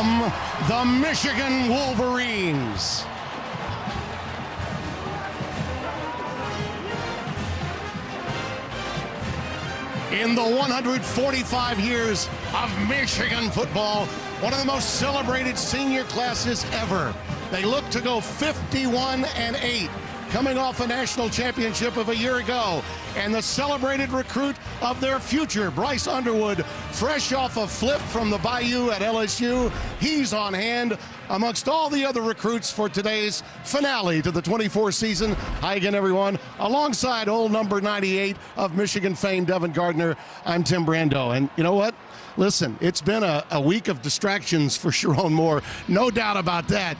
from the Michigan Wolverines. In the 145 years of Michigan football, one of the most celebrated senior classes ever. They look to go 51-8, coming off a national championship of a year ago. And the celebrated recruit of their future, Bryce Underwood, fresh off a flip from the Bayou at LSU. He's on hand amongst all the other recruits for today's finale to the 24 season. Hi again, everyone. Alongside old number 98 of Michigan fame, Devin Gardner, I'm Tim Brando. And you know what? Listen, it's been a week of distractions for Sharon Moore, no doubt about that.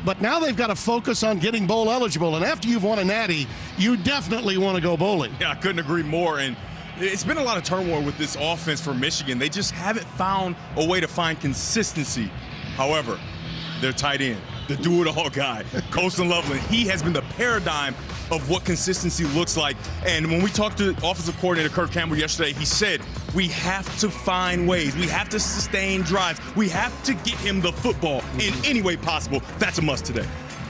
But now they've got to focus on getting bowl eligible. And after you've won a natty, you definitely want to go bowling. Yeah, I couldn't agree more. And it's been a lot of turmoil with this offense for Michigan. They just haven't found a way to find consistency. However, their tight end, the do-it-all guy, Colston Loveland, he has been the paradigm of what consistency looks like. And when we talked to offensive coordinator Kirk Campbell yesterday, he said, we have to find ways. We have to sustain drives. We have to get him the football in any way possible. That's a must today.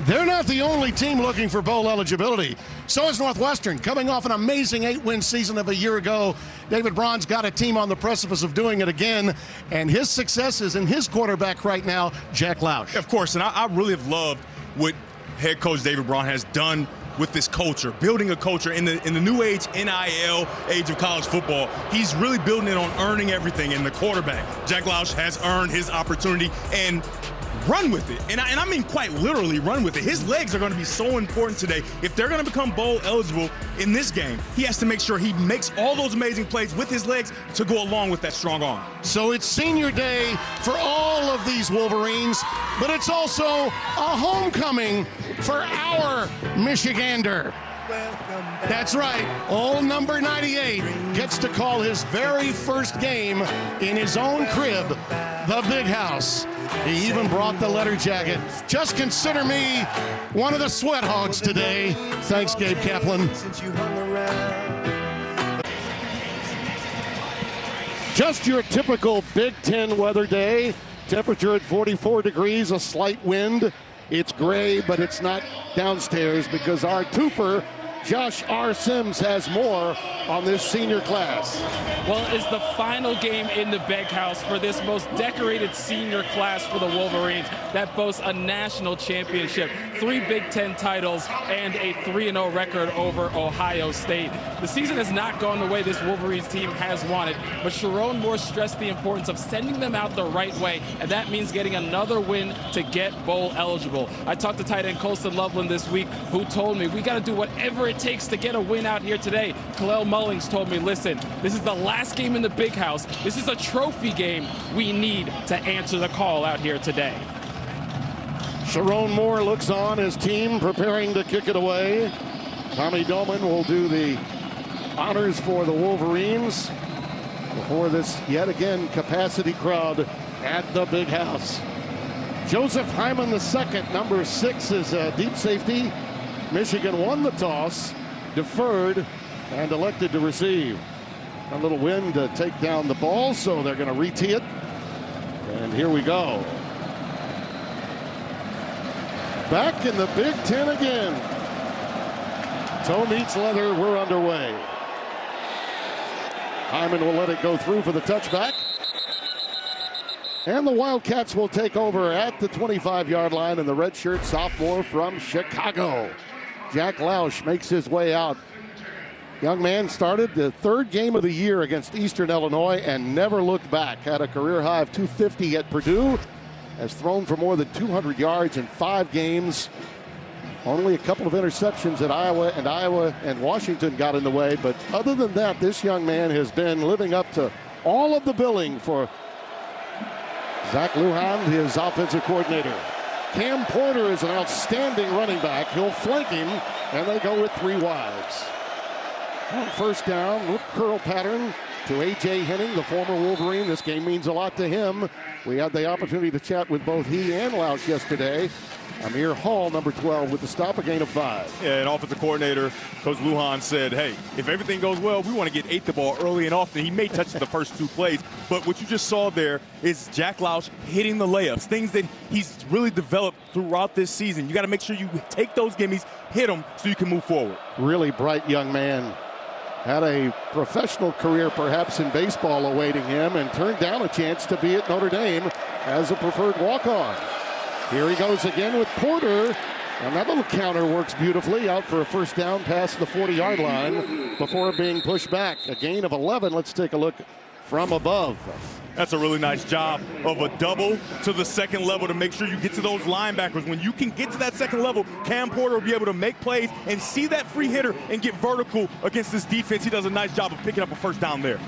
They're not the only team looking for bowl eligibility. So is Northwestern, coming off an amazing 8-win season of a year ago. David Braun's got a team on the precipice of doing it again, and his success is in his quarterback right now, Jack Lausch. Of course, and I really have loved what head coach David Braun has done with this culture, building a culture in the new age NIL age of college football. He's really building it on earning everything, and the quarterback, Jack Lausch, has earned his opportunity and run with it. And I mean quite literally run with it. His legs are going to be so important today. If they're going to become bowl eligible in this game, he has to make sure he makes all those amazing plays with his legs to go along with that strong arm. So it's senior day for all of these Wolverines, but it's also a homecoming for our Michigander. That's right, old number 98 gets to call his very first game in his own crib, the Big House. He even brought the letter jacket. Just consider me one of the sweat hogs today. Thanks, Gabe Kaplan. Just your typical Big Ten weather day. Temperature at 44 degrees, a slight wind. It's gray, but it's not downstairs because our twofer, Josh R. Sims, has more on this senior class. Well, it's the final game in the Big House for this most decorated senior class for the Wolverines that boasts a national championship, 3 Big Ten titles, and a 3-0 record over Ohio State. The season has not gone the way this Wolverines team has wanted, but Sharon Moore stressed the importance of sending them out the right way, and that means getting another win to get bowl eligible. I talked to tight end Colston Loveland this week, who told me we got to do whatever it takes to get a win out here today. Kalel Mullings told me, listen, this is the last game in the Big House. This is a trophy game. We need to answer the call out here today. Sharon Moore looks on, his team preparing to kick it away. Tommy Doman will do the honors for the Wolverines before this yet again capacity crowd at the Big House. Joseph Hyman II, number 6, is a deep safety. Michigan won the toss, deferred, and elected to receive. A little wind to take down the ball, so they're going to re-tee it. And here we go. Back in the Big Ten again. Toe meets leather, we're underway. Hyman will let it go through for the touchback. And the Wildcats will take over at the 25-yard line, and the redshirt sophomore from Chicago, Jack Lausch, makes his way out. Young man started the 3rd game of the year against Eastern Illinois and never looked back. Had a career high of 250 at Purdue. Has thrown for more than 200 yards in 5 games. Only a couple of interceptions at Iowa and Washington got in the way. But other than that, this young man has been living up to all of the billing for Zach Lujan, his offensive coordinator. Cam Porter is an outstanding running back. He'll flank him, and they go with 3 wides. On first down, look curl pattern. to A.J. Henning, the former Wolverine. This game means a lot to him. We had the opportunity to chat with both he and Lausch yesterday. Amir Hall, number 12, with the stop, a gain of 5. Yeah, and offensive coordinator, Coach Lujan, said, hey, if everything goes well, we want to get 8 the ball early and often. He may touch the first 2 plays, but what you just saw there is Jack Lausch hitting the layups, things that he's really developed throughout this season. You got to make sure you take those gimmies, hit them, so you can move forward. Really bright young man. Had a professional career perhaps in baseball awaiting him and turned down a chance to be at Notre Dame as a preferred walk-on. Here he goes again with Porter, and that little counter works beautifully, out for a first down past the 40-yard line before being pushed back. A gain of 11. Let's take a look from above. That's a really nice job of a double to the second level to make sure you get to those linebackers. When you can get to that second level, Cam Porter will be able to make plays and see that free hitter and get vertical against this defense. He does a nice job of picking up a first down there.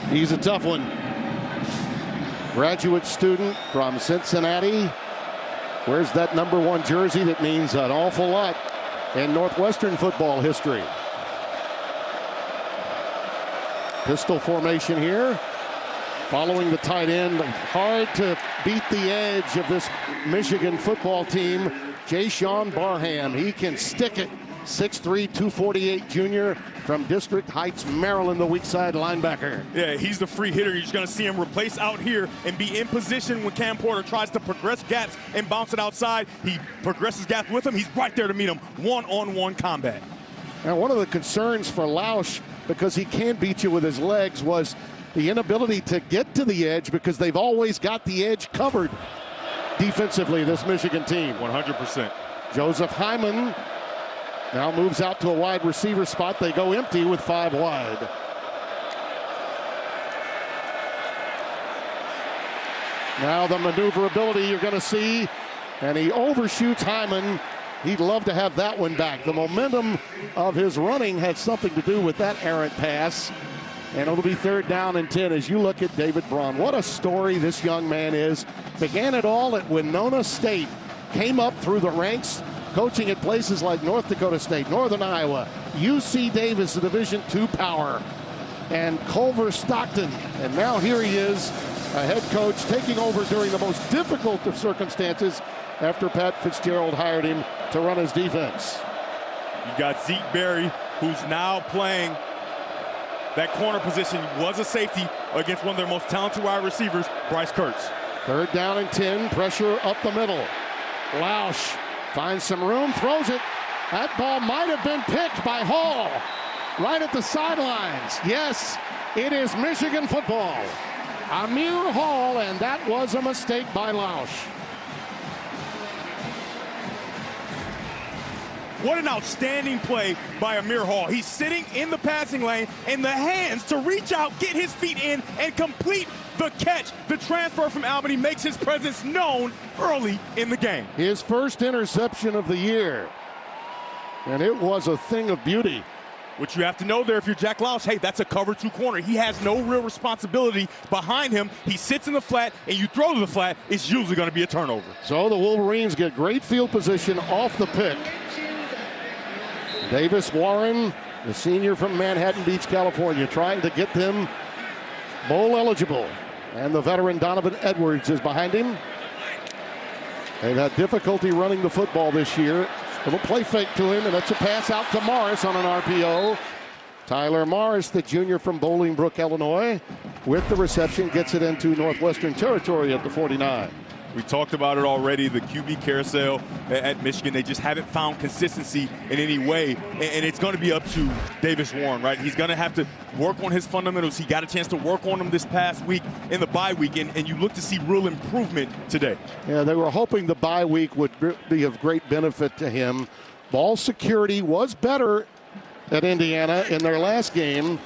He's a tough one. Graduate student from Cincinnati. Wears that number 1 jersey that means an awful lot in Northwestern football history. Pistol formation here. Following the tight end. Hard to beat the edge of this Michigan football team. Jayshon Barham. He can stick it. 6'3", 248 junior from District Heights, Maryland, the weak side linebacker. Yeah, he's the free hitter. You're just going to see him replace out here and be in position when Cam Porter tries to progress gaps and bounce it outside. He progresses gaps with him. He's right there to meet him. One-on-one combat. Now, one of the concerns for Lausch, because he can beat you with his legs, was the inability to get to the edge because they've always got the edge covered defensively, this Michigan team. 100%. Joseph Hyman now moves out to a wide receiver spot. They go empty with 5 wide. Now the maneuverability you're going to see, and he overshoots Hyman. He'd love to have that one back. The momentum of his running had something to do with that errant pass, and it'll be 3rd down and 10 as you look at David Braun. What a story this young man is. Began it all at Winona State, came up through the ranks, coaching at places like North Dakota State, Northern Iowa, UC Davis, the Division II power, and Culver Stockton. And now here he is, a head coach taking over during the most difficult of circumstances after Pat Fitzgerald hired him to run his defense. You got Zeke Berry, who's now playing that corner position. He was a safety against one of their most talented wide receivers, Bryce Kurtz. 3rd down and 10, pressure up the middle. Lausch finds some room, throws it. That ball might have been picked by Hall right at the sidelines. Yes, it is Michigan football. Amir Hall, and that was a mistake by Lausch. What an outstanding play by Amir Hall. He's sitting in the passing lane, and the hands to reach out, get his feet in, and complete the catch. The transfer from Albany makes his presence known early in the game. His first interception of the year, and it was a thing of beauty. What you have to know there, if you're Jack Lausch, hey, that's a cover 2 corner. He has no real responsibility behind him. He sits in the flat, and you throw to the flat, it's usually going to be a turnover. So the Wolverines get great field position off the pick. Davis Warren, the senior from Manhattan Beach, California, trying to get them bowl eligible. And the veteran Donovan Edwards is behind him. They've had difficulty running the football this year. Little play fake to him, and that's a pass out to Morris on an RPO. Tyler Morris, the junior from Bolingbrook, Illinois, with the reception, gets it into Northwestern territory at the 49. We talked about it already, the QB carousel at Michigan. They just haven't found consistency in any way, and it's going to be up to Davis Warren, right? He's going to have to work on his fundamentals. He got a chance to work on them this past week in the bye week, and you look to see real improvement today. Yeah, they were hoping the bye week would be of great benefit to him. Ball security was better at Indiana in their last game,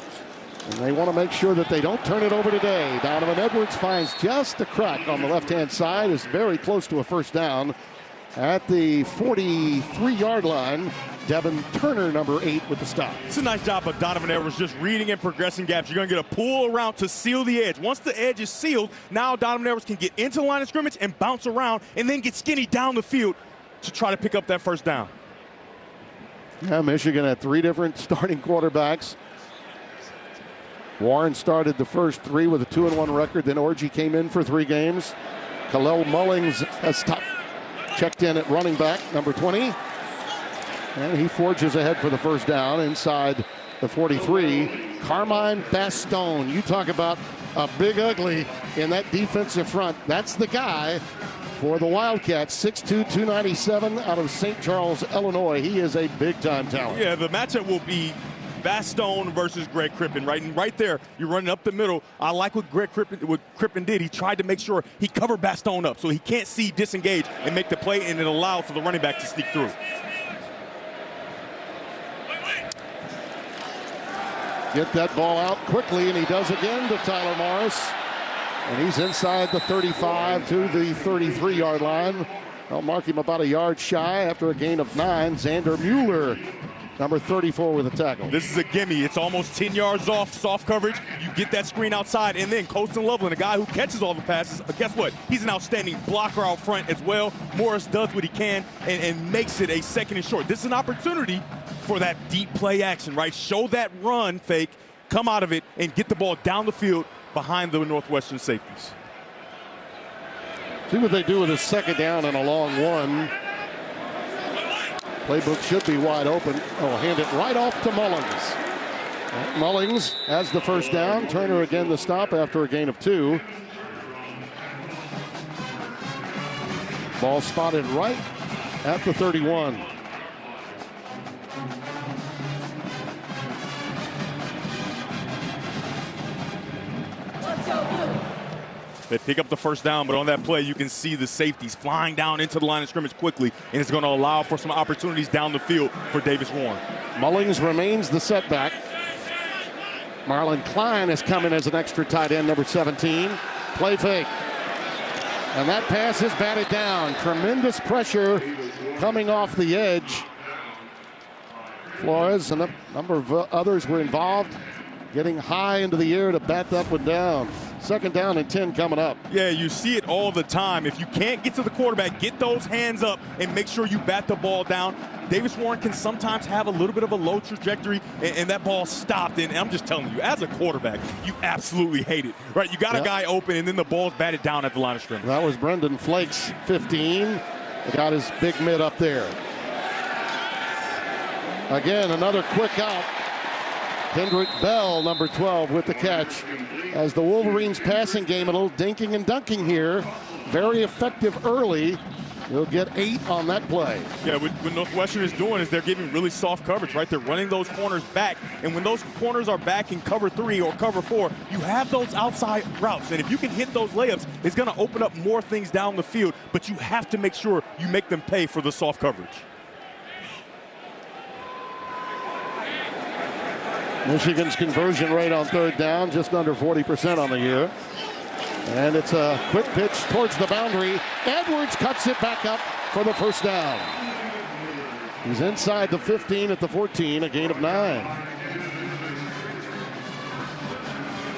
and they want to make sure that they don't turn it over today. Donovan Edwards finds just a crack on the left-hand side, is very close to a first down at the 43-yard line. Devin Turner, number 8, with the stop. It's a nice job of Donovan Edwards just reading and progressing gaps. You're going to get a pull around to seal the edge. Once the edge is sealed, now Donovan Edwards can get into the line of scrimmage and bounce around and then get skinny down the field to try to pick up that first down. Yeah, Michigan had 3 different starting quarterbacks. Warren started the first 3 with a 2-1 record. Then Orji came in for 3 games. Khalil Mullings has checked in at running back, number 20. And he forges ahead for the first down inside the 43. Carmine Bastone. You talk about a big ugly in that defensive front. That's the guy for the Wildcats. 6'2", 297 out of St. Charles, Illinois. He is a big-time talent. Yeah, the matchup will be Bastone versus Greg Crippen, right? And right there, you're running up the middle. I like what Crippen did. He tried to make sure he covered Bastone up so he can't see, disengage, and make the play, and it allowed for the running back to sneak through. Get that ball out quickly, and he does again to Tyler Morris. And he's inside the 35 to the 33-yard line. I'll mark him about a yard shy after a gain of 9. Xander Mueller, number 34, with a tackle. This is a gimme. It's almost 10 yards off soft coverage. You get that screen outside, and then Colston Loveland, a guy who catches all the passes, guess what? He's an outstanding blocker out front as well. Morris does what he can and makes it a 2nd and short. This is an opportunity for that deep play action, right? Show that run fake, come out of it, and get the ball down the field behind the Northwestern safeties. See what they do with a 2nd down and a long one. Playbook should be wide open. Oh, hand it right off to Mullings. Mullings has the first down. Turner again the stop after a gain of 2. Ball spotted right at the 31. They pick up the first down, but on that play, you can see the safeties flying down into the line of scrimmage quickly, and it's going to allow for some opportunities down the field for Davis Warren. Mullings remains the setback. Marlon Klein has come in as an extra tight end, number 17. Play fake. And that pass is batted down. Tremendous pressure coming off the edge. Flores and a number of others were involved, getting high into the air to bat that one down. 2nd down and 10 coming up. Yeah, you see it all the time. If you can't get to the quarterback, get those hands up and make sure you bat the ball down. Davis Warren can sometimes have a little bit of a low trajectory, and that ball stopped. And I'm just telling you, as a quarterback, you absolutely hate it, right? You got a guy open, and then the ball's batted down at the line of scrimmage. That was Brendan Flake's 15. He got his big mid up there. Again, another quick out. Kendrick Bell, number 12, with the catch. As the Wolverines' passing game, a little dinking and dunking here. Very effective early. He'll get 8 on that play. Yeah, what Northwestern is doing is they're giving really soft coverage, right? They're running those corners back. And when those corners are back in cover 3 or cover 4, you have those outside routes. And if you can hit those layups, it's going to open up more things down the field. But you have to make sure you make them pay for the soft coverage. Michigan's conversion rate on 3rd down, just under 40% on the year. And it's a quick pitch towards the boundary. Edwards cuts it back up for the first down. He's inside the 15 at the 14, a gain of 9.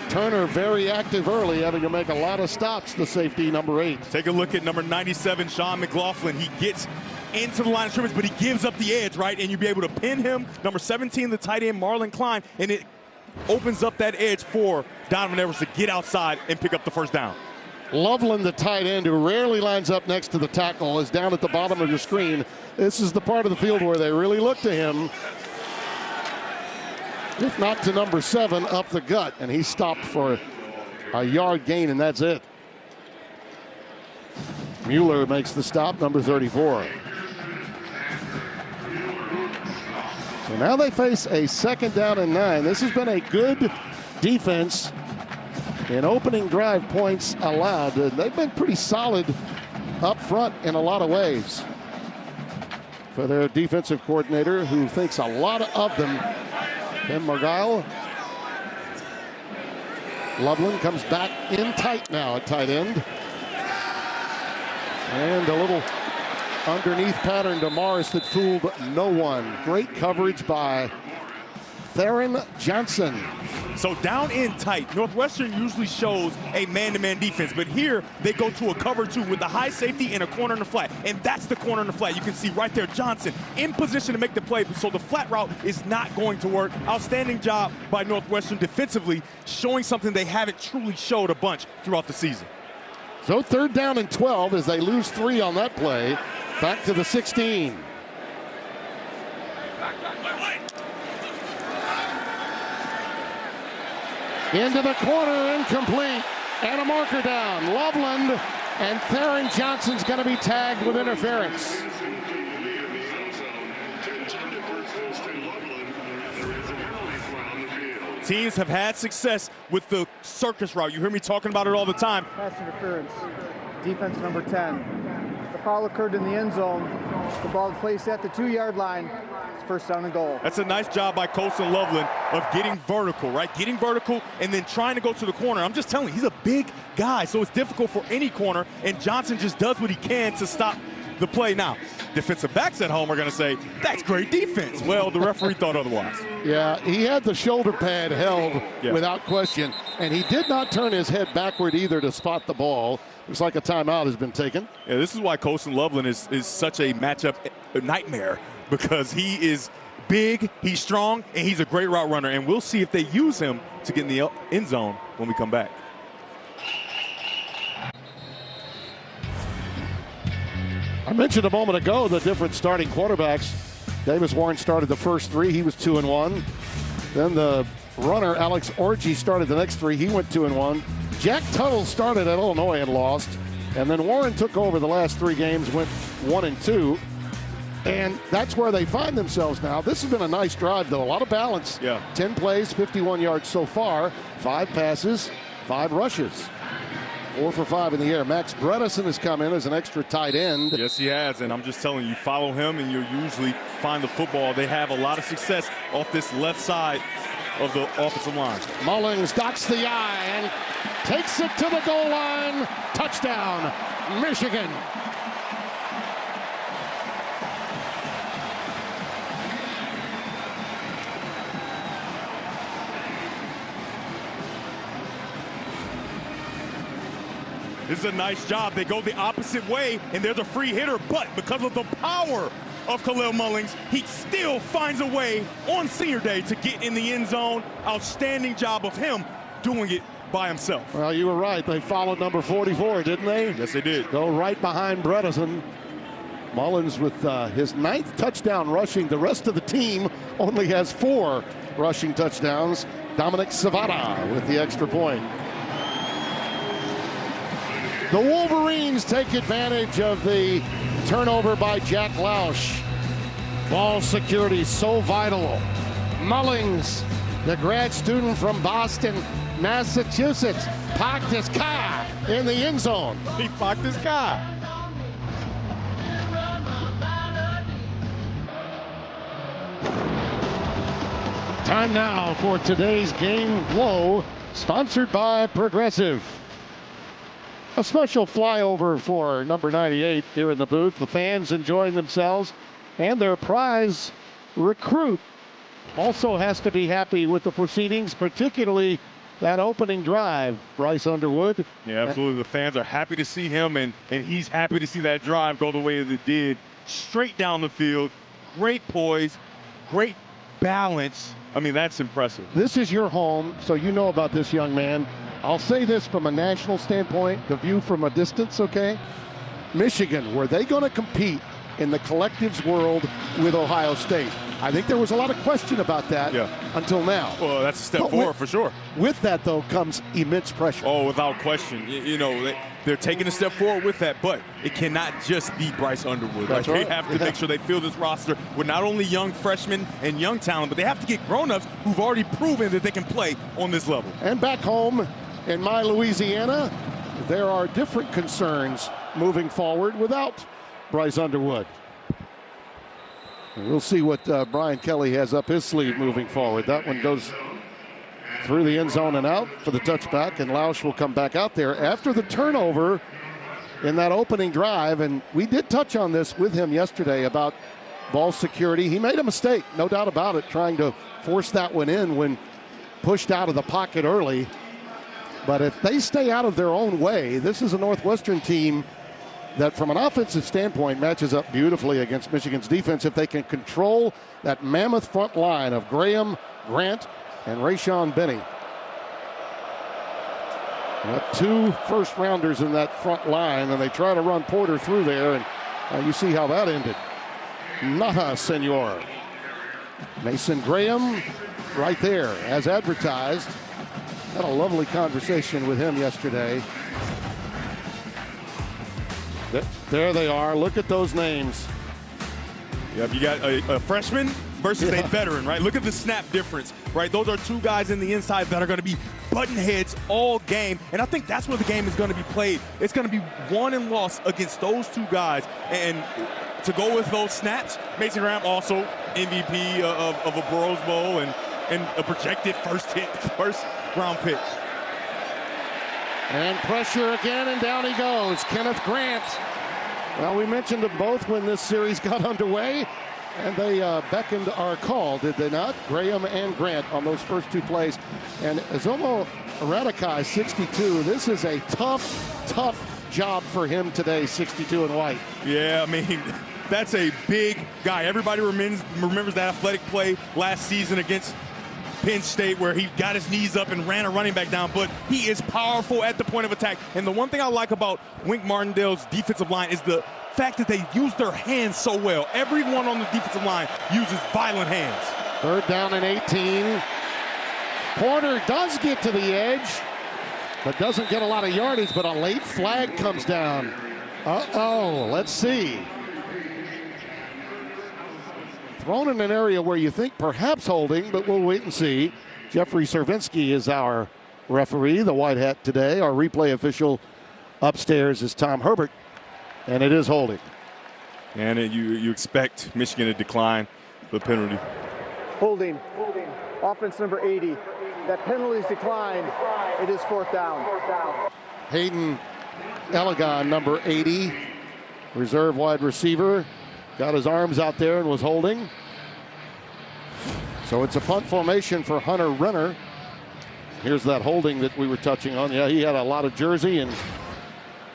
Turner very active early, having to make a lot of stops, the safety, number 8. Take a look at number 97, Sean McLaughlin. He gets into the line of scrimmage, but he gives up the edge, right? And you'll be able to pin him. Number 17, the tight end, Marlon Klein, and it opens up that edge for Donovan Edwards to get outside and pick up the first down. Loveland, the tight end, who rarely lines up next to the tackle, is down at the bottom of your screen. This is the part of the field where they really look to him. If not to number 7, up the gut, and he stopped for a yard gain, and that's it. Mueller makes the stop, number 34. So now they face a 2nd down and 9. This has been a good defense in opening drive points allowed. They've been pretty solid up front in a lot of ways. For their defensive coordinator, who thinks a lot of them, Tim Margile. Loveland comes back in tight now at tight end. And a little underneath pattern to Morris that fooled no one. Great coverage by Theron Johnson. So down in tight, Northwestern usually shows a man-to-man defense, but here they go to a cover 2 with the high safety and a corner in the flat, and that's the corner in the flat. You can see right there Johnson in position to make the play, so the flat route is not going to work. Outstanding job by Northwestern defensively, showing something they haven't truly showed a bunch throughout the season. So 3rd down and 12 as they lose 3 on that play. Back to the 16. Into the corner, incomplete. And a marker down. Loveland and Theron Johnson's going to be tagged with interference. Teams have had success with the circus route. You hear me talking about it all the time. Pass interference. Defense number 10. The foul occurred in the end zone. The ball placed at the 2-yard line. It's 1st down and goal. That's a nice job by Colson Loveland of getting vertical, right? Getting vertical and then trying to go to the corner. I'm just telling you, he's a big guy, so it's difficult for any corner, and Johnson just does what he can to stop the play. Now, defensive backs at home are going to say, that's great defense. Well, the referee thought otherwise. Yeah, he had the shoulder pad held without question, and he did not turn his head backward either to spot the ball. Looks like a timeout has been taken. Yeah, this is why Colson Loveland is such a matchup nightmare, because he is big, he's strong, and he's a great route runner, and we'll see if they use him to get in the end zone when we come back. I mentioned a moment ago the different starting quarterbacks. Davis Warren started the first 3. He was 2-1. Then the runner, Alex Orji, started the next 3. He went 2-1. Jack Tuttle started at Illinois and lost. And then Warren took over the last 3 games, went 1-2. And that's where they find themselves now. This has been a nice drive, though. A lot of balance. Yeah. 10 plays, 51 yards so far. 5 passes, 5 rushes. 4 for 5 in the air. Max Bredesen has come in as an extra tight end. Yes, he has, and I'm just telling you, follow him and you'll usually find the football. They have a lot of success off this left side of the offensive line. Mullings dots the I and takes it to the goal line. Touchdown, Michigan. This is a nice job. They go the opposite way, and there's a free hitter, but because of the power of Khalil Mullings, he still finds a way on senior day to get in the end zone. Outstanding job of him doing it by himself. Well, you were right. They followed number 44, didn't they? Yes, they did. Go right behind Bredesen. Mullins with his 9th touchdown rushing. The rest of the team only has 4 rushing touchdowns. Dominic Savada with the extra point. The Wolverines take advantage of the turnover by Jack Lausch. Ball security so vital. Mullings, the grad student from Boston, Massachusetts, parked his car in the end zone. He parked his car. Time now for today's game low, sponsored by Progressive. A special flyover for number 98 here in the booth. The fans enjoying themselves, and their prize recruit also has to be happy with the proceedings, particularly that opening drive. Bryce Underwood. Yeah, absolutely. The fans are happy to see him, and he's happy to see that drive go the way that it did. Straight down the field, great poise, great balance. I mean, that's impressive. This is your home, so you know about this young man. I'll say this from a national standpoint, the view from a distance, okay? Michigan, were they going to compete in the collectives world with Ohio State? I think there was a lot of question about that until now. Well, that's a step forward for sure. With that, though, comes immense pressure. Oh, without question. You know, they're taking a step forward with that, but it cannot just be Bryce Underwood. That's right. They have to make sure they fill this roster with not only young freshmen and young talent, but they have to get grown-ups who've already proven that they can play on this level. And back home in my Louisiana, there are different concerns moving forward without Bryce Underwood. And we'll see what Brian Kelly has up his sleeve moving forward. That one goes through the end zone and out for the touchback, and Lausch will come back out there after the turnover in that opening drive. And we did touch on this with him yesterday about ball security. He made a mistake, no doubt about it, trying to force that one in when pushed out of the pocket early. But if they stay out of their own way, this is a Northwestern team that from an offensive standpoint matches up beautifully against Michigan's defense if they can control that mammoth front line of Graham, Grant, and Rayshawn Benny. Two first-rounders in that front line, and they try to run Porter through there, and you see how that ended. Nada, senor. Mason Graham right there, as advertised. Had a lovely conversation with him yesterday. There they are. Look at those names. Yep, you got a freshman versus a veteran, right? Look at the snap difference, right? Those are two guys in the inside that are going to be button heads all game, and I think that's where the game is going to be played. It's going to be won and lost against those two guys, and to go with those snaps, Mason Graham also MVP of a Burroughs Bowl and a projected first round pick. And pressure again, and down he goes. Kenneth Grant. Well, we mentioned them both when this series got underway, and they beckoned our call, did they not? Graham and Grant on those first two plays. And Azomo Radikai, 62. This is a tough job for him today, 62 and white. Yeah, I mean, that's a big guy. Everybody remembers that athletic play last season against Penn State where he got his knees up and ran a running back down, but he is powerful at the point of attack. And the one thing I like about Wink Martindale's defensive line is the fact that they use their hands so well. Everyone on the defensive line uses violent hands. Third down and 18. Porter does get to the edge, but doesn't get a lot of yardage, but a late flag comes down. Uh-oh, let's see. Thrown in an area where you think perhaps holding, but we'll wait and see. Jeffrey Cervinsky is our referee, the white hat today. Our replay official upstairs is Tom Herbert, and it is holding. And you expect Michigan to decline the penalty. Holding. Offense number 80. That penalty's declined. It is fourth down. Hayden Elegon, number 80, reserve wide receiver. Got his arms out there and was holding. So it's a punt formation for Hunter Renner. Here's that holding that we were touching on. Yeah, he had a lot of jersey and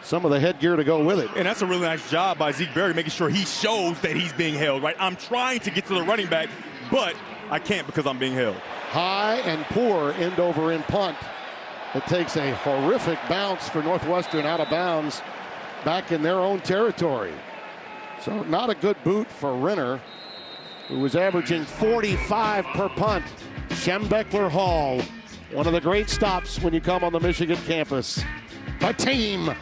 some of the headgear to go with it. And that's a really nice job by Zeke Berry, making sure he shows that he's being held, right? I'm trying to get to the running back, but I can't because I'm being held. High and poor end over end punt. It takes a horrific bounce for Northwestern out of bounds back in their own territory. So not a good boot for Renner, who was averaging 45 per punt. Schembechler Hall, one of the great stops when you come on the Michigan campus. The team.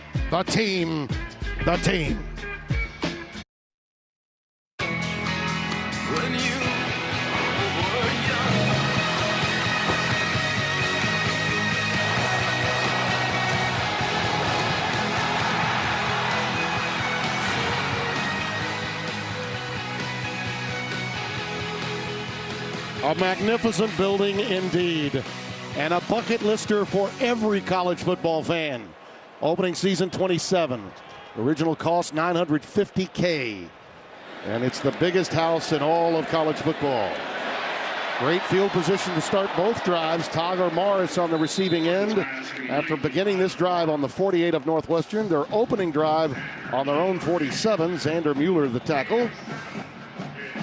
A magnificent building indeed, and a bucket lister for every college football fan. Opening season 27, original cost $950K, and it's the biggest house in all of college football. Great field position to start both drives. Togger Morris on the receiving end after beginning this drive on the 48 of Northwestern. Their opening drive on their own 47. Xander Mueller the tackle.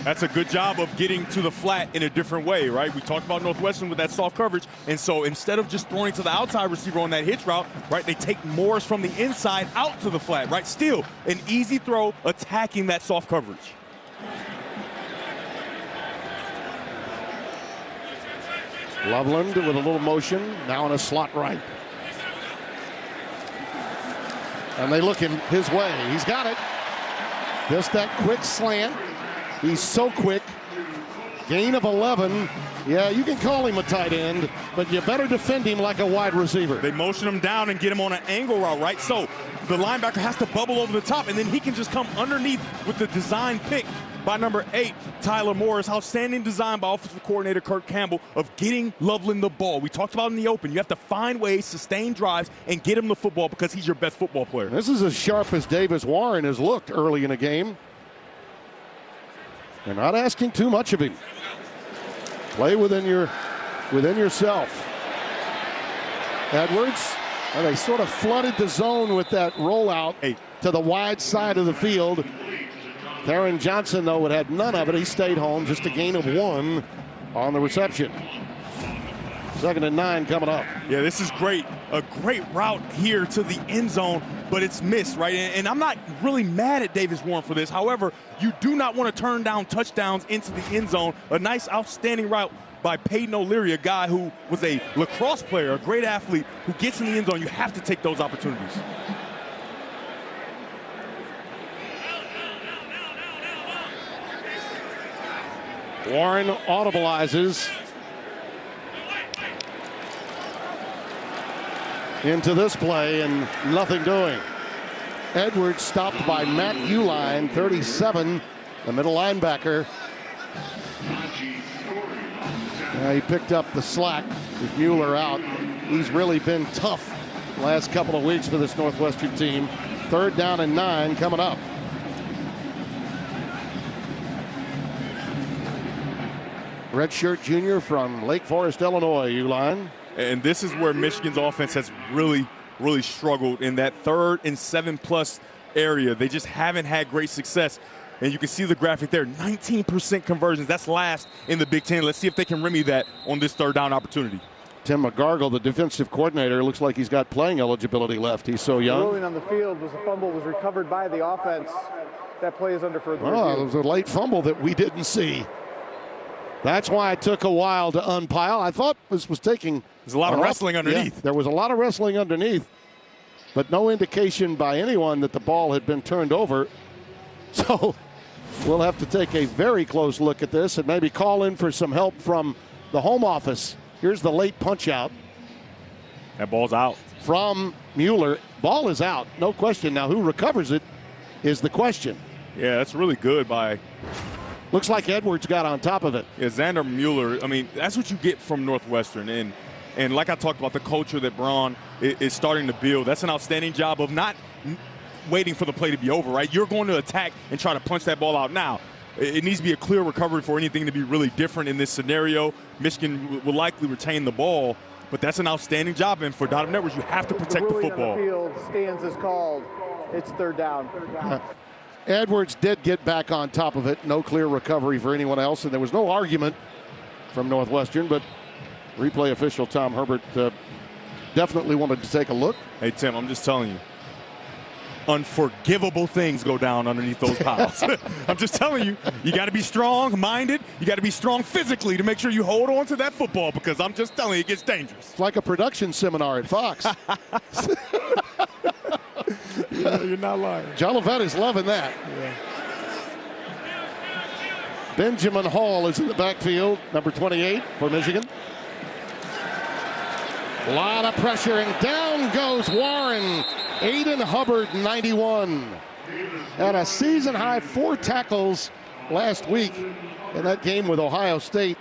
That's a good job of getting to the flat in a different way, right? We talked about Northwestern with that soft coverage, and so instead of just throwing to the outside receiver on that hitch route, right, they take Morris from the inside out to the flat, right? Still an easy throw attacking that soft coverage. Loveland with a little motion, now in a slot right. And they look his way. He's got it. Just that quick slant. He's so quick. Gain of 11. Yeah, you can call him a tight end, but you better defend him like a wide receiver. They motion him down and get him on an angle route, right? So the linebacker has to bubble over the top, and then he can just come underneath with the design pick by number 8, Tyler Morris. Outstanding design by offensive coordinator Kirk Campbell of getting Loveland the ball. We talked about in the open. You have to find ways, sustain drives, and get him the football because he's your best football player. This is as sharp as Davis Warren has looked early in a game. They're not asking too much of him. Play within your within yourself. Edwards, they sort of flooded the zone with that rollout to the wide side of the field. Theron Johnson, though, had none of it. He stayed home, just a gain of 1 on the reception. 2nd and 9 coming up. Yeah, this is great. A great route here to the end zone, but it's missed, right? And I'm not really mad at Davis Warren for this. However, you do not want to turn down touchdowns into the end zone. A nice, outstanding route by Peyton O'Leary, a guy who was a lacrosse player, a great athlete who gets in the end zone. You have to take those opportunities. Warren audibilizes into this play and nothing doing. Edwards stopped by Matt Uline, 37, the middle linebacker. He picked up the slack with Mueller out. He's really been tough the last couple of weeks for this Northwestern team. 3rd down and 9 coming up. Redshirt junior from Lake Forest, Illinois, Uline. And this is where Michigan's offense has really struggled in that 3rd and 7+ area. They just haven't had great success. And you can see the graphic there, 19% conversions. That's last in the Big Ten. Let's see if they can remedy that on this 3rd down opportunity. Tim McGargle, the defensive coordinator, looks like he's got playing eligibility left. He's so young. The ruling on the field was a fumble was recovered by the offense. That play is under further review. It was a late fumble that we didn't see. That's why it took a while to umpile. I thought this was taking... There's a lot of wrestling underneath. Yeah, there was a lot of wrestling underneath, but no indication by anyone that the ball had been turned over. So we'll have to take a very close look at this and maybe call in for some help from the home office. Here's the late punch out. That ball's out. From Mueller. Ball is out, no question. Now who recovers it is the question. Yeah, that's really good by... Looks like Edwards got on top of it. Yeah, Xander Mueller, I mean, that's what you get from Northwestern. And like I talked about, the culture that Braun is starting to build, that's an outstanding job of not waiting for the play to be over, right? You're going to attack and try to punch that ball out now. It needs to be a clear recovery for anything to be really different in this scenario. Michigan will likely retain the ball, but that's an outstanding job. And for Donovan Edwards, you have to protect the football. On the field stands is called. It's 3rd down. Edwards did get back on top of it. No clear recovery for anyone else, and there was no argument from Northwestern, but replay official Tom Herbert definitely wanted to take a look. Hey, Tim, I'm just telling you, unforgivable things go down underneath those piles. I'm just telling you, you got to be strong-minded. You got to be strong physically to make sure you hold on to that football, because I'm just telling you, it gets dangerous. It's like a production seminar at Fox. You're not lying. John Levette is loving that. Yeah. Benjamin Hall is in the backfield, number 28 for Michigan. A lot of pressure, and down goes Warren. Aiden Hubbard, 91. Had a season-high 4 tackles last week in that game with Ohio State.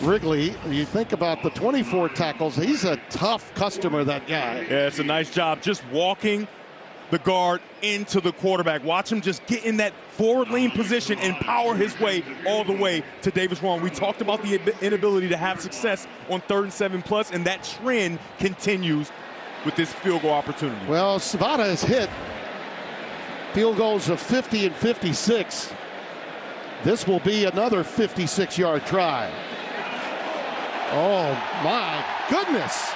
Wrigley, you think about the 24 tackles, he's a tough customer, that guy. Yeah, it's a nice job just walking the guard into the quarterback. Watch him just get in that forward lean position and power his way all the way to Davis Warren. We talked about the inability to have success on 3rd and 7+, and that trend continues with this field goal opportunity. Well, Savada has hit field goals of 50 and 56. This will be another 56-yard try. Oh, my goodness.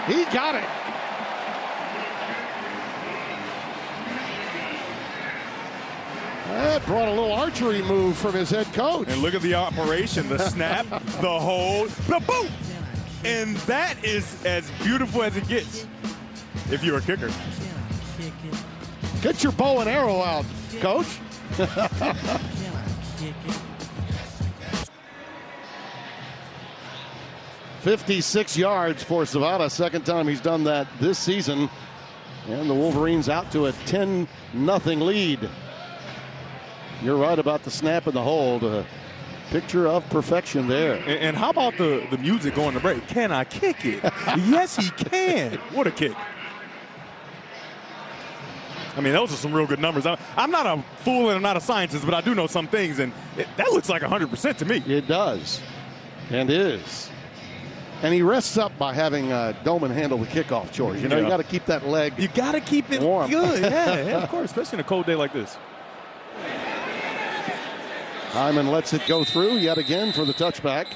He got it. That brought a little archery move from his head coach. And look at the operation, the snap, the hold, the boom. And that is as beautiful as it gets if you're a kicker. Get your bow and arrow out, coach. 56 yards for Savada. Second time he's done that this season. And the Wolverines out to a 10-0 lead. You're right about the snap and the hold. A picture of perfection there. And how about the music going to break? Can I kick it? Yes, he can. What a kick. I mean, those are some real good numbers. I'm not a fool and I'm not a scientist, but I do know some things, and that looks like 100% to me. It does, and is. And he rests up by having Doman handle the kickoff chores. You know, you got to keep that leg. You got to keep it warm. Good. Yeah, of course, especially in a cold day like this. Hyman lets it go through yet again for the touchback.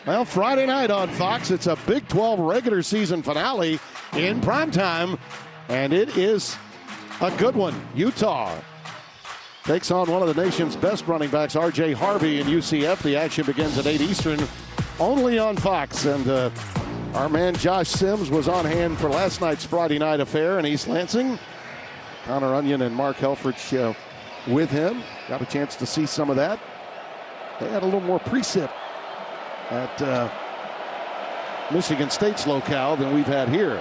Well, Friday night on Fox, it's a Big 12 regular season finale in primetime, and it is a good one. Utah takes on one of the nation's best running backs, R.J. Harvey in UCF. The action begins at 8 Eastern, only on Fox. And our man Josh Sims was on hand for last night's Friday night affair in East Lansing. Connor Onion and Mark Helfrich with him. Got a chance to see some of that. They had a little more precip at Michigan State's locale than we've had here.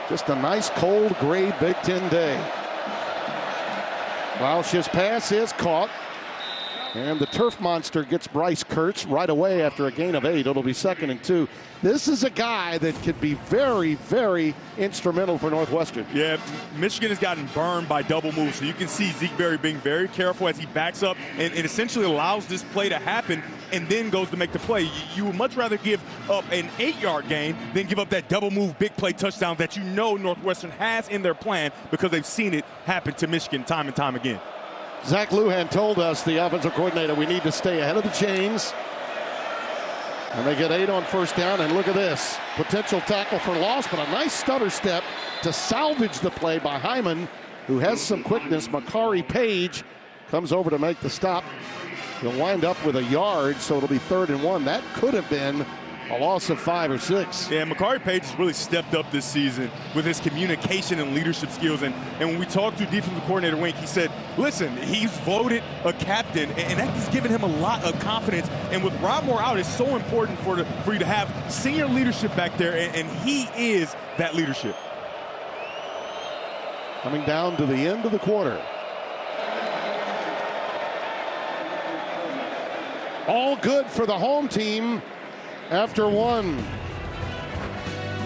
Just a nice cold gray Big Ten day. Welsh's pass is caught. And the turf monster gets Bryce Kurtz right away after a gain of 8. It'll be 2nd and 2. This is a guy that could be very, very instrumental for Northwestern. Yeah, Michigan has gotten burned by double moves. So you can see Zeke Berry being very careful as he backs up and essentially allows this play to happen and then goes to make the play. You would much rather give up an 8-yard gain than give up that double move big play touchdown that you know Northwestern has in their plan because they've seen it happen to Michigan time and time again. Zach Lujan told us, the offensive coordinator, we need to stay ahead of the chains. And they get 8 on first down, and look at this. Potential tackle for loss, but a nice stutter step to salvage the play by Hyman, who has some quickness. Makari Page comes over to make the stop. He'll wind up with a yard, so it'll be 3rd and 1. That could have been a loss of 5 or 6. Yeah, Makari Page has really stepped up this season with his communication and leadership skills. And when we talked to defensive coordinator Wink, he said, listen, he's voted a captain, and that has given him a lot of confidence. And with Rob Moore out, it's so important for you to have senior leadership back there, and he is that leadership. Coming down to the end of the quarter. All good for the home team. After 1,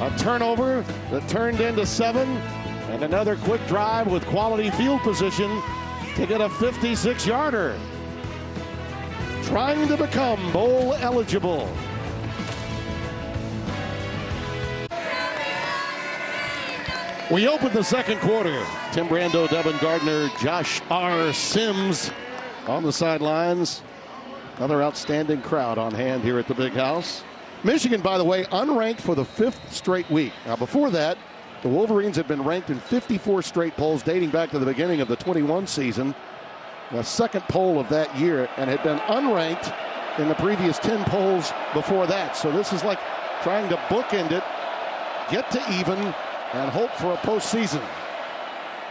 a turnover that turned into 7, and another quick drive with quality field position to get a 56-yarder. Trying to become bowl eligible. We open the second quarter. Tim Brando, Devin Gardner, Josh R. Sims on the sidelines. Another outstanding crowd on hand here at the Big House. Michigan, by the way, unranked for the 5th straight week. Now, before that, the Wolverines had been ranked in 54 straight polls dating back to the beginning of the 21 season, the second poll of that year, and had been unranked in the previous 10 polls before that. So this is like trying to bookend it, get to even, and hope for a postseason.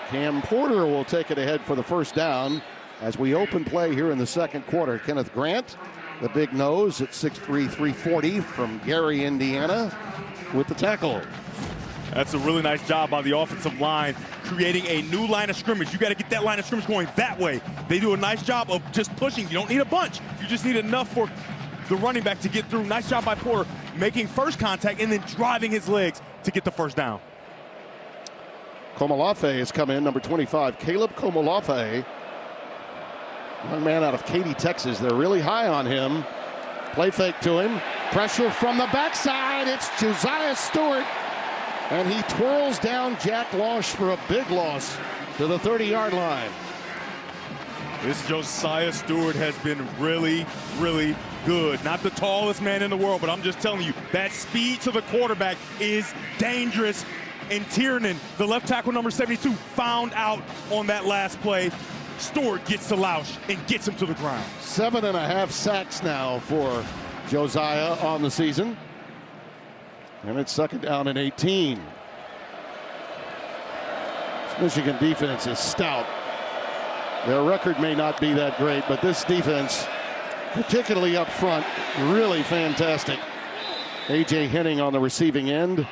Cam Porter will take it ahead for the first down as we open play here in the second quarter. Kenneth Grant, the big nose at 6'3", 340 from Gary, Indiana, with the tackle. That's a really nice job by the offensive line, creating a new line of scrimmage. You got to get that line of scrimmage going that way. They do a nice job of just pushing. You don't need a bunch. You just need enough for the running back to get through. Nice job by Porter, making first contact and then driving his legs to get the first down. Komolafe has come in, number 25. Caleb Komolafe, young man out of Katy, Texas. They're really high on him. Play fake to him. Pressure from the backside. It's Josiah Stewart. And he twirls down Jack Losh for a big loss to the 30-yard line. This Josiah Stewart has been really, really good. Not the tallest man in the world, but I'm just telling you, that speed to the quarterback is dangerous. And Tiernan, the left tackle, number 72, found out on that last play. Stewart gets to Lausch and gets him to the ground. 7.5 sacks now for Josiah on the season. And it's second down and 18. This Michigan defense is stout. Their record may not be that great, but this defense, particularly up front, really fantastic. A.J. Henning on the receiving end.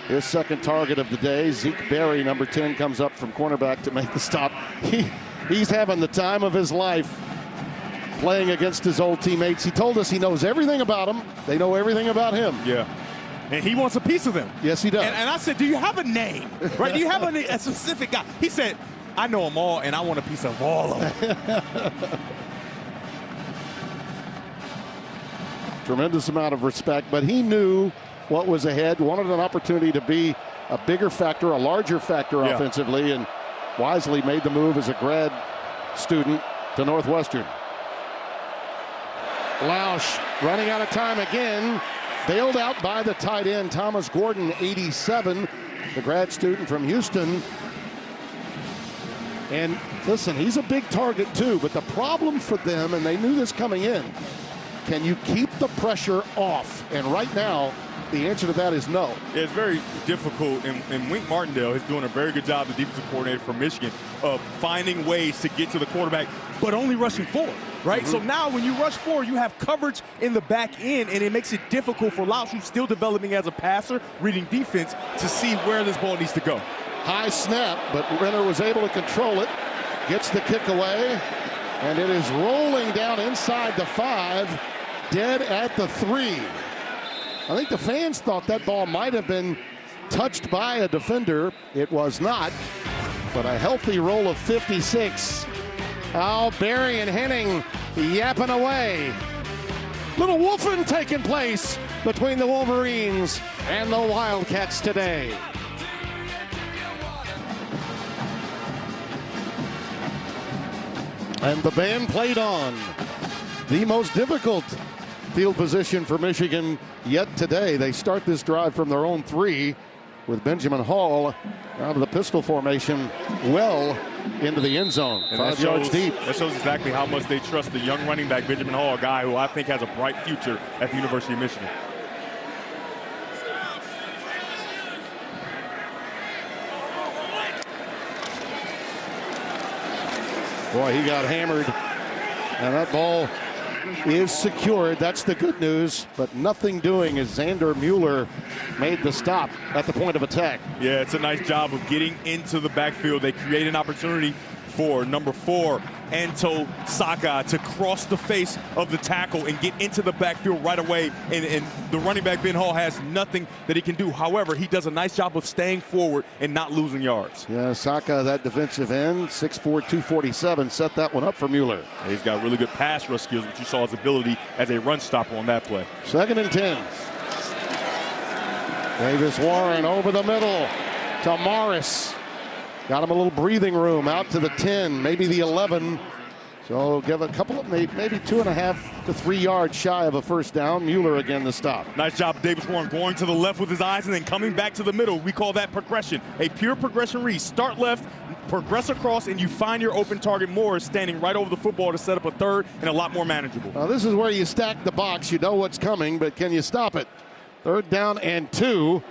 His second target of the day. Zeke Berry, number 10, comes up from cornerback to make the stop. He's having the time of his life playing against his old teammates. He told us he knows everything about them. They know everything about him. Yeah. And he wants a piece of them. Yes, he does. And I said, do you have a name? Right? Do you have a specific guy? He said, I know them all, and I want a piece of all of them. Tremendous amount of respect, but he knew what was ahead, wanted an opportunity to be a bigger factor, a larger factor offensively, and wisely made the move as a grad student to Northwestern. Lausch running out of time again, bailed out by the tight end, Thomas Gordon, 87, the grad student from Houston. And listen, he's a big target too, but the problem for them, and they knew this coming in, can you keep the pressure off? And right now, the answer to that is no. It's very difficult, and Wink Martindale is doing a very good job, the defensive coordinator from Michigan, of finding ways to get to the quarterback, but only rushing forward, right? So now when you rush forward, you have coverage in the back end, and it makes it difficult for Lausch, who's still developing as a passer, reading defense, to see where this ball needs to go. High snap, but Renner was able to control it, gets the kick away, and it is rolling down inside the 5, dead at the 3. I think the fans thought that ball might have been touched by a defender. It was not, but a healthy roll of 56. Oh, Barry and Henning yapping away. Little woofing taking place between the Wolverines and the Wildcats today. And the band played on. The most difficult field position for Michigan yet today. They start this drive from their own 3 with Benjamin Hall out of the pistol formation well into the end zone. And 5 yards deep. That shows exactly how much they trust the young running back, Benjamin Hall, a guy who I think has a bright future at the University of Michigan. Boy, he got hammered, and that ball is secured. That's the good news, but nothing doing as Xander Mueller made the stop at the point of attack. Yeah, it's a nice job of getting into the backfield. They create an opportunity for number 4, Anto Saka, to cross the face of the tackle and get into the backfield right away. And the running back, Ben Hall, has nothing that he can do. However, he does a nice job of staying forward and not losing yards. Yeah, Saka, that defensive end, 6'4", 247, set that one up for Mueller. He's got really good pass rush skills, but you saw his ability as a run stopper on that play. 2nd and 10. Davis Warren over the middle to Morris. Got him a little breathing room out to the 10, maybe the 11. So give a couple of maybe 2.5 to 3 yards shy of a first down. Mueller again the stop. Nice job, Davis Warren, going to the left with his eyes and then coming back to the middle. We call that progression, a pure progression read. Start left, progress across, and you find your open target. Morris standing right over the football to set up a third and a lot more manageable. Now this is where you stack the box. You know what's coming, but can you stop it? 3rd down and 2.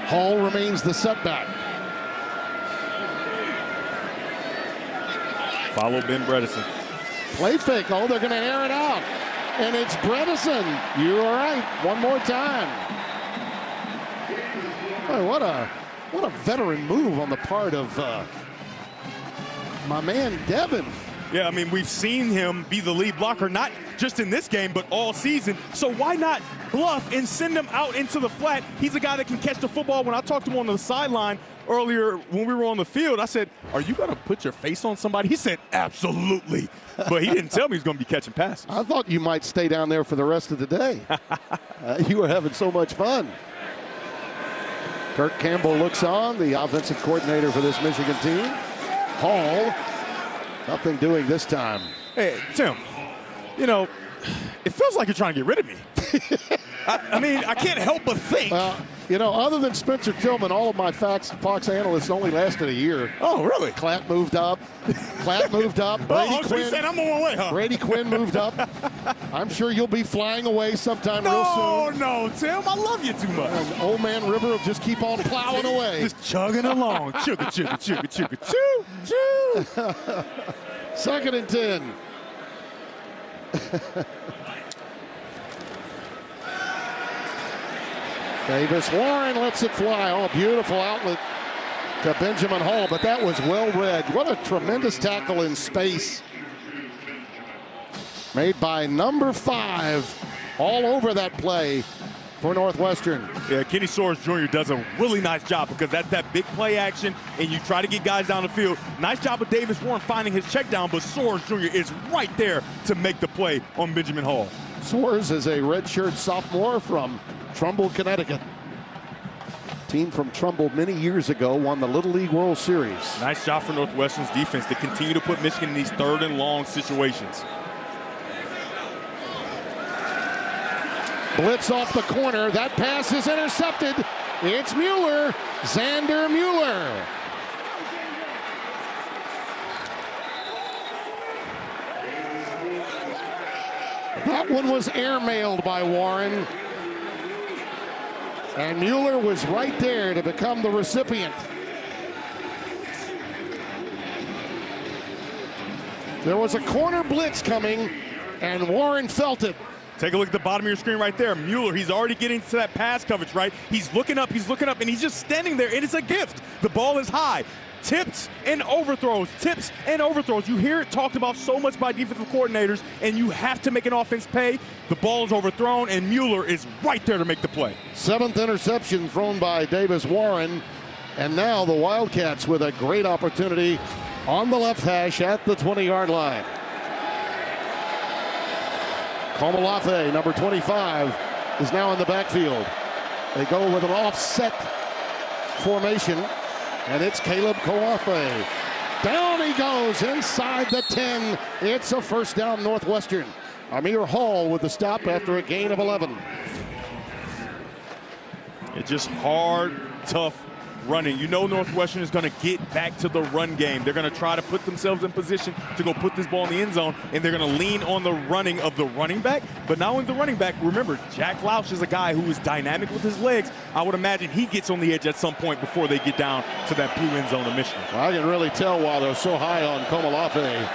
Hall remains the setback. Follow Ben Bredesen. Play fake. Oh, they're going to air it out. And it's Bredesen. You're right. One more time. Boy, what a veteran move on the part of my man Devin. Yeah, I mean, we've seen him be the lead blocker, not just in this game, but all season. So why not bluff and send him out into the flat? He's a guy that can catch the football. When I talked to him on the sideline earlier when we were on the field, I said, are you going to put your face on somebody? He said, absolutely. But he didn't tell me he's going to be catching passes. I thought you might stay down there for the rest of the day. You were having so much fun. Kirk Campbell looks on, the offensive coordinator for this Michigan team. Hall, nothing doing this time. Hey, Tim, you know, it feels like you're trying to get rid of me. I mean, I can't help but think. You know, other than Spencer Tillman, all of my Fox analysts only lasted a year. Oh, really? Clapp moved up. Brady Quinn, said I'm on my way, huh? Brady Quinn moved up. I'm sure you'll be flying away sometime real soon. No, Tim, I love you too much. And Old Man River will just keep on plowing away. Just chugging along. Chugga, chugga, chugga, chugga, choo, choo. 2nd and 10. Davis Warren lets it fly. Oh, beautiful outlet to Benjamin Hall, but that was well read. What a tremendous tackle in space made by number 5 all over that play. for Northwestern. Yeah, Kenny Soares Jr. does a really nice job because that's that big play action, and you try to get guys down the field. Nice job of Davis Warren finding his check down, but Soares Jr. is right there to make the play on Benjamin Hall. Soares is a redshirt sophomore from Trumbull, Connecticut. Team from Trumbull many years ago won the Little League World Series. Nice job for Northwestern's defense to continue to put Michigan in these 3rd and long situations. Blitz off the corner. That pass is intercepted. It's Mueller. Xander Mueller. That one was airmailed by Warren. And Mueller was right there to become the recipient. There was a corner blitz coming, and Warren felt it. Take a look at the bottom of your screen right there. Mueller, he's already getting to that pass coverage, right? He's looking up, and he's just standing there, and it's a gift. The ball is high. Tips and overthrows, tips and overthrows. You hear it talked about so much by defensive coordinators, and you have to make an offense pay. The ball is overthrown, and Mueller is right there to make the play. 7th interception thrown by Davis Warren, and now the Wildcats with a great opportunity on the left hash at the 20-yard line. Komolafe, number 25, is now in the backfield. They go with an offset formation, and it's Caleb Komolafe. Down he goes inside the 10. It's a first down, Northwestern. Amir Hall with the stop after a gain of 11. It's just hard, tough running. You know Northwestern is going to get back to the run game. They're going to try to put themselves in position to go put this ball in the end zone, and they're going to lean on the running of the running back. But not only the running back, remember, Jack Lausch is a guy who is dynamic with his legs. I would imagine he gets on the edge at some point before they get down to that blue end zone of Michigan. Well, I can really tell why they're so high on Komolafe.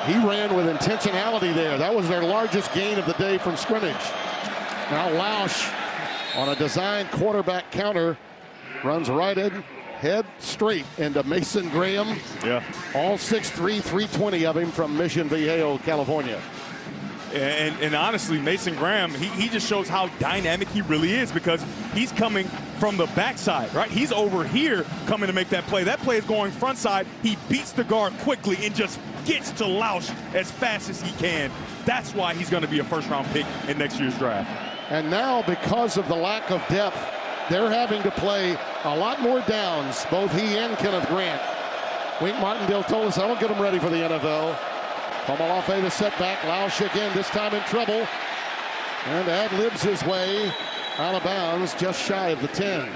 He ran with intentionality there. That was their largest gain of the day from scrimmage. Now Lausch on a designed quarterback counter runs right in, head straight into Mason Graham. Yeah. All 6'3", 320 of him from Mission Viejo, California. And honestly, Mason Graham, he just shows how dynamic he really is because he's coming from the backside, right? He's over here coming to make that play. That play is going front side. He beats the guard quickly and just gets to Lausch as fast as he can. That's why he's going to be a first-round pick in next year's draft. And now, because of the lack of depth, they're having to play a lot more downs, both he and Kenneth Grant. Wink Martindale told us, I don't get him ready for the NFL. Komolafe the setback. Lausch again, this time in trouble. And ad-libs his way out of bounds, just shy of the 10.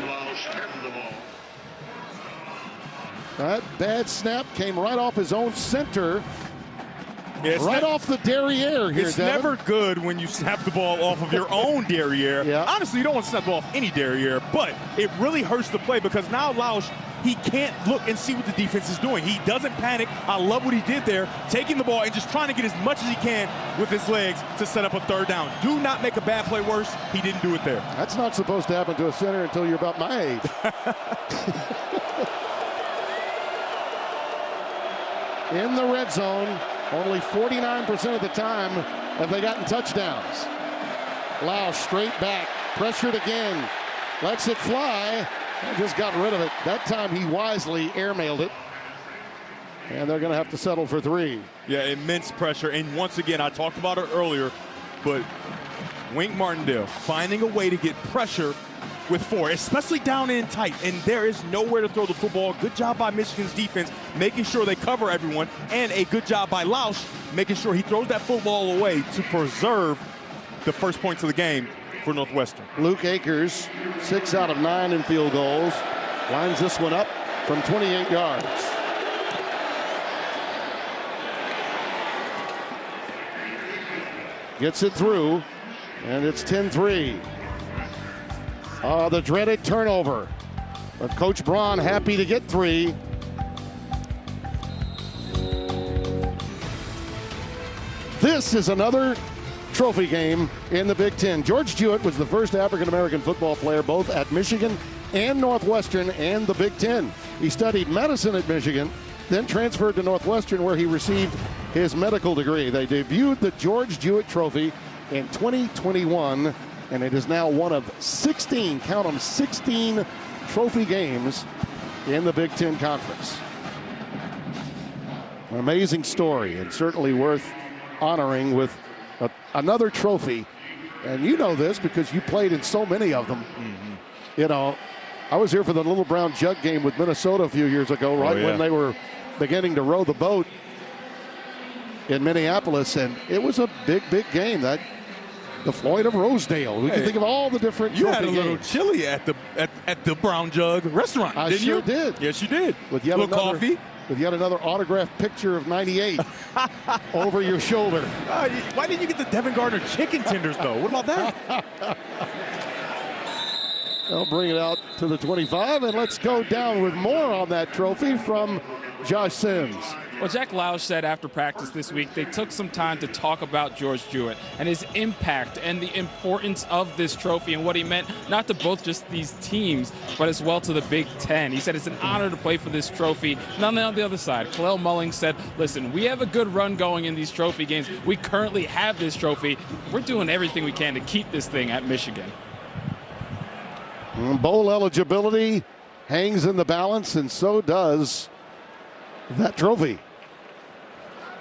That bad snap came right off his own center. Yeah, right off the derriere here, It's Devin. never good when you snap the ball off of your own derriere. Yeah. Honestly, you don't want to snap the ball off any derriere, but it really hurts the play because now Lausch, he can't look and see what the defense is doing. He doesn't panic. I love what he did there, taking the ball and just trying to get as much as he can with his legs to set up a third down. Do not make a bad play worse. He didn't do it there. That's not supposed to happen to a center until you're about my age. In the red zone, only 49% of the time have they gotten touchdowns. Lausch straight back, pressured again, lets it fly, and just got rid of it. That time he wisely airmailed it. And they're going to have to settle for 3. Yeah, immense pressure. And once again, I talked about it earlier, but Wink Martindale finding a way to get pressure with 4, especially down in tight, and there is nowhere to throw the football. Good job by Michigan's defense, making sure they cover everyone, and a good job by Lausch, making sure he throws that football away to preserve the first points of the game for Northwestern. Luke Akers, 6 out of 9 in field goals, lines this one up from 28 yards. Gets it through, and it's 10-3. The dreaded turnover. But Coach Braun happy to get 3. This is another trophy game in the Big Ten. George Jewett was the first African-American football player both at Michigan and Northwestern and the Big Ten. He studied medicine at Michigan, then transferred to Northwestern where he received his medical degree. They debuted the George Jewett Trophy in 2021, and it is now one of 16, count them, 16 trophy games in the Big Ten Conference. An amazing story, and certainly worth honoring with another trophy. And you know this because you played in so many of them. Mm-hmm. You know, I was here for the Little Brown Jug game with Minnesota a few years ago, right when they were beginning to row the boat in Minneapolis, and it was a big, big game. That the Floyd of Rosedale. We can think of all the different. You had a games. little chili at the Brown Jug restaurant. I didn't sure you? did. Yes, you did. With yet little another coffee. With yet another autographed picture of '98 over your shoulder. Why didn't you get the Devin Gardner chicken tenders though? What about that? They'll bring it out to the 25, and let's go down with more on that trophy from Josh Sims. Well, Jack Lausch said after practice this week they took some time to talk about George Jewett and his impact and the importance of this trophy and what he meant not to both just these teams, but as well to the Big Ten. He said it's an honor to play for this trophy. And on the other side, Kalel Mullings said, listen, we have a good run going in these trophy games. We currently have this trophy. We're doing everything we can to keep this thing at Michigan. Bowl eligibility hangs in the balance, and so does that trophy.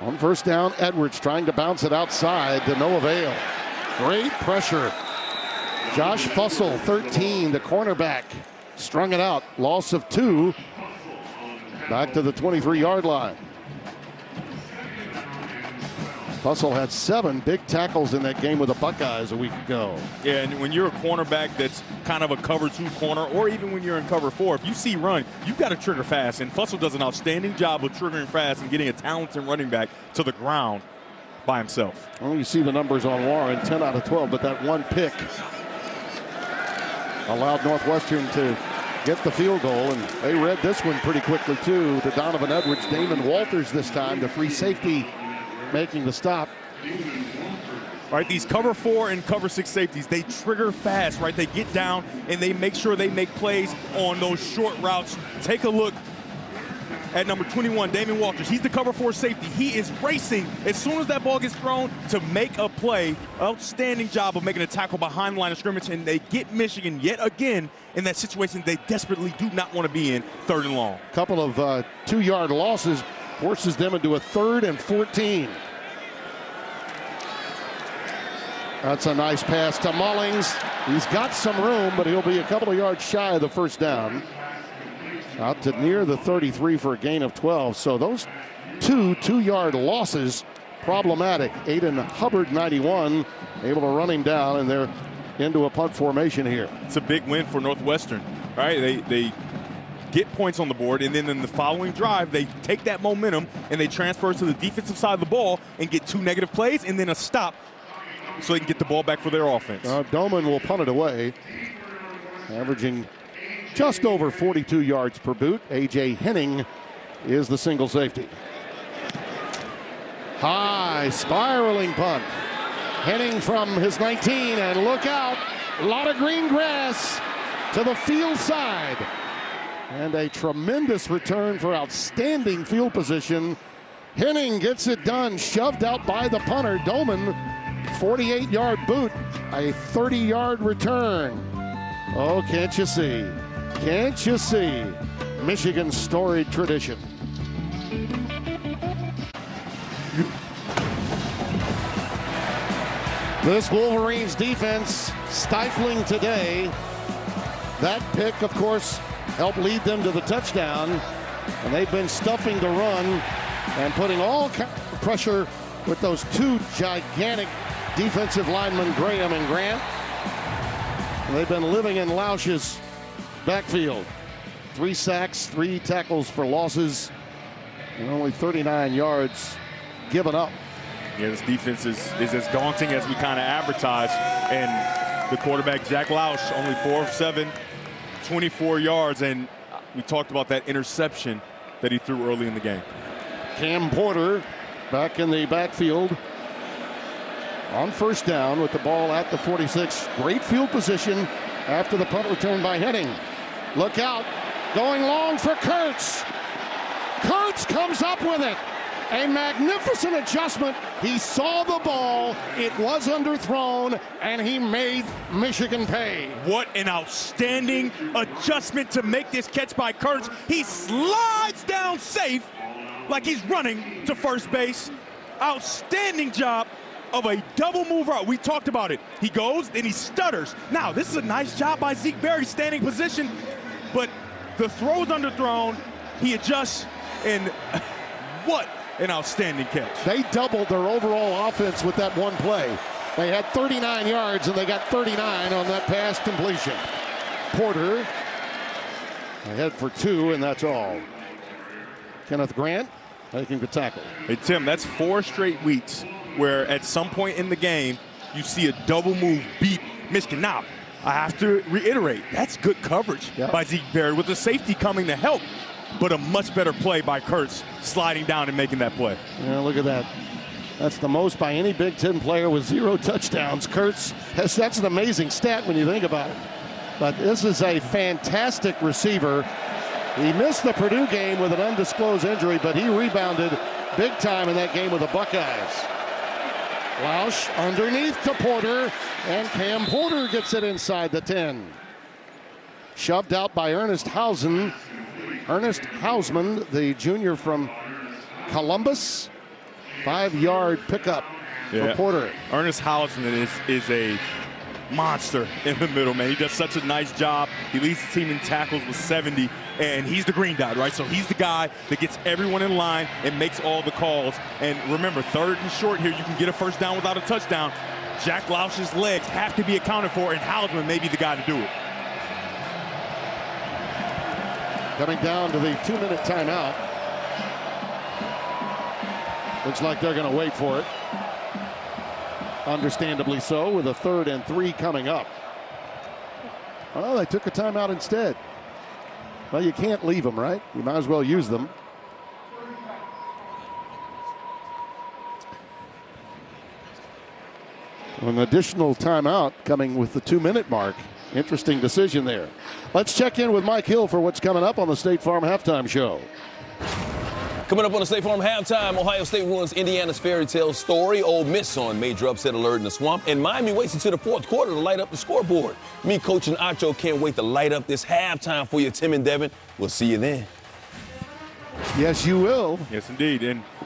On first down, Edwards trying to bounce it outside to no avail. Great pressure. Josh Fussell, 13, the cornerback, strung it out. Loss of 2. Back to the 23-yard line. Fussell had 7 big tackles in that game with the Buckeyes a week ago. Yeah, and when you're a cornerback that's kind of a cover 2 corner, or even when you're in cover 4, if you see run, you've got to trigger fast. And Fussell does an outstanding job of triggering fast and getting a talented running back to the ground by himself. Well, you see the numbers on Warren, 10 out of 12, but that one pick allowed Northwestern to get the field goal, and they read this one pretty quickly, too. To Donovan Edwards, Damon Walters this time, the free safety, making the stop. Right, these cover 4 and cover 6 safeties, they trigger fast, right? They get down and they make sure they make plays on those short routes. Take a look at number 21, Damon Walters. He's the cover 4 safety. He is racing as soon as that ball gets thrown to make a play. Outstanding job of making a tackle behind the line of scrimmage, and they get Michigan yet again in that situation they desperately do not want to be in, 3rd and long. Couple of 2-yard losses forces them into a 3rd and 14. That's a nice pass to Mullings. He's got some room, but he'll be a couple of yards shy of the first down. Out to near the 33 for a gain of 12. So those 2-yard losses, problematic. Aiden Hubbard, 91, able to run him down, and they're into a punt formation here. It's a big win for Northwestern, right? They get points on the board, and then in the following drive, they take that momentum and they transfer to the defensive side of the ball and get 2 negative plays and then a stop so they can get the ball back for their offense. Doman will punt it away, averaging just over 42 yards per boot. A.J. Henning is the single safety. High, spiraling punt. Henning from his 19, and look out. A lot of green grass to the field side. And a tremendous return for outstanding field position. Henning gets it done, shoved out by the punter. Doman, 48-yard boot, a 30-yard return. Oh, can't you see? Can't you see? Michigan's storied tradition. This Wolverines defense stifling today. That pick, of course, helped lead them to the touchdown. And they've been stuffing the run and putting all pressure with those 2 gigantic defensive linemen, Graham and Grant. And they've been living in Lausch's backfield. 3 sacks, 3 tackles for losses, and only 39 yards given up. Yeah, this defense is as daunting as we kind of advertise. And the quarterback, Jack Lausch, only 4 of 7, 24 yards. And we talked about that interception that he threw early in the game. Cam Porter back in the backfield on first down with the ball at the 46. Great field position after the punt return by Henning. Look out. Going long for Kurtz. Kurtz comes up with it. A magnificent adjustment. He saw the ball, it was underthrown, and he made Michigan pay. What an outstanding adjustment to make this catch by Kurtz. He slides down safe like he's running to first base. Outstanding job of a double move route. We talked about it. He goes and he stutters. Now, this is a nice job by Zeke Berry, standing position, but the throw's underthrown. He adjusts, and what an outstanding catch. They doubled their overall offense with that one play. They had 39 yards, and they got 39 on that pass completion. Porter ahead for 2, and that's all. Kenneth Grant making the tackle. Hey, Tim, that's 4 straight weeks where at some point in the game you see a double move beat Michigan. Now, I have to reiterate, that's good coverage by Zeke Berry with the safety coming to help, but a much better play by Kurtz sliding down and making that play. Yeah, look at that. That's the most by any Big Ten player with 0 touchdowns. Kurtz, that's an amazing stat when you think about it. But this is a fantastic receiver. He missed the Purdue game with an undisclosed injury, but he rebounded big time in that game with the Buckeyes. Lausch underneath to Porter, and Cam Porter gets it inside the 10. Shoved out by Ernest Hausman, the junior from Columbus. 5-yard pickup for Porter. Ernest Hausman is a monster in the middle, man. He does such a nice job. He leads the team in tackles with 70, and he's the green dot, right? So he's the guy that gets everyone in line and makes all the calls. And remember, 3rd and short here, you can get a first down without a touchdown. Jack Lausch's legs have to be accounted for, and Hausman may be the guy to do it. Coming down to the 2-minute timeout. Looks like they're going to wait for it. Understandably so, with a 3rd and 3 coming up. Well, they took a timeout instead. Well, you can't leave them, right? You might as well use them. An additional timeout coming with the 2-minute mark. Interesting decision there. Let's check in with Mike Hill for what's coming up on the State Farm Halftime Show. Coming up on the State Farm Halftime, Ohio State ruins Indiana's fairy tale story. Ole Miss on major upset alert in the swamp. And Miami waits until the 4th quarter to light up the scoreboard. Me, Coach, and Acho can't wait to light up this halftime for you, Tim and Devin. We'll see you then. Yes, you will. Yes, indeed.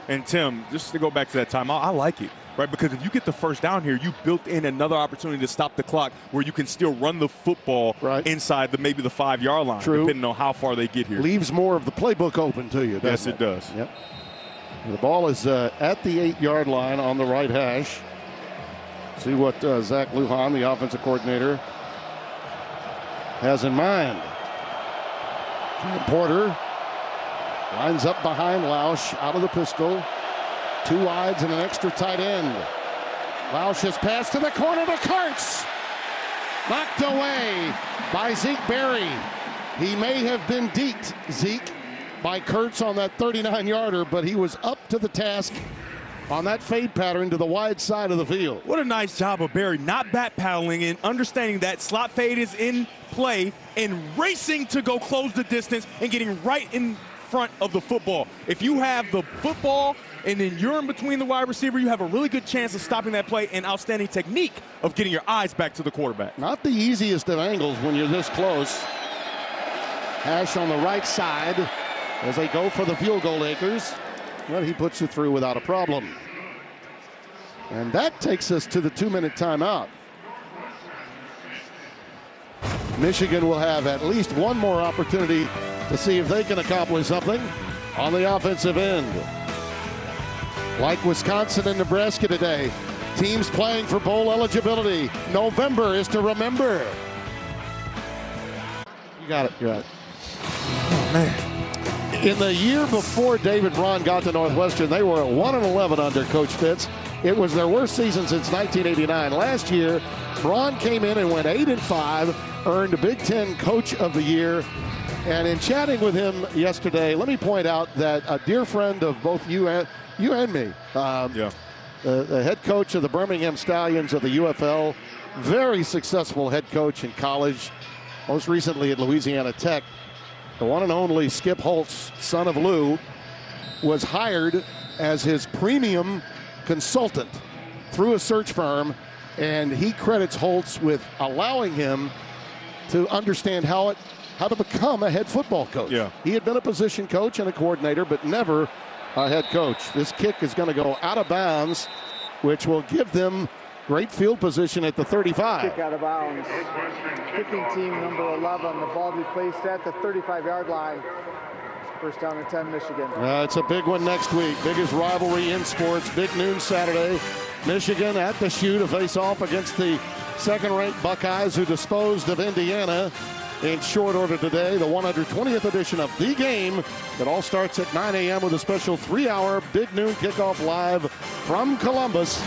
And Tim, just to go back to that time, I like it, right? Because if you get the first down here, you built in another opportunity to stop the clock where you can still run the football inside maybe the 5-yard line, depending on how far they get here. Leaves more of the playbook open to you, doesn't it? Yes, it does. Yep. The ball is at the 8-yard line on the right hash. See what Zach Lujan, the offensive coordinator, has in mind. Cam Porter lines up behind Lausch, out of the pistol. 2 wides and an extra tight end. Lausch's pass to the corner to Kurtz. Knocked away by Zeke Berry. He may have been deked, Zeke, by Kurtz on that 39-yarder, but he was up to the task on that fade pattern to the wide side of the field. What a nice job of Berry, not bat paddling and understanding that slot fade is in play and racing to go close the distance and getting right in front of the football. If you have the football and then you're in between the wide receiver, you have a really good chance of stopping that play and outstanding technique of getting your eyes back to the quarterback. Not the easiest of angles when you're this close. Hash on the right side as they go for the field goal Akers. Well, he puts it through without a problem. And that takes us to the 2-minute timeout. Michigan will have at least one more opportunity to see if they can accomplish something on the offensive end. Like Wisconsin and Nebraska today, teams playing for bowl eligibility. November is to remember. You got it. You got it. Oh, man. In the year before David Braun got to Northwestern, they were at 1-11 under Coach Fitz. It was their worst season since 1989. Last year, Braun came in and went 8-5, earned a Big Ten Coach of the Year. And in chatting with him yesterday, let me point out that a dear friend of both you and me, the head coach of the Birmingham Stallions of the UFL, very successful head coach in college, most recently at Louisiana Tech. The one and only Skip Holtz, son of Lou, was hired as his premium consultant through a search firm, and he credits Holtz with allowing him to understand how to become a head football coach. Yeah. He had been a position coach and a coordinator, but never a head coach. This kick is going to go out of bounds, which will give them great field position at the 35. Kick out of bounds. Kicking team number 11. The ball will be placed at the 35-yard line. First down and 10, Michigan. It's a big one next week. Biggest rivalry in sports. Big noon Saturday. Michigan at the shoe to face off against the second-ranked Buckeyes, who disposed of Indiana in short order today. The 120th edition of The Game. It all starts at 9 a.m. with a special 3-hour big noon kickoff live from Columbus.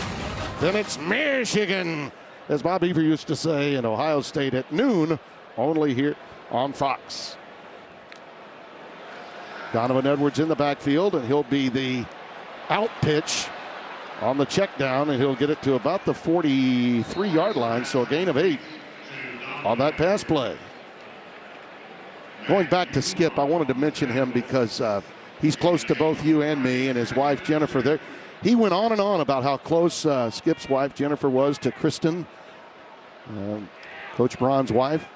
Then it's Michigan, as Bob Beaver used to say, in Ohio State at noon, only here on Fox. Donovan Edwards in the backfield, and he'll be the out pitch on the check down, and he'll get it to about the 43-yard line, so a gain of 8 on that pass play. Going back to Skip, I wanted to mention him because he's close to both you and me, and his wife Jennifer. He went on and on about how close Skip's wife Jennifer was to Kristen, Coach Braun's wife,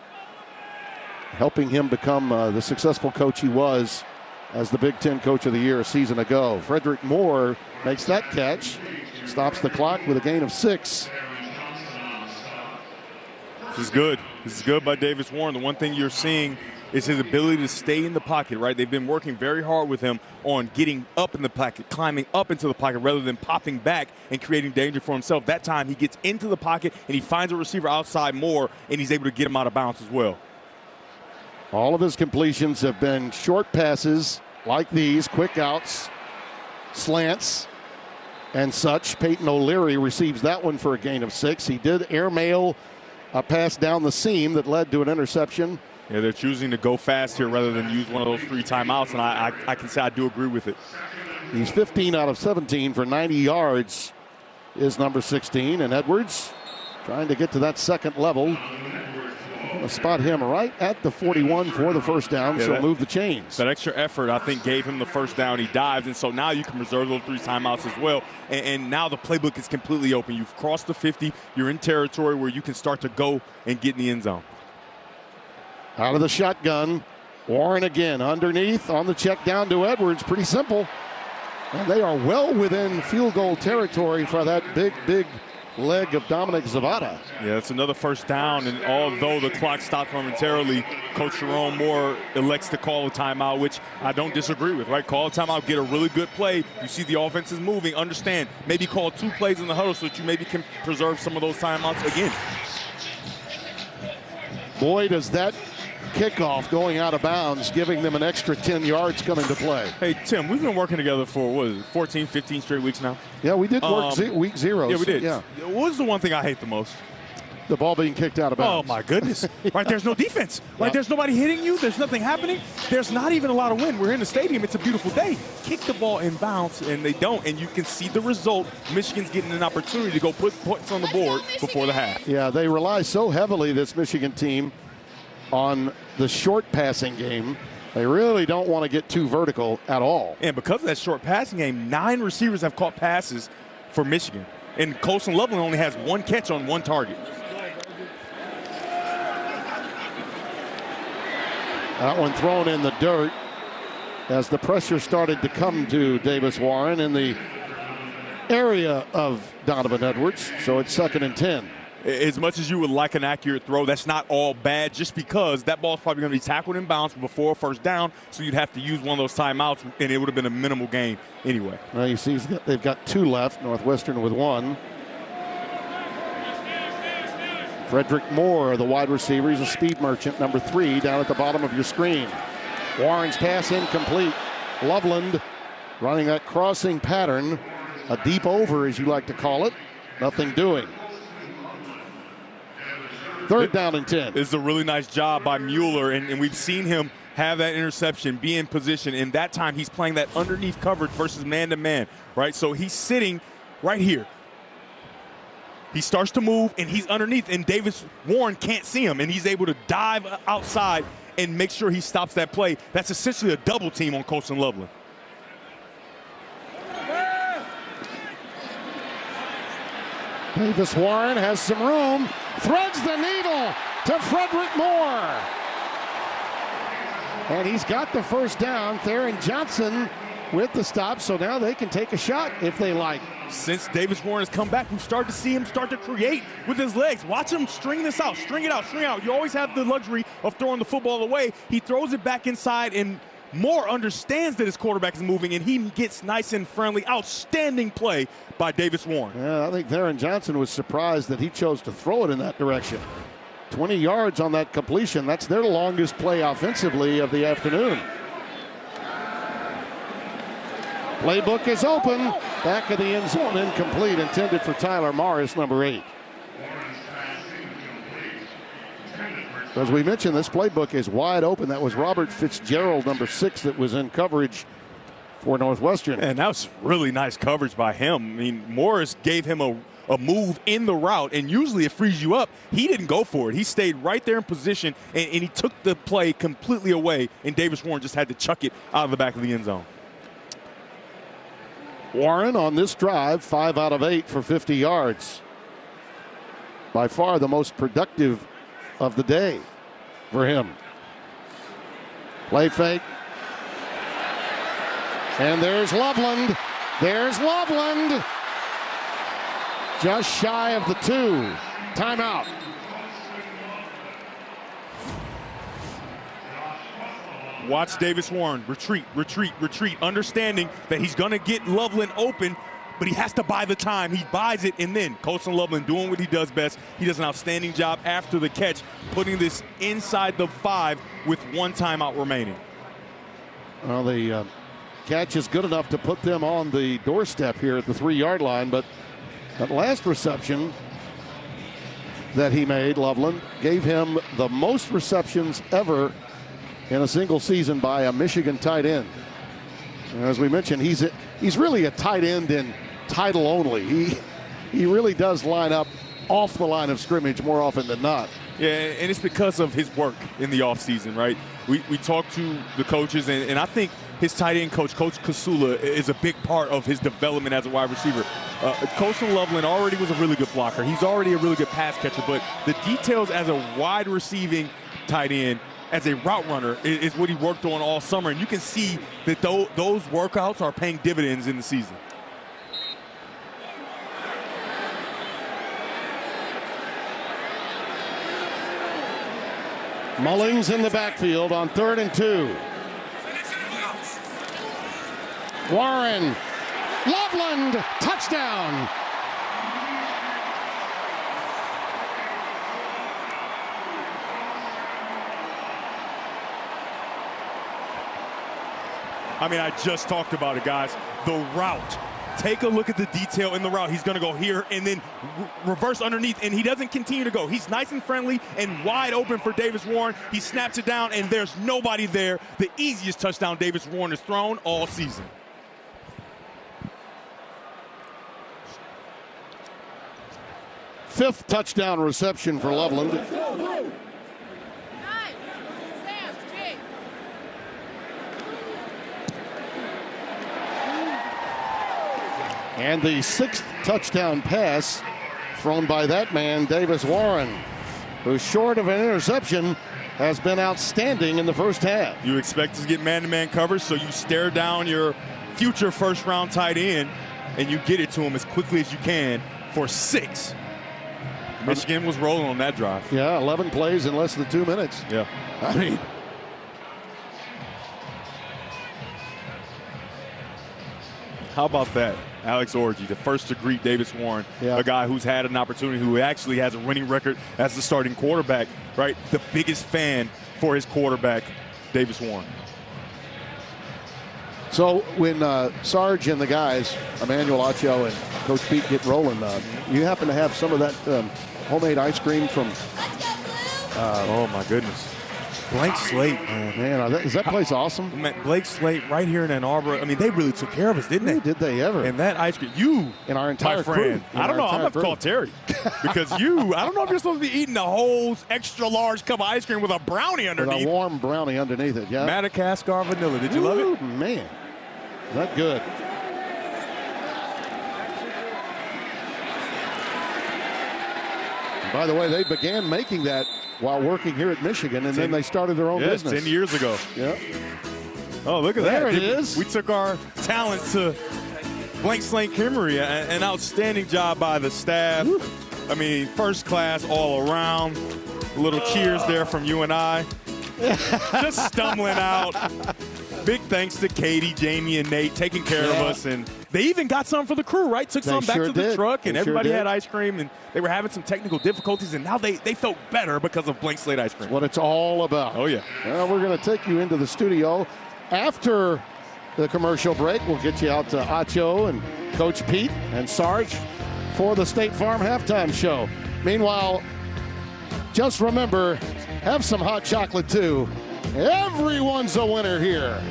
helping him become the successful coach he was as the Big Ten Coach of the Year a season ago. Frederick Moore makes that catch, stops the clock with a gain of 6. This is good. This is good by Davis Warren. The one thing you're seeing is his ability to stay in the pocket, right? They've been working very hard with him on getting up in the pocket, climbing up into the pocket rather than popping back and creating danger for himself. That time he gets into the pocket and he finds a receiver outside more, and he's able to get him out of bounds as well. All of his completions have been short passes like these, quick outs, slants, and such. Peyton O'Leary receives that one for a gain of 6. He did airmail a pass down the seam that led to an interception. Yeah, they're choosing to go fast here rather than use one of those 3 timeouts, and I can say I do agree with it. He's 15 out of 17 for 90 yards is number 16, and Edwards trying to get to that second level. I'm going to spot him right at the 41 for the first down, so move the chains. That extra effort, I think, gave him the first down. He dives, and so now you can reserve those 3 timeouts as well. And now the playbook is completely open. You've crossed the 50. You're in territory where you can start to go and get in the end zone. Out of the shotgun, Warren again underneath on the check down to Edwards. Pretty simple. And they are well within field goal territory for that big leg of Dominic Zavada. Yeah, it's another first down, and although the clock stopped momentarily, Coach Jerome Moore elects to call a timeout, which I don't disagree with, right? Call a timeout, get a really good play. You see the offense is moving. Understand, maybe call 2 plays in the huddle so that you maybe can preserve some of those timeouts again. Boy, does that kickoff going out of bounds, giving them an extra 10 yards coming to play. Hey, Tim, we've been working together for, what is it, 14, 15 straight weeks now? Yeah, we did work week 0. Yeah, we did. Yeah. What's the one thing I hate the most? The ball being kicked out of bounds. Oh, my goodness. Right, there's no defense. Right, there's nobody hitting you. There's nothing happening. There's not even a lot of wind. We're in the stadium. It's a beautiful day. Kick the ball in bounds, and they don't. And you can see the result. Michigan's getting an opportunity to go put points on the board before the half. Yeah, they rely so heavily, this Michigan team, on the short passing game. They really don't want to get too vertical at all. And because of that short passing game, 9 receivers have caught passes for Michigan. And Colson Loveland only has 1 catch on 1 target. That one thrown in the dirt as the pressure started to come to Davis Warren in the area of Donovan Edwards. So it's 2nd and 10. As much as you would like an accurate throw, that's not all bad, just because that ball's probably going to be tackled in bounds before a first down, so you'd have to use one of those timeouts, and it would have been a minimal gain anyway. Well, you see they've got 2 left, Northwestern with 1. Frederick Moore, the wide receiver, he's a speed merchant, number 3, down at the bottom of your screen. Warren's pass incomplete. Loveland running that crossing pattern, a deep over, as you like to call it. Nothing doing. 3rd down and 10. This is a really nice job by Mueller, and we've seen him have that interception, be in position, and that time he's playing that underneath coverage versus man-to-man, right? So he's sitting right here. He starts to move, and he's underneath, and Davis Warren can't see him, and he's able to dive outside and make sure he stops that play. That's essentially a double team on Colson Loveland. Davis Warren has some room, threads the needle to Frederick Moore. And he's got the first down. Theron Johnson with the stop, so now they can take a shot if they like. Since Davis Warren has come back, we've started to see him start to create with his legs. Watch him string this out, string it out, string it out. You always have the luxury of throwing the football away. He throws it back inside, and Moore understands that his quarterback is moving, and he gets nice and friendly. Outstanding play by Davis Warren. Yeah, I think Theron Johnson was surprised that he chose to throw it in that direction. 20 yards on that completion. That's their longest play offensively of the afternoon. Playbook is open. Back of the end zone, incomplete. Intended for Tyler Morris, number 8. As we mentioned, this playbook is wide open. That was Robert Fitzgerald, number 6, that was in coverage for Northwestern. And that was really nice coverage by him. I mean, Morris gave him a move in the route, and usually it frees you up. He didn't go for it. He stayed right there in position, and he took the play completely away, and Davis Warren just had to chuck it out of the back of the end zone. Warren on this drive, 5 out of 8 for 50 yards. By far the most productive of the day for him. Play fake. And there's Loveland. There's Loveland. Just shy of the 2. Timeout. Watch Davis Warren retreat, retreat, retreat, understanding that he's going to get Loveland open, but he has to buy the time. He buys it, and then Colson Loveland doing what he does best. He does an outstanding job after the catch, putting this inside the 5 with 1 timeout remaining. Well, the catch is good enough to put them on the doorstep here at the 3-yard line, but that last reception that he made, Loveland, gave him the most receptions ever in a single season by a Michigan tight end. As we mentioned, he's really a tight end in title only. He really does line up off the line of scrimmage more often than not. Yeah, and it's because of his work in the offseason, right? We talked to the coaches, and I think his tight end coach, Coach Kasula, is a big part of his development as a wide receiver. Colson Loveland already was a really good blocker. He's already a really good pass catcher, but the details as a wide receiving tight end, as a route runner, is what he worked on all summer. And you can see that those workouts are paying dividends in the season. Mullings in the backfield on 3rd and 2. Warren, Loveland, touchdown. I mean, I just talked about it, guys. The route. Take a look at the detail in the route. He's going to go here and then reverse underneath, and he doesn't continue to go. He's nice and friendly and wide open for Davis Warren. He snaps it down, and there's nobody there. The easiest touchdown Davis Warren has thrown all season. Fifth touchdown reception for Loveland. And the 6th touchdown pass thrown by that man, Davis Warren, who, short of an interception, has been outstanding in the first half. You expect to get man-to-man coverage, so you stare down your future first-round tight end, and you get it to him as quickly as you can for 6. Michigan was rolling on that drive. Yeah, 11 plays in less than 2 minutes. Yeah. I mean, how about that? Alex Orji, the first to greet Davis Warren, yeah, a guy who's had an opportunity, who actually has a winning record as the starting quarterback, right? The biggest fan for his quarterback, Davis Warren. So when Sarge and the guys, Emmanuel Acho and Coach Pete, get rolling, you happen to have some of that homemade ice cream from... oh, my goodness. Blank Slate, man. Is that place awesome? Man, Blake Slate right here in Ann Arbor. I mean, they really took care of us, didn't they? Did they ever? And that ice cream, you, in our entire my friend, crew. I don't know. I'm going to call Terry. Because I don't know if you're supposed to be eating a whole extra large cup of ice cream with a brownie underneath. With a warm brownie underneath it, yeah. Madagascar vanilla. Did you love it? Man, is that good? By the way, they began making that while working here at Michigan, and then they started their own business. 10 years ago. Yeah. Oh, look at that. There it is. We took our talent to Blank Slate Kimmery. An outstanding job by the staff. Woo. I mean, first class all around. A little cheers there from you and I. Just stumbling out. Big thanks to Katie, Jamie, and Nate taking care of us. And they even got some for the crew, right? Took some back to the truck, and everybody had ice cream. And they were having some technical difficulties, and now they felt better because of Blank Slate ice cream. What it's all about. Oh, yeah. Well, we're going to take you into the studio after the commercial break. We'll get you out to Acho and Coach Pete and Sarge for the State Farm halftime show. Meanwhile, just remember, have some hot chocolate too. Everyone's a winner here.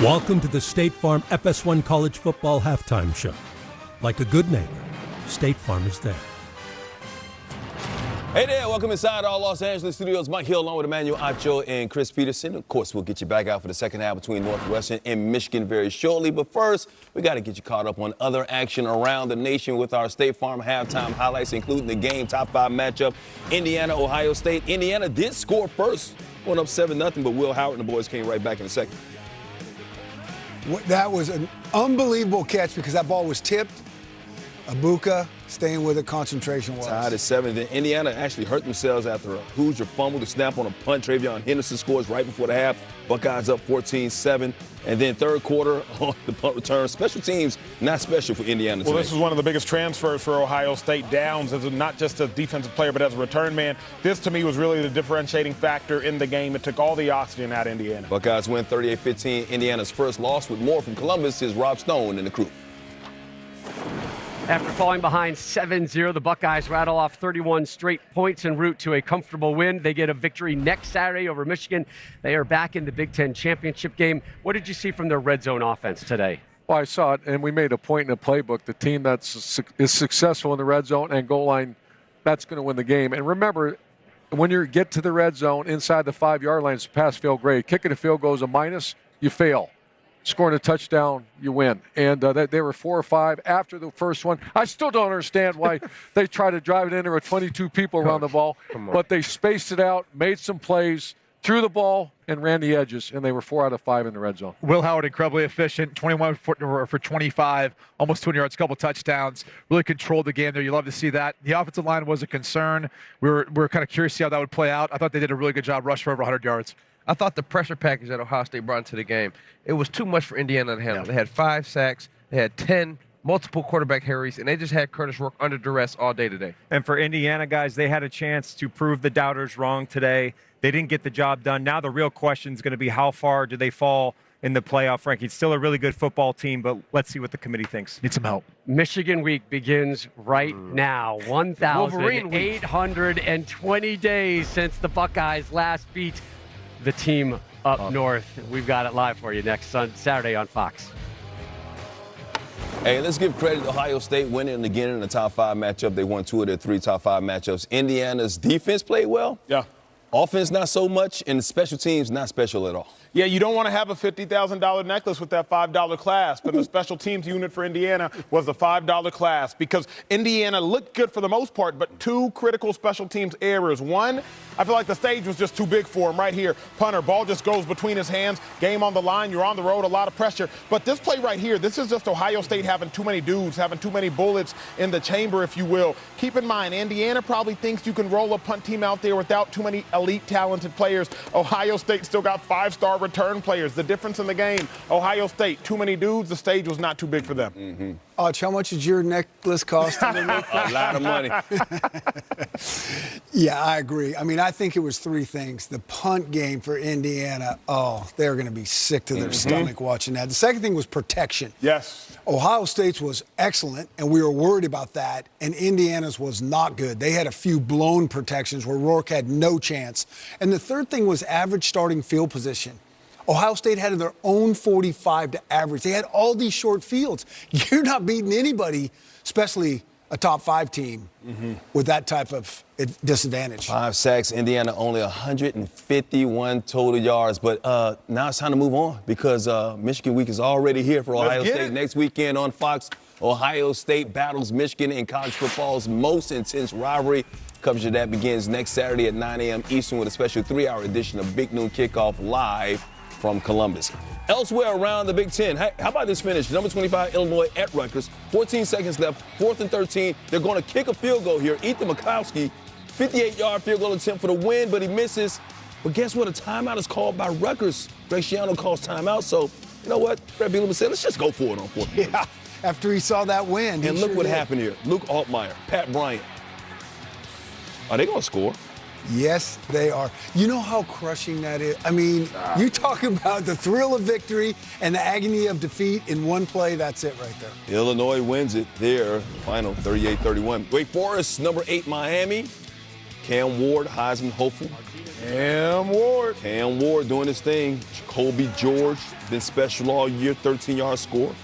Welcome to the State Farm FS1 College Football Halftime Show. Like a good neighbor, State Farm is there. Hey there, welcome inside our Los Angeles studios. Mike Hill along with Emmanuel Acho and Chris Peterson. Of course, we'll get you back out for the second half between Northwestern and Michigan very shortly. But first, we got to get you caught up on other action around the nation with our State Farm halftime highlights, including the game top 5 matchup, Indiana-Ohio State. Indiana did score first, going up 7-0, but Will Howard and the boys came right back in a second. That was an unbelievable catch because that ball was tipped. Abuka staying with it, concentration was. Tied at 7. Then Indiana actually hurt themselves after a Hoosier fumble to snap on a punt. Travion Henderson scores right before the half. Buckeyes up 14-7. And then third quarter on the punt return. Special teams not special for Indiana today. Well, this is one of the biggest transfers for Ohio State. Downs as not just a defensive player, but as a return man. This, to me, was really the differentiating factor in the game. It took all the oxygen out of Indiana. Buckeyes win 38-15. Indiana's first loss. With more from Columbus is Rob Stone and the crew. After falling behind 7-0, the Buckeyes rattle off 31 straight points en route to a comfortable win. They get a victory next Saturday over Michigan. They are back in the Big Ten championship game. What did you see from their red zone offense today? Well, I saw it, and we made a point in the playbook. The team that is successful in the red zone and goal line, that's going to win the game. And remember, when you get to the red zone inside the 5-yard line, it's pass-fail grade. Kicking a field goal is a minus, you fail. Scoring a touchdown, you win. And they were 4 or 5 after the first one. I still don't understand why they try to drive it in there with 22 people around the ball. But they spaced it out, made some plays, threw the ball, and ran the edges, and they were 4 out of 5 in the red zone. Will Howard, incredibly efficient, 21 for 25, almost 20 yards, a couple touchdowns, really controlled the game there. You love to see that. The offensive line was a concern. We were kind of curious to see how that would play out. I thought they did a really good job, rushed for over 100 yards. I thought the pressure package that Ohio State brought into the game, it was too much for Indiana to handle. They had 5 sacks, they had 10 multiple quarterback hurries, and they just had Curtis Rourke under duress all day today. And for Indiana, guys, they had a chance to prove the doubters wrong today. They didn't get the job done. Now the real question is going to be how far do they fall in the playoff ranking. It's still a really good football team, but let's see what the committee thinks. Need some help. Michigan week begins right now. 1,820 days since the Buckeyes last beat the team up north. We've got it live for you next Saturday on Fox. Hey, let's give credit to Ohio State winning again in the top 5 matchup. They won 2 of their 3 top 5 matchups. Indiana's defense played well. Yeah. Offense not so much, and the special teams not special at all. Yeah, you don't want to have a $50,000 necklace with that $5 class, but the special teams unit for Indiana was the $5 class because Indiana looked good for the most part, but 2 critical special teams errors. One, I feel like the stage was just too big for him right here. Punter, ball just goes between his hands, game on the line, you're on the road, a lot of pressure. But this play right here, this is just Ohio State having too many dudes, having too many bullets in the chamber, if you will. Keep in mind, Indiana probably thinks you can roll a punt team out there without too many elite talented players. Ohio State still got 5-star return players. The difference in the game, Ohio State, too many dudes, the stage was not too big for them. Mm-hmm. Arch, how much did your necklace cost? A lot of money. Yeah, I agree. I mean, I think it was 3 things. The punt game for Indiana, they're going to be sick to their stomach watching that. The second thing was protection. Yes. Ohio State's was excellent, and we were worried about that, and Indiana's was not good. They had a few blown protections where Rourke had no chance. And the third thing was average starting field position. Ohio State had their own 45 to average. They had all these short fields. You're not beating anybody, especially a top 5 team, with that type of disadvantage. 5 sacks, Indiana only 151 total yards. But now it's time to move on because Michigan week is already here for Ohio State next weekend on Fox. Ohio State battles Michigan in college football's most intense rivalry. Coverage of that begins next Saturday at 9 a.m. Eastern with a special 3-hour edition of Big Noon Kickoff live from Columbus. Elsewhere around the Big Ten, how about this finish? Number 25, Illinois at Rutgers. 14 seconds left, 4th and 13. They're going to kick a field goal here. Ethan Mikowski, 58-yard field goal attempt for the win, but he misses. But guess what? A timeout is called by Rutgers. Greg Schiano calls timeout, so you know what? Brett Bielema said, let's just go for it on 4th. Yeah, after he saw that win. And look what happened here. Luke Altmaier, Pat Bryant. Are they going to score? Yes, they are. You know how crushing that is? I mean, you talk about the thrill of victory and the agony of defeat in one play. That's it right there. Illinois wins it there. Final 38-31. Wake Forest, number 8, Miami. Cam Ward, Heisman hopeful. Cam Ward doing his thing. Jacoby George, been special all year, 13-yard score.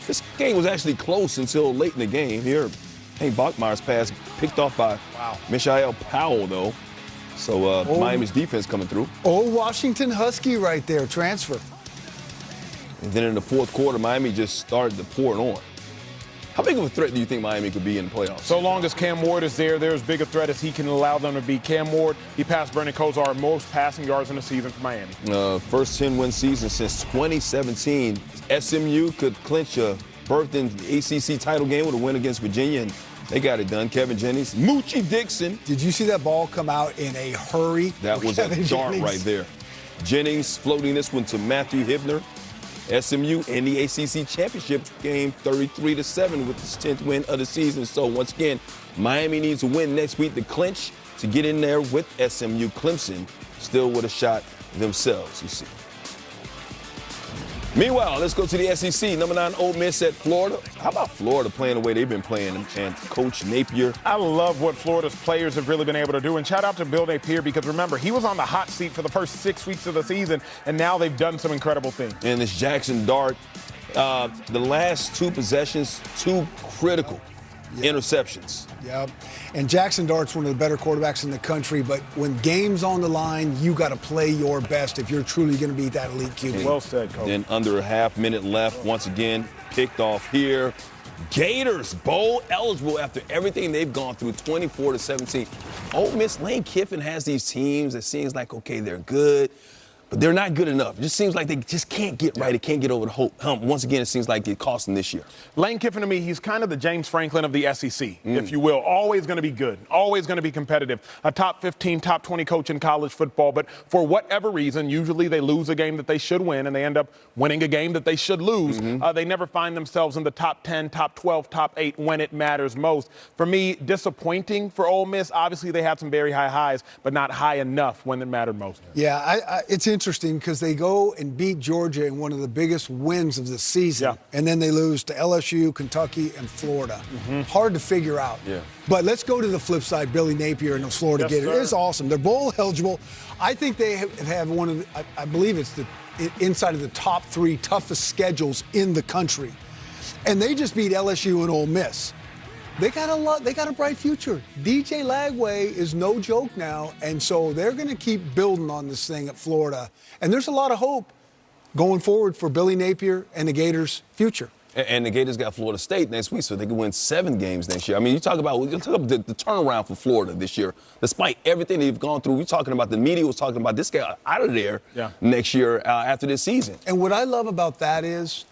This game was actually close until late in the game. Here, Hank Bachmeier's pass picked off by Mishael Powell, though. So Miami's defense coming through. Old Washington Husky right there, transfer. And then in the 4th quarter, Miami just started to pour it on. How big of a threat do you think Miami could be in the playoffs? So long as Cam Ward is there, they're as big a threat as he can allow them to be. Cam Ward, he passed Brendan Kozar most passing yards in the season for Miami. First 10-win season since 2017. SMU could clinch a berth in the ACC title game with a win against Virginia, and they got it done. Kevin Jennings, Moochie Dixon. Did you see that ball come out in a hurry? That was a dart right there. Jennings floating this one to Matthew Hibner. SMU in the ACC championship game 33-7 with his 10th win of the season. So once again, Miami needs a win next week to clinch to get in there with SMU. Clemson still with a shot themselves, you see. Meanwhile, let's go to the SEC. Number 9, Ole Miss at Florida. How about Florida playing the way they've been playing, and Coach Napier? I love what Florida's players have really been able to do. And shout out to Bill Napier, because remember, he was on the hot seat for the first 6 weeks of the season, and now they've done some incredible things. And this Jackson Dart, the last 2 possessions, 2 critical interceptions. Yep. And Jackson Dart's one of the better quarterbacks in the country, but when game's on the line, you got to play your best if you're truly going to be that elite QB. Well said, Coach. Then under a half minute left, once again, picked off here. Gators bowl eligible after everything they've gone through, 24-17. Ole Miss, Lane Kiffin has these teams that seems like, okay, they're good, but they're not good enough. It just seems like they just can't get right. They can't get over the hump. Once again, it seems like it cost them this year. Lane Kiffin, to me, he's kind of the James Franklin of the SEC, if you will. Always going to be good. Always going to be competitive. A top 15, top 20 coach in college football. But for whatever reason, usually they lose a game that they should win, and they end up winning a game that they should lose. They never find themselves in the top 10, top 12, top 8 when it matters most. For me, disappointing for Ole Miss. Obviously, they had some very high highs, but not high enough when it mattered most. Yeah, it's interesting because they go and beat Georgia in one of the biggest wins of the season, and then they lose to LSU, Kentucky, and Florida. Hard to figure out. But let's go to the flip side. Billy Napier and the Florida Gators. It's awesome. They're bowl eligible. I think they have one of the, I believe it's the inside of the top 3 toughest schedules in the country. And they just beat LSU and Ole Miss. They got a bright future. DJ Lagway is no joke now, and so they're going to keep building on this thing at Florida. And there's a lot of hope going forward for Billy Napier and the Gators' future. And the Gators got Florida State next week, so they can win 7 games next year. I mean, you talk about the turnaround for Florida this year. Despite everything they've gone through, we're talking about the media was talking about this guy out of there next year after this season. And what I love about that is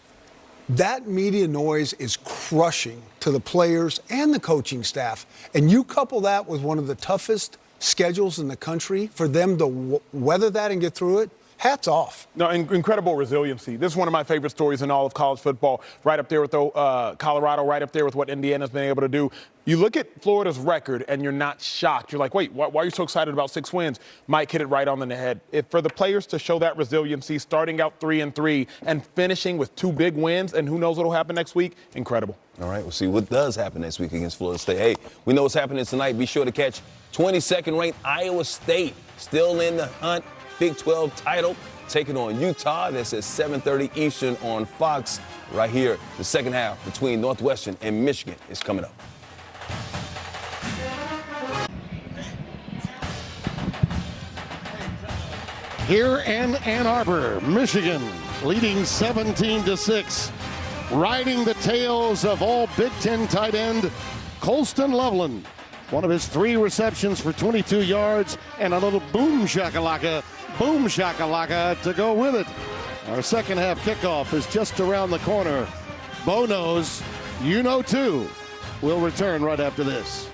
that media noise is crushing to the players and the coaching staff. And you couple that with one of the toughest schedules in the country, for them to weather that and get through it, hats off. No, incredible resiliency. This is one of my favorite stories in all of college football. Right up there with Colorado, right up there with what Indiana's been able to do. You look at Florida's record and you're not shocked. You're like, wait, why are you so excited about 6 wins? Mike hit it right on the head. For the players to show that resiliency, starting out 3-3 and finishing with 2 big wins, and who knows what will happen next week, incredible. All right, we'll see what does happen next week against Florida State. Hey, we know what's happening tonight. Be sure to catch 22nd ranked Iowa State, still in the hunt, Big 12 title, taking on Utah. That's at 7:30 Eastern on Fox. Right here, the second half between Northwestern and Michigan is coming up. Here in Ann Arbor, Michigan leading 17-6. riding the tails of all Big Ten tight end Colston Loveland. One of his 3 receptions for 22 yards and a little boom shakalaka to go with it. Our second half kickoff is just around the corner. Bo knows, you know too. We'll return right after this.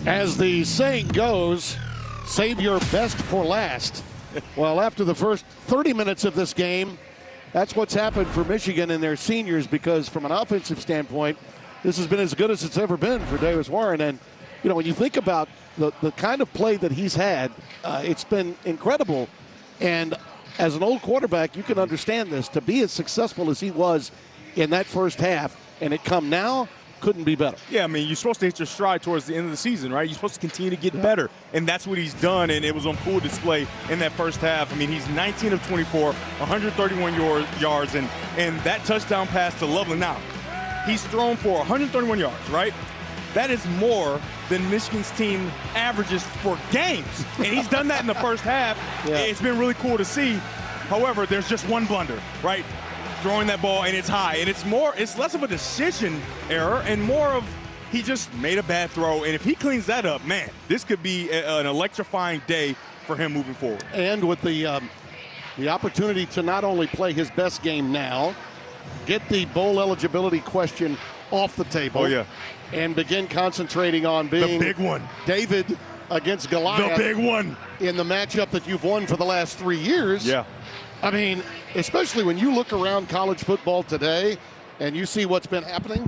As the saying goes, save your best for last. Well, after the first 30 minutes of this game, that's what's happened for Michigan and their seniors, because from an offensive standpoint, this has been as good as it's ever been for Davis Warren. And, you know, when you think about the kind of play that he's had, it's been incredible. And as an old quarterback, you can understand this. To be as successful as he was in that first half, and it come now, couldn't be better. Yeah, I mean, you're supposed to hit your stride towards the end of the season, right? You're supposed to continue to get better, and that's what he's done, and it was on full display in that first half. I mean, he's 19 of 24, 131 yards, and that touchdown pass to Loveland. Now, he's thrown for 131 yards, right? That is more than Michigan's team averages for games, and he's done that in the first half. Yeah. It's been really cool to see. However, there's just one blunder, right? Throwing that ball, and it's high, and it's less of a decision error and more of he just made a bad throw. And if he cleans that up, man, this could be an electrifying day for him moving forward. And with the opportunity to not only play his best game now, get the bowl eligibility question off the table, and begin concentrating on being the big one, David against Goliath, the big one in the matchup that you've won for the last 3 years. Yeah. I mean, especially when you look around college football today and you see what's been happening,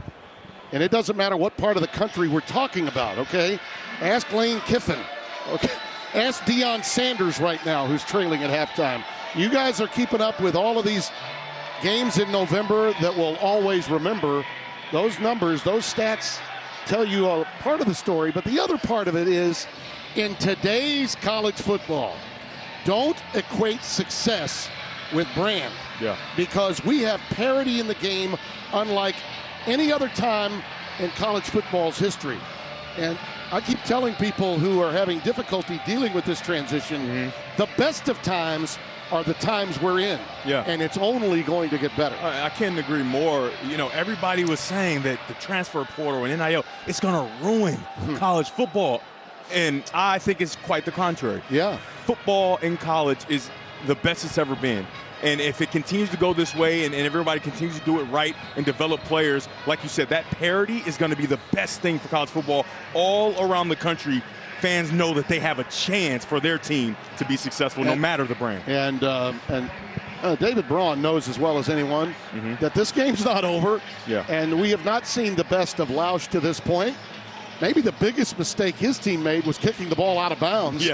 and it doesn't matter what part of the country we're talking about, okay? Ask Lane Kiffin, okay? Ask Deion Sanders right now, who's trailing at halftime. You guys are keeping up with all of these games in November that we'll always remember. Those numbers, those stats tell you a part of the story, but the other part of it is in today's college football, don't equate success with brand. Yeah. Because we have parity in the game unlike any other time in college football's history. And I keep telling people who are having difficulty dealing with this transition, the best of times are the times we're in. Yeah. And it's only going to get better. I can't agree more. You know, everybody was saying that the transfer portal and NIL, it's going to ruin college football. And I think it's quite the contrary. Yeah. Football in college is the best it's ever been. And if it continues to go this way and everybody continues to do it right and develop players, like you said, that parity is going to be the best thing for college football all around the country. Fans know that they have a chance for their team to be successful, no matter the brand. And David Braun knows as well as anyone that this game's not over. Yeah. And we have not seen the best of Lausch to this point. Maybe the biggest mistake his team made was kicking the ball out of bounds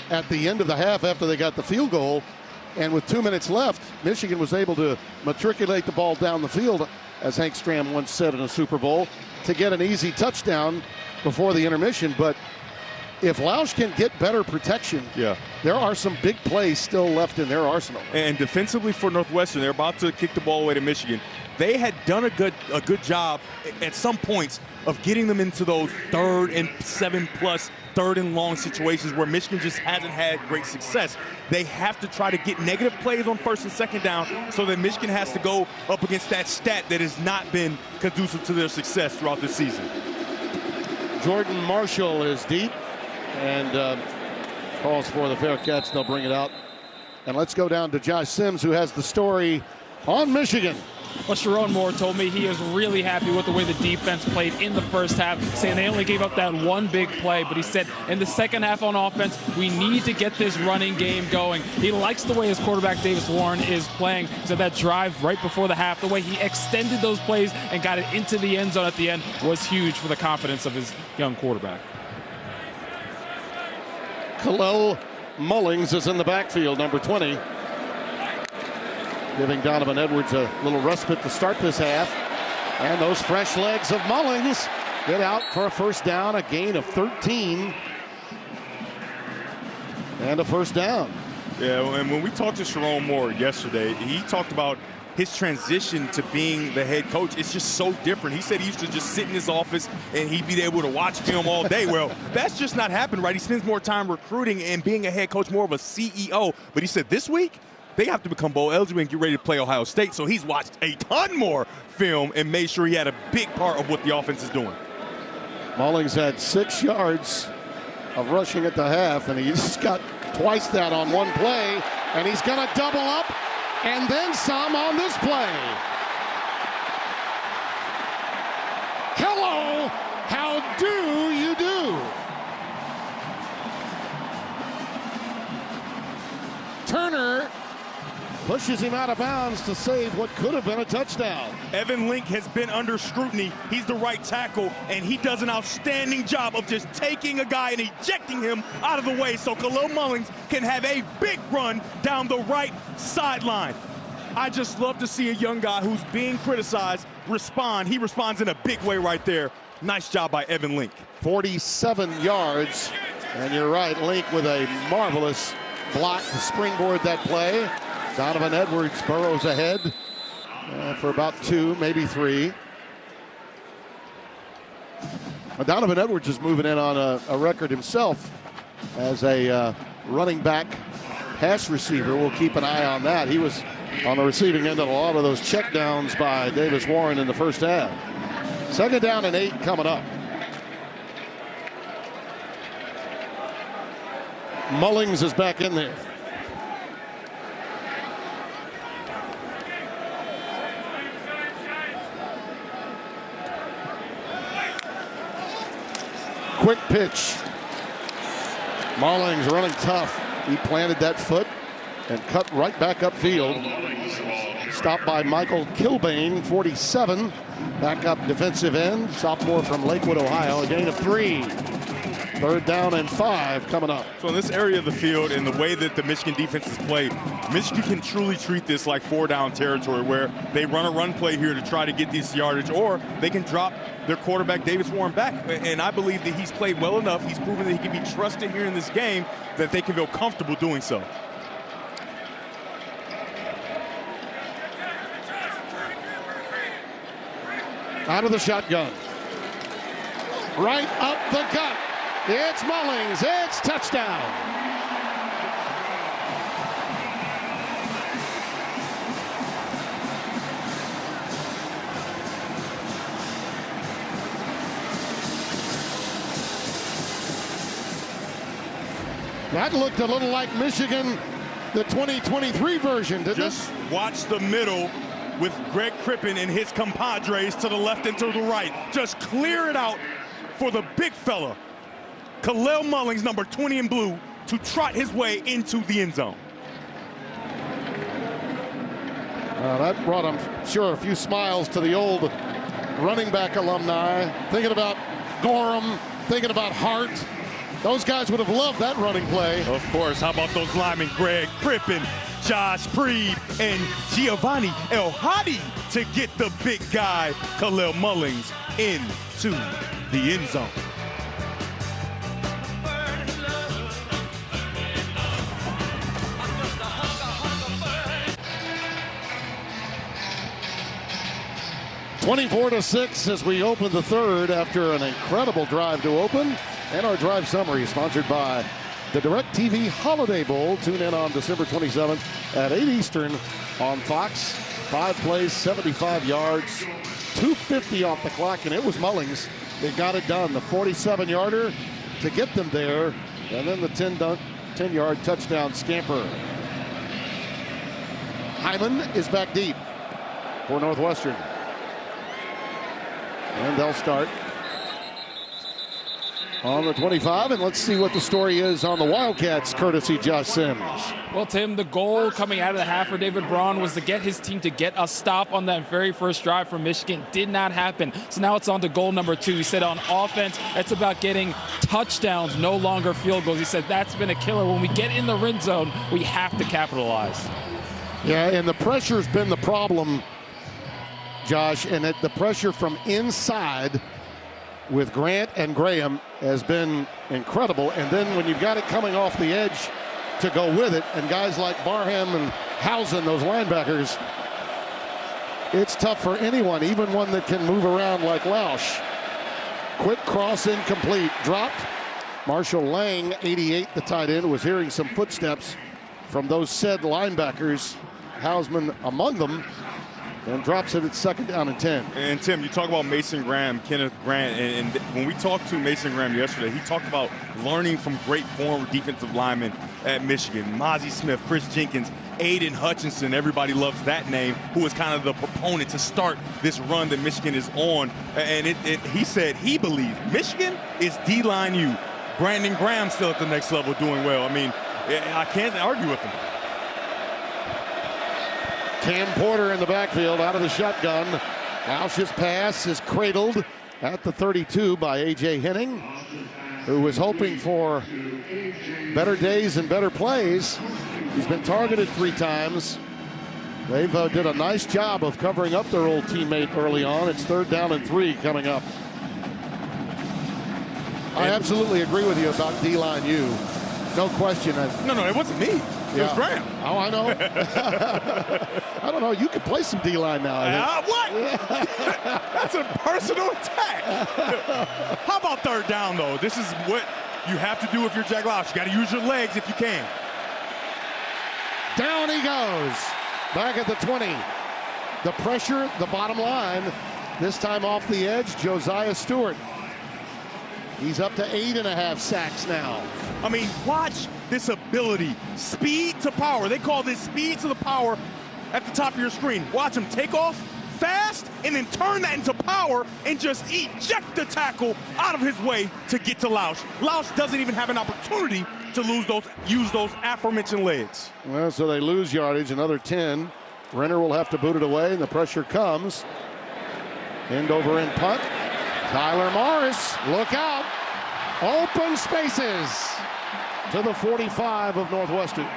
at the end of the half after they got the field goal. And with 2 minutes left, Michigan was able to matriculate the ball down the field, as Hank Stram once said in a Super Bowl, to get an easy touchdown before the intermission. But if Lausch can get better protection, there are some big plays still left in their arsenal. And defensively for Northwestern, they're about to kick the ball away to Michigan. They had done a good job at some points of getting them into those 3rd and 7+, 3rd and long situations where Michigan just hasn't had great success. They have to try to get negative plays on 1st and 2nd down so that Michigan has to go up against that stat that has not been conducive to their success throughout this season. Jordan Marshall is deep and calls for the fair catch. They'll bring it out. And let's go down to Josh Sims, who has the story on Michigan. Well, Sharon Moore told me he is really happy with the way the defense played in the first half, saying they only gave up that one big play. But he said in the second half on offense, we need to get this running game going. He likes the way his quarterback, Davis Warren, is playing. He said that drive right before the half, the way he extended those plays and got it into the end zone at the end was huge for the confidence of his young quarterback. Khalil Mullings is in the backfield, number 20. giving Donovan Edwards a little respite to start this half. And those fresh legs of Mullings get out for a first down, a gain of 13. And a first down. Yeah, and when we talked to Sharon Moore yesterday, he talked about his transition to being the head coach. It's just so different. He said he used to just sit in his office and he'd be able to watch film all day. Well, that's just not happening, right? He spends more time recruiting and being a head coach, more of a CEO. But he said this week, they have to become bowl eligible and get ready to play Ohio State. So he's watched a ton more film and made sure he had a big part of what the offense is doing. Mullings had 6 yards of rushing at the half, and he's got twice that on one play, and he's going to double up and then some on this play. Hello, how do you do? Turner pushes him out of bounds to save what could have been a touchdown. Evan Link has been under scrutiny. He's the right tackle, and he does an outstanding job of just taking a guy and ejecting him out of the way so Khalil Mullings can have a big run down the right sideline. I just love to see a young guy who's being criticized respond. He responds in a big way right there. Nice job by Evan Link. 47 yards, and you're right, Link with a marvelous block to springboard that play. Donovan Edwards burrows ahead for about 2, maybe 3. Donovan Edwards is moving in on a record himself as a running back pass receiver. We'll keep an eye on that. He was on the receiving end of a lot of those checkdowns by Davis Warren in the first half. 2nd down and 8 coming up. Mullings is back in there. Quick pitch. Mullings running tough. He planted that foot and cut right back upfield. Stopped by Michael Kilbane, 47. Backup defensive end, sophomore from Lakewood, Ohio. A gain of 3. 3rd down and 5 coming up. So in this area of the field and the way that the Michigan defense is played, Michigan can truly treat this like 4-down territory where they run a run play here to try to get this yardage, or they can drop their quarterback Davis Warren back. And I believe that he's played well enough. He's proven that he can be trusted here in this game that they can feel comfortable doing so. Out of the shotgun. Right up the gut. It's Mullings. It's touchdown. That looked a little like Michigan, the 2023 version, didn't it? Just watch the middle with Greg Crippen and his compadres to the left and to the right. Just clear it out for the big fella, Khalil Mullings, number 20 in blue, to trot his way into the end zone. That brought, I'm sure, a few smiles to the old running back alumni. Thinking about Gorham, thinking about Hart. Those guys would have loved that running play. Of course. How about those linemen, Greg Crippen, Josh Preeb, and Giovanni El Hadi to get the big guy, Khalil Mullings, into the end zone. (24-6) as we open the third after an incredible drive to open. And our drive summary is sponsored by the DirecTV Holiday Bowl. Tune in on December 27th at 8 Eastern on Fox. 5 plays, 75 yards, 250 off the clock, and it was Mullings that got it done. The 47-yarder to get them there, and then the 10-yard touchdown scamper. Hyman is back deep for Northwestern. And they'll start on the 25, and let's see what the story is on the Wildcats, courtesy Josh Sims. Well, Tim, the goal coming out of the half for David Braun was to get his team to get a stop on that very first drive from Michigan. Did not happen. So now it's on to goal number 2. He said on offense, it's about getting touchdowns, no longer field goals. He said that's been a killer. When we get in the red zone, we have to capitalize. Yeah, and the pressure's been the problem, Josh, and the pressure from inside with Grant and Graham has been incredible. And then when you've got it coming off the edge to go with it, and guys like Barham and Housen, those linebackers, it's tough for anyone, even one that can move around like Lausch. Quick cross incomplete, dropped. Marshall Lang, 88, the tight end, was hearing some footsteps from those said linebackers, Hausman among them, and drops it at 2nd down and 10. And Tim, you talk about Mason Graham, Kenneth Grant, and when we talked to Mason Graham yesterday, he talked about learning from great former defensive linemen at Michigan. Mozzie Smith, Chris Jenkins, Aiden Hutchinson, everybody loves that name, who was kind of the proponent to start this run that Michigan is on. And he said he believes Michigan is D-line U. Brandon Graham still at the next level doing well. I mean, I can't argue with him. Cam Porter in the backfield out of the shotgun. Lausch's pass is cradled at the 32 by A.J. Henning, who was hoping for better days and better plays. He's been targeted 3 times. They've did a nice job of covering up their old teammate early on. It's 3rd down and 3 coming up. I absolutely agree with you about D-line U. No question. No, it wasn't me. It was Graham. Oh, I know. I don't know. You could play some D-line now. What? That's a personal attack. How about 3rd down, though? This is what you have to do if you're Jack Lausch. You got to use your legs if you can. Down he goes. Back at the 20. The pressure, the bottom line. This time off the edge, Josiah Stewart. He's up to 8.5 sacks now. I mean, watch this ability. Speed to power. They call this speed to the power at the top of your screen. Watch him take off fast and then turn that into power and just eject the tackle out of his way to get to Lausch. Lausch doesn't even have an opportunity to use those aforementioned legs. Well, so they lose yardage, another 10. Renner will have to boot it away, and the pressure comes. End over end punt. Tyler Morris, look out. Open spaces to the 45 of Northwestern.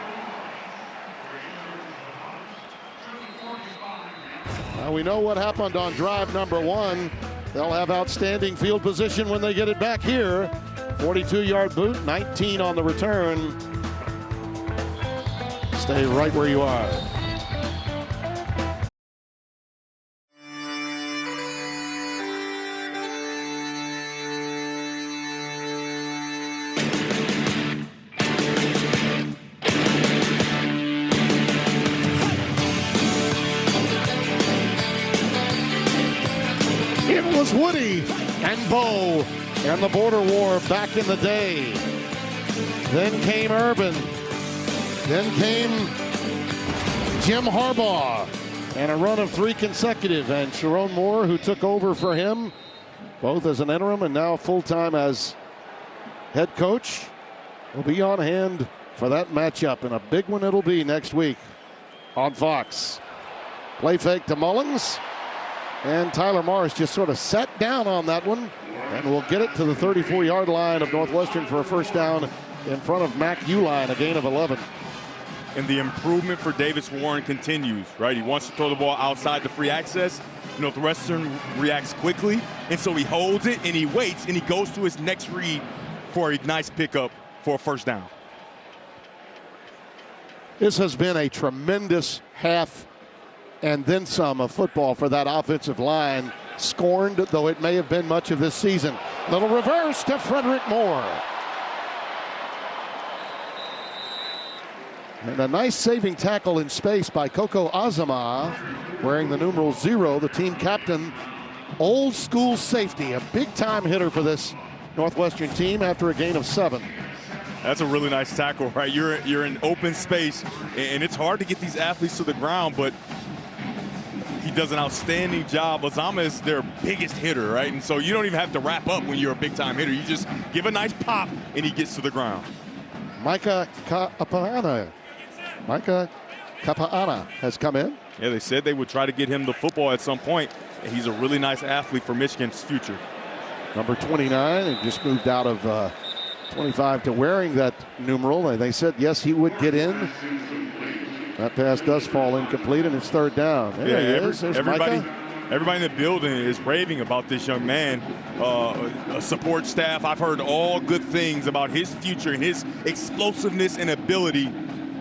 Now we know what happened on drive number 1. They'll have outstanding field position when they get it back here. 42-yard boot, 19 on the return. Stay right where you are. Woody and Bo and the border war back in the day. Then came Urban. Then came Jim Harbaugh. And a run of 3 consecutive. And Sharon Moore, who took over for him, both as an interim and now full-time as head coach, will be on hand for that matchup. And a big one it'll be next week on Fox. Play fake to Mullins. And Tyler Morris just sort of sat down on that one and will get it to the 34-yard line of Northwestern for a 1st down in front of Mac Uline, a gain of 11. And the improvement for Davis Warren continues, right? He wants to throw the ball outside the free access. Northwestern reacts quickly, and so he holds it and he waits and he goes to his next read for a nice pickup for a 1st down. This has been a tremendous half and then some of football for that offensive line. Scorned, though it may have been much of this season. Little reverse to Frederick Moore. And a nice saving tackle in space by Coco Azama, wearing the numeral 0, the team captain. Old school safety, a big-time hitter for this Northwestern team after a gain of 7. That's a really nice tackle, right? You're in open space, and it's hard to get these athletes to the ground, but he does an outstanding job. Azama is their biggest hitter, right? And so you don't even have to wrap up when you're a big-time hitter. You just give a nice pop, and he gets to the ground. Micah Kapaana has come in. Yeah, they said they would try to get him the football at some point, and he's a really nice athlete for Michigan's future. Number 29, and just moved out of 25 to wearing that numeral. And they said, yes, he would get in. That pass does fall incomplete, and it's third down. There he is. There's everybody. Micah. Everybody in the building is raving about this young man. Support staff, I've heard all good things about his future and his explosiveness and ability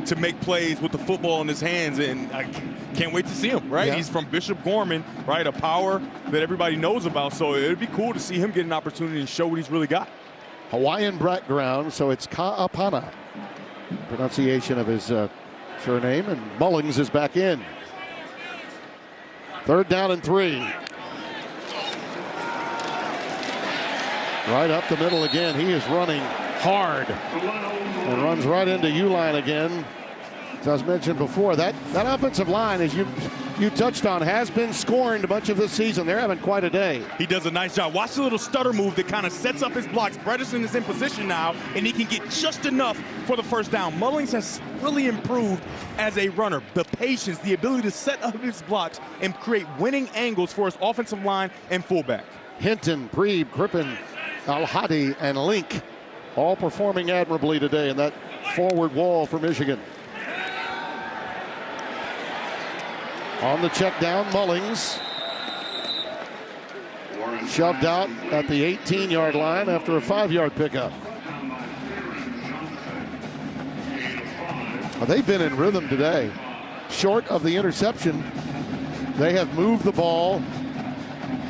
to make plays with the football in his hands, and I can't wait to see him, right? Yeah. He's from Bishop Gorman, right? A power that everybody knows about, so it'd be cool to see him get an opportunity and show what he's really got. Hawaiian background, so it's Ka'apana. Pronunciation of his surname, and Mullings is back in. Third down and 3. Right up the middle again. He is running hard and runs right into Uline again. As I was mentioned before, that offensive line, as you touched on, has been scorned much of this season. They're having quite a day. He does a nice job. Watch the little stutter move that kind of sets up his blocks. Bredesen is in position now, and he can get just enough for the first down. Mullings has really improved as a runner. The patience, the ability to set up his blocks and create winning angles for his offensive line and fullback. Hinton, Preeb, Crippen, Al-Hadi, and Link all performing admirably today in that forward wall for Michigan. On the check down, Mullings shoved out at the 18-yard line after a 5-yard pickup. Well, they've been in rhythm today. Short of the interception, they have moved the ball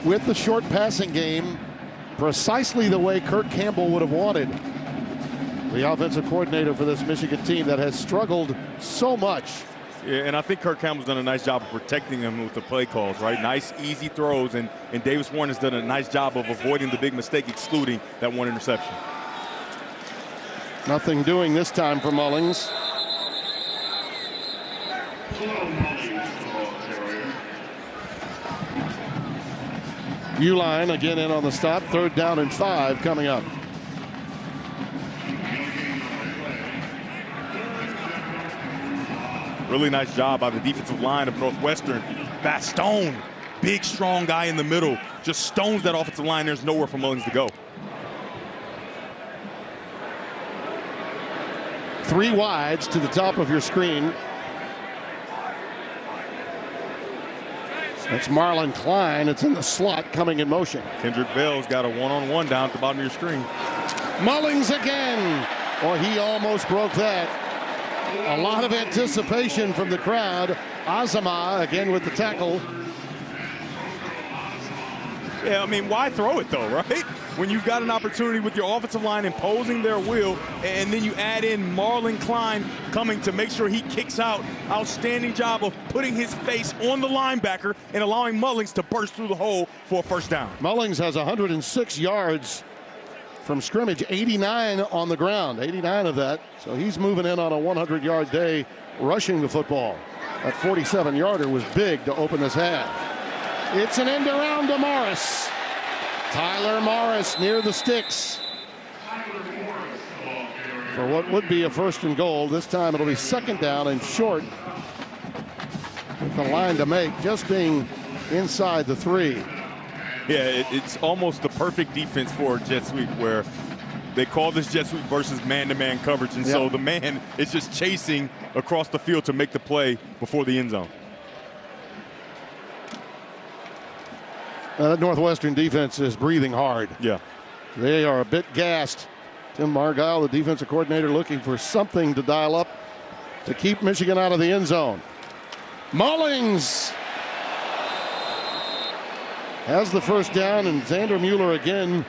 with the short passing game precisely the way Kirk Campbell would have wanted. The offensive coordinator for this Michigan team that has struggled so much. Yeah, and I think Kirk Campbell's done a nice job of protecting him with the play calls, right? Nice, easy throws, and Davis Warren has done a nice job of avoiding the big mistake, excluding that one interception. Nothing doing this time for Mullings. Uline again in on the stop. Third down and 5 coming up. Really nice job by the defensive line of Northwestern. Bastone, big, strong guy in the middle, just stones that offensive line. There's nowhere for Mullings to go. 3 wides to the top of your screen. That's Marlon Klein. It's in the slot, coming in motion. Kendrick Bell's got a one-on-one down at the bottom of your screen. Mullings again. Well, he almost broke that. A lot of anticipation from the crowd. Azama again with the tackle. Yeah, I mean, why throw it though, right? When you've got an opportunity with your offensive line imposing their will, and then you add in Marlon Klein coming to make sure he kicks out. Outstanding job of putting his face on the linebacker and allowing Mullings to burst through the hole for a first down. Mullings has 106 yards from scrimmage, 89 on the ground, 89 of that. So he's moving in on a 100-yard day rushing the football. That 47-yarder was big to open this half. It's an end around to Morris. Tyler Morris near the sticks for what would be a first and goal. This time it'll be second down and short with the line to make, just being inside the 3. Yeah, it's almost the perfect defense for a jet sweep, where they call this jet sweep versus man-to-man coverage, and so the man is just chasing across the field to make the play before the end zone. That Northwestern defense is breathing hard. Yeah. They are a bit gassed. Tim Margile, the defensive coordinator, looking for something to dial up to keep Michigan out of the end zone. Mullings has the first down, and Xander Mueller again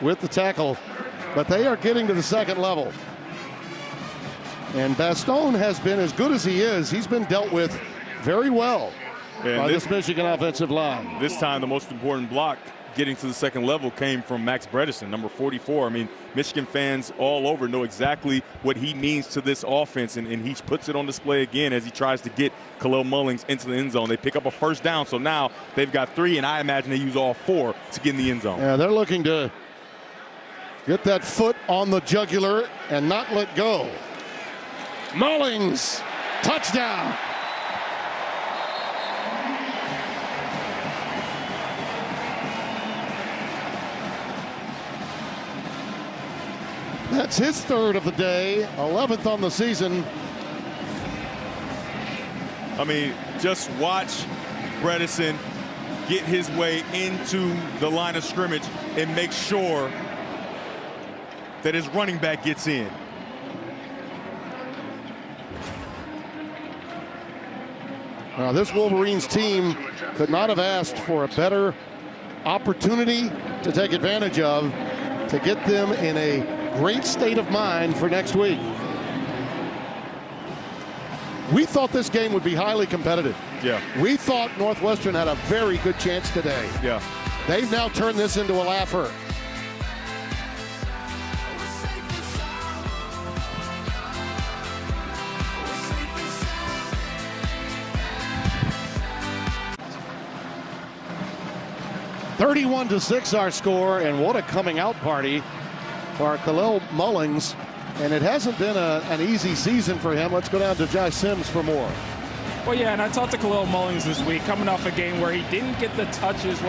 with the tackle. But they are getting to the second level. And Bastone has been, as good as he is, he's been dealt with very well by this Michigan offensive line. This time, the most important block getting to the second level came from Max Bredesen, number 44. I mean, Michigan fans all over know exactly what he means to this offense, and he puts it on display again as he tries to get Khalil Mullings into the end zone. They pick up a first down, so now they've got 3, and I imagine they use all 4 to get in the end zone. Yeah, they're looking to get that foot on the jugular and not let go. Mullings, touchdown. That's his 3rd of the day, 11th on the season. I mean, just watch Bredesen get his way into the line of scrimmage and make sure that his running back gets in. Now, this Wolverines team could not have asked for a better opportunity to take advantage of to get them in a great state of mind for next week. We thought this game would be highly competitive. Yeah. We thought Northwestern had a very good chance today. Yeah. They've now turned this into a laugher. (31-6) our score, and what a coming out party for Khalil Mullings. And it hasn't been an easy season for him. Let's go down to Josh Sims for more. Well, yeah, and I talked to Khalil Mullings this week, coming off a game where he didn't get the touches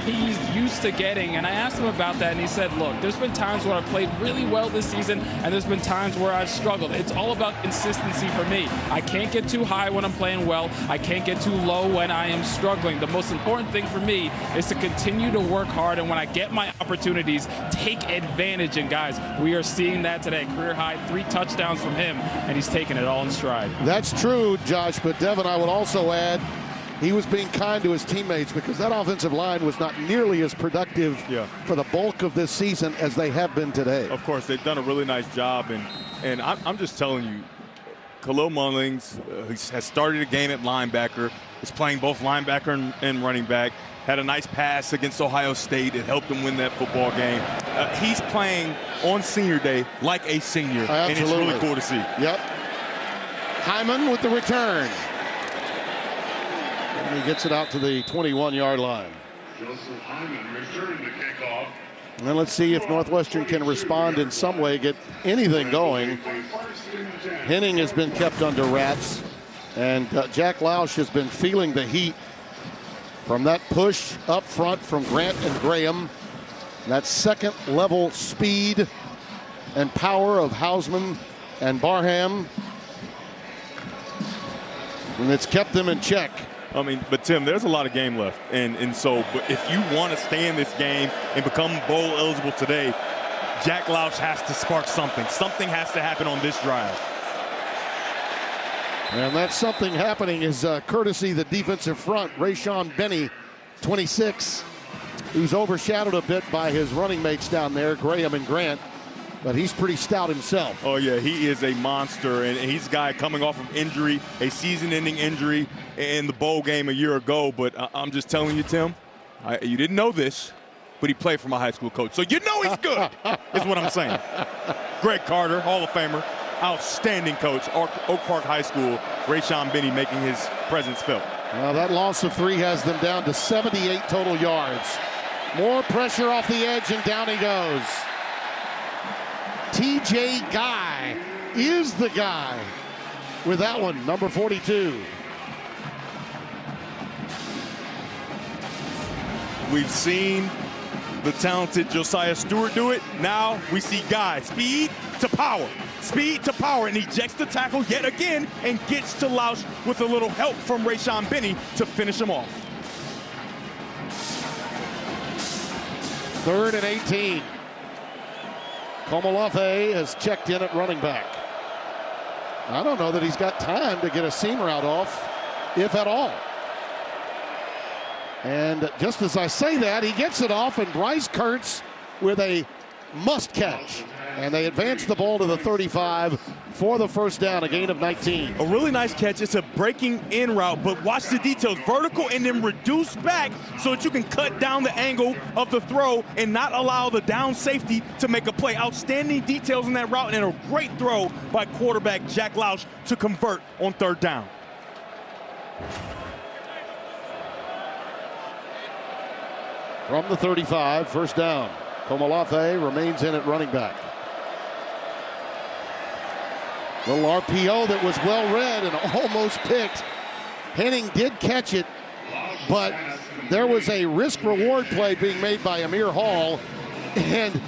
he's used to getting. And I asked him about that, and he said, look, there's been times where I've played really well this season, and there's been times where I've struggled. It's all about consistency for me. I can't get too high when I'm playing well. I can't get too low when I am struggling. The most important thing for me is to continue to work hard, and when I get my opportunities, take advantage. And, guys, we are seeing that today. Career high, 3 touchdowns from him, and he's taking it all in stride. That's true, Josh, but Devin, I would also add he was being kind to his teammates because that offensive line was not nearly as productive for the bulk of this season as they have been today. Of course, they've done a really nice job, and I'm just telling you, Khalil Mullings has started a game at linebacker, is playing both linebacker and running back, had a nice pass against Ohio State. It helped him win that football game. He's playing on senior day like a senior, and it's really cool to see. Yep. Hyman with the return. And he gets it out to the 21-yard line. Joseph Hyman returned the kickoff. And then let's see if Northwestern can respond in some way, get anything going. Henning has been kept under wraps, and Jack Lausch has been feeling the heat from that push up front from Grant and Graham. That second-level speed and power of Hausman and Barham. And it's kept them in check. I mean, but Tim, there's a lot of game left. And so but if you want to stay in this game and become bowl eligible today, Jack Lausch has to spark something. Something has to happen on this drive. And that something happening is courtesy the defensive front, Rayshawn Benny, 26, who's overshadowed a bit by his running mates down there, Graham and Grant. But he's pretty stout himself. Oh, yeah, he is a monster, and he's a guy coming off of injury, a season-ending injury in the bowl game a year ago. But I'm just telling you, Tim, you didn't know this, but he played for my high school coach. So you know he's good, is what I'm saying. Greg Carter, Hall of Famer, outstanding coach, Oak Park High School. Rayshawn Benny making his presence felt. Well, that loss of 3 has them down to 78 total yards. More pressure off the edge, and down he goes. TJ Guy is the guy with that one, number 42. We've seen the talented Josiah Stewart do it. Now we see Guy, speed to power, and he ejects the tackle yet again and gets to Lausch with a little help from Rayshawn Benny to finish him off. 3rd and 18. Komolafe has checked in at running back. I don't know that he's got time to get a seam route off, if at all. And just as I say that, he gets it off, and Bryce Kurtz with a must catch. And they advance the ball to the 35 for the first down, a gain of 19. A really nice catch. It's a breaking in route, but watch the details. Vertical and then reduce back so that you can cut down the angle of the throw and not allow the down safety to make a play. Outstanding details in that route, and a great throw by quarterback Jack Lausch to convert on 3rd down. From the 35, first down. Komolafe remains in at running back. Little RPO that was well read and almost picked. Henning did catch it, but there was a risk-reward play being made by Amir Hall, and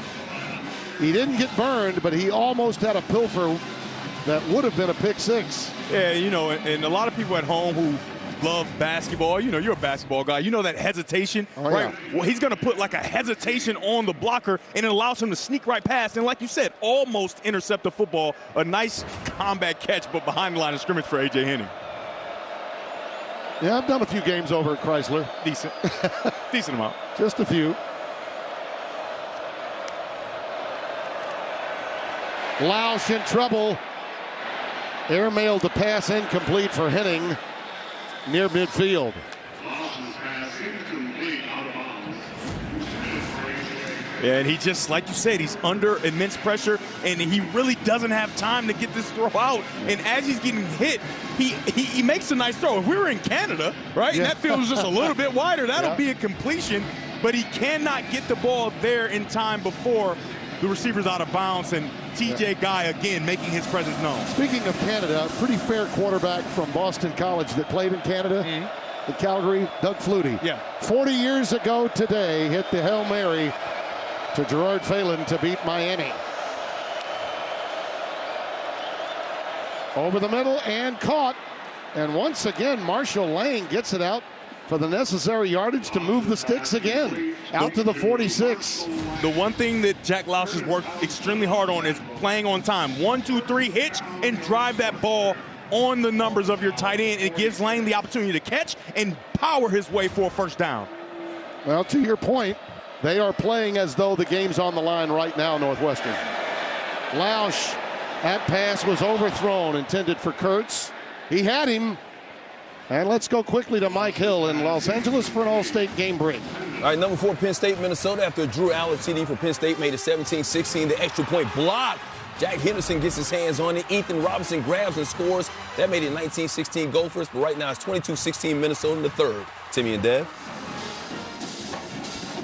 he didn't get burned, but he almost had a pilfer that would have been a pick six. Yeah, you know, and a lot of people at home who love basketball, you know, you're a basketball guy. You know that hesitation, right? Yeah. Well, he's going to put like a hesitation on the blocker, and it allows him to sneak right past. And like you said, almost intercept the football. A nice combat catch, but behind the line of scrimmage for A.J. Henning. Yeah, I've done a few games over at Chrysler. Decent. Decent amount. Just a few. Lausch in trouble. Airmailed the pass incomplete for Henning near midfield. Yeah, and he just, like you said, he's under immense pressure, and he really doesn't have time to get this throw out. And as he's getting hit, he makes a nice throw. If we were in Canada, right, Yeah. and that field was just a little bit wider, that'll Yeah. be a completion. But he cannot get the ball there in time before the receiver's out of bounds, and TJ Guy, again, making his presence known. Speaking of Canada, a pretty fair quarterback from Boston College that played in Canada, in Calgary, Doug Flutie. Yeah. 40 years ago today, hit the Hail Mary to Gerard Phelan to beat Miami. Over the middle and caught. And once again, Marshall Lang gets it out for the necessary yardage to move the sticks again. Out to the 46. The one thing that Jack Lausch has worked extremely hard on is playing on time. 1, 2, 3, hitch, and drive that ball on the numbers of your tight end. It gives Lang the opportunity to catch and power his way for a first down. Well, to your point, they are playing as though the game's on the line right now, Northwestern. Lausch, that pass was overthrown, intended for Kurtz. He had him. And let's go quickly to Mike Hill in Los Angeles for an All-State game break. All right, number 4, Penn State, Minnesota. After Drew Allen TD for Penn State made it 17-16, the extra point block. Jack Henderson gets his hands on it. Ethan Robinson grabs and scores. That made it 19-16 Gophers, but right now it's 22-16 Minnesota in the third. Timmy and Dev.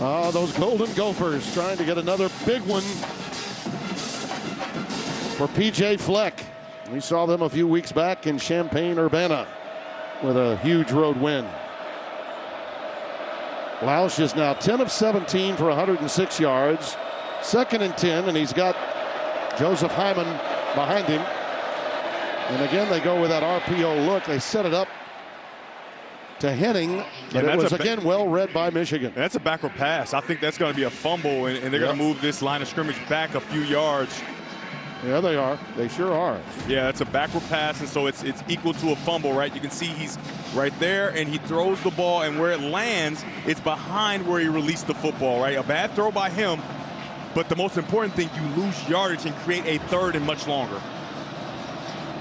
Oh, those Golden Gophers trying to get another big one for P.J. Fleck. We saw them a few weeks back in Champaign-Urbana with a huge road win. Lausch is now 10 of 17 for 106 yards. 2nd and 10, and he's got Joseph Hyman behind him. And again, they go with that RPO look. They set it up to Henning, but it was again well read by Michigan. That's a backward pass. I think that's going to be a fumble, and they're going to move this line of scrimmage back a few yards. Yeah, they are. They sure are. Yeah, it's a backward pass, and so it's equal to a fumble, right? You can see he's right there, and he throws the ball, and where it lands, it's behind where he released the football, right? A bad throw by him, but the most important thing, you lose yardage and create a third and much longer.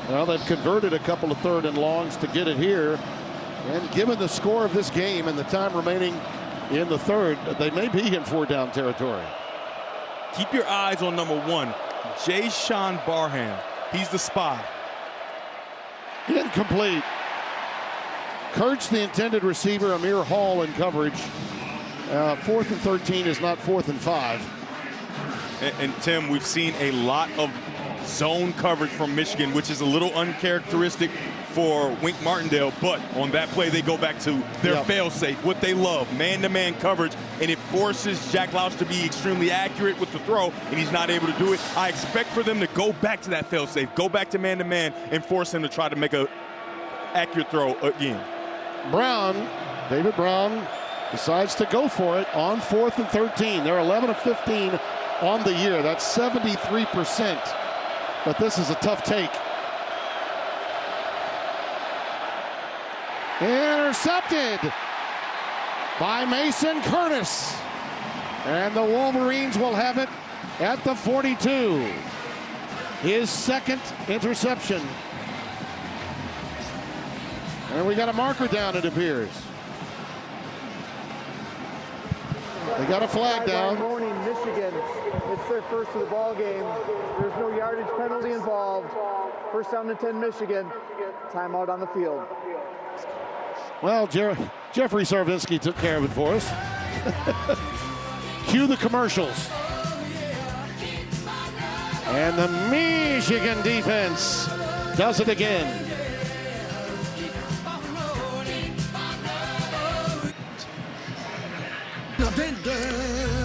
Well, they've converted a couple of 3rd and longs to get it here. And given the score of this game and the time remaining in the 3rd, they may be in 4-down territory. Keep your eyes on number 1, Jay Sean Barham. He's the spy. Incomplete. Kurtz, the intended receiver, Amir Hall in coverage. 4th and 13 is not 4th and 5. And Tim, we've seen a lot of zone coverage from Michigan, which is a little uncharacteristic for Wink Martindale, but on that play they go back to their fail-safe, what they love, man-to-man coverage, and it forces Jack Lausch to be extremely accurate with the throw, and he's not able to do it. I expect for them to go back to that fail-safe, go back to man-to-man, and force him to try to make a accurate throw again. David Brown decides to go for it on 4th and 13. They're 11 of 15 on the year. That's 73%, but this is a tough take. Intercepted by Mason Curtis. And the Wolverines will have it at the 42. His 2nd interception. And we got a marker down, it appears. They got a flag down. Morning, Michigan. It's their first of the ball game. There's no yardage penalty involved. First down and 10, Michigan. Timeout on the field. Well, Jeffrey Sarvinsky took care of it for us. Cue the commercials. And the Michigan defense does it again.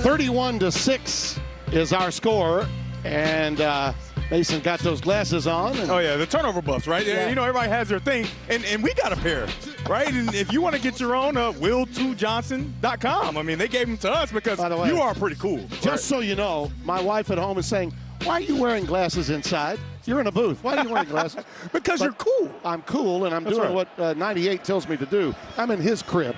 31-6 is our score. And Mason got those glasses on. Oh, yeah, the turnover buffs, right? Yeah. You know, everybody has their thing, and we got a pair, right? And if you want to get your own, will2johnson.com. I mean, they gave them to us because By the way, you are pretty cool. Just so you know, my wife at home is saying, why are you wearing glasses inside? You're in a booth. Why are you wearing glasses? Because you're cool. I'm cool, and I'm That's doing right. what 98 tells me to do. I'm in his crib.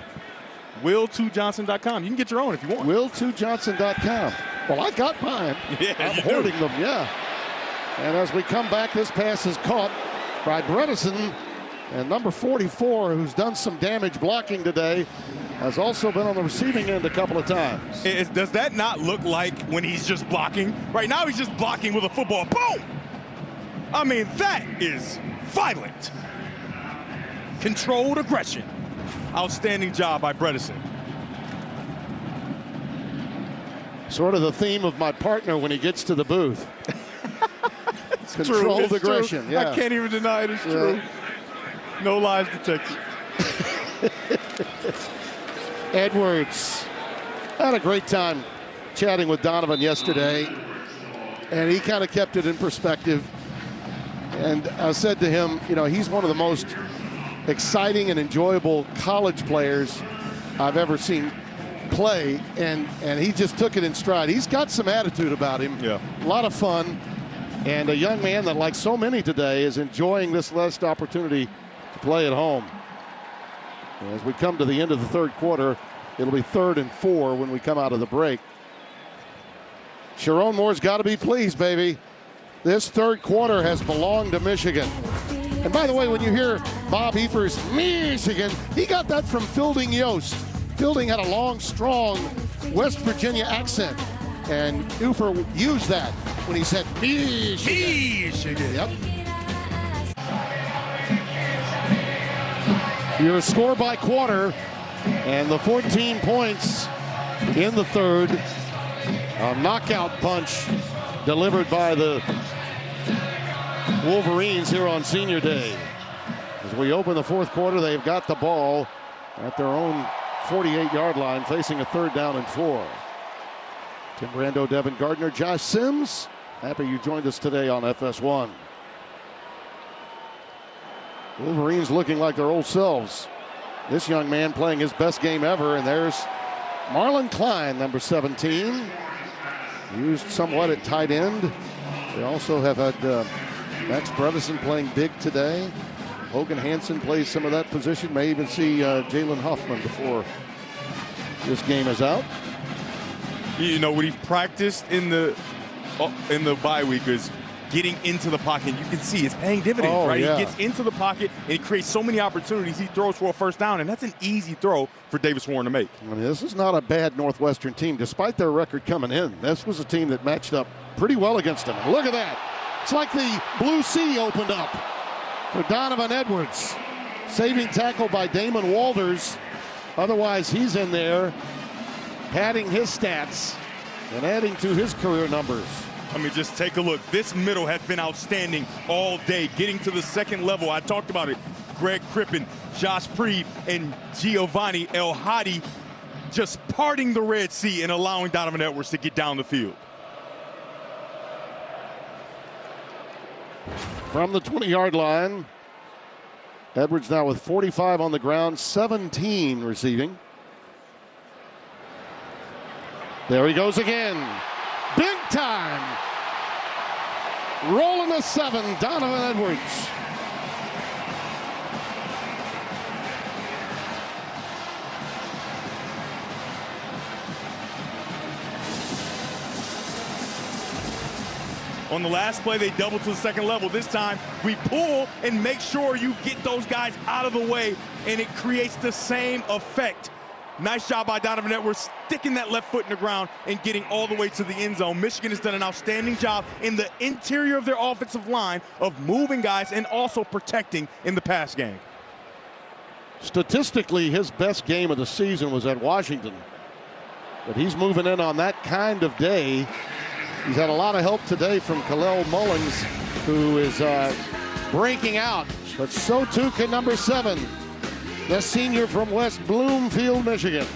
Will2johnson.com. You can get your own if you want. Will2johnson.com. Well, I got mine. Yeah, I'm you hoarding do. them, yeah. And as we come back, this pass is caught by Bredesen. And number 44, who's done some damage blocking today, has also been on the receiving end a couple of times. Does that not look like when he's just blocking? Right now he's just blocking with a football. Boom! I mean, that is violent. Controlled aggression. Outstanding job by Bredesen. Sort of the theme of my partner when he gets to the booth. It's Controlled true. aggression, True. yeah. I can't even deny it. It's true. No lies detected. Edwards had a great time chatting with Donovan yesterday, and he kind of kept it in perspective. And I said to him, you know, he's one of the most exciting and enjoyable college players I've ever seen play, and he just took it in stride. He's got some attitude about him. Yeah. A lot of fun, and a young man that, like so many today, is enjoying this last opportunity to play at home. As we come to the end of the third quarter, it'll be 3rd and 4 when we come out of the break. Sharon Moore's got to be pleased, baby. This third quarter has belonged to Michigan. And by the way, when you hear Bob Efer's Michigan, he got that from Fielding Yost. Fielding had a long, strong West Virginia accent, and Ufer used that when he said Michigan. Michigan. Yep. Your score by quarter, and the 14 points in the third. A knockout punch delivered by the Wolverines here on Senior Day. As we open the fourth quarter, they've got the ball at their own 48-yard line, facing a 3rd down and 4. Tim Brando, Devin Gardner, Josh Sims. Happy you joined us today on FS1. Wolverines looking like their old selves. This young man playing his best game ever, and there's Marlon Klein, number 17. Used somewhat at tight end. They also have had Max Bredesen playing big today. Hogan Hansen plays some of that position. May even see Jalen Huffman before this game is out. You know, what he's practiced in the bye week is getting into the pocket. You can see it's paying dividends, right? Yeah. He gets into the pocket and he creates so many opportunities. He throws for a 1st down, and that's an easy throw for Davis Warren to make. I mean, this is not a bad Northwestern team, despite their record coming in. This was a team that matched up pretty well against them. Look at that. It's like the Blue Sea opened up for Donovan Edwards. Saving tackle by Damon Walters. Otherwise, he's in there padding his stats and adding to his career numbers. I mean, just take a look. This middle has been outstanding all day, getting to the second level. I talked about it. Greg Crippen, Josh Preeb, and Giovanni El Hadi just parting the Red Sea and allowing Donovan Edwards to get down the field. From the 20-yard line, Edwards now with 45 on the ground, 17 receiving. There he goes again. Big time. Rolling a 7, Donovan Edwards. On the last play, they doubled to the second level. This time, we pull and make sure you get those guys out of the way, and it creates the same effect. Nice job by Donovan Edwards, sticking that left foot in the ground and getting all the way to the end zone. Michigan has done an outstanding job in the interior of their offensive line of moving guys and also protecting in the pass game. Statistically, his best game of the season was at Washington. But he's moving in on that kind of day. He's had a lot of help today from Kalel Mullins, who is breaking out. But so too can number 7, the senior from West Bloomfield, Michigan.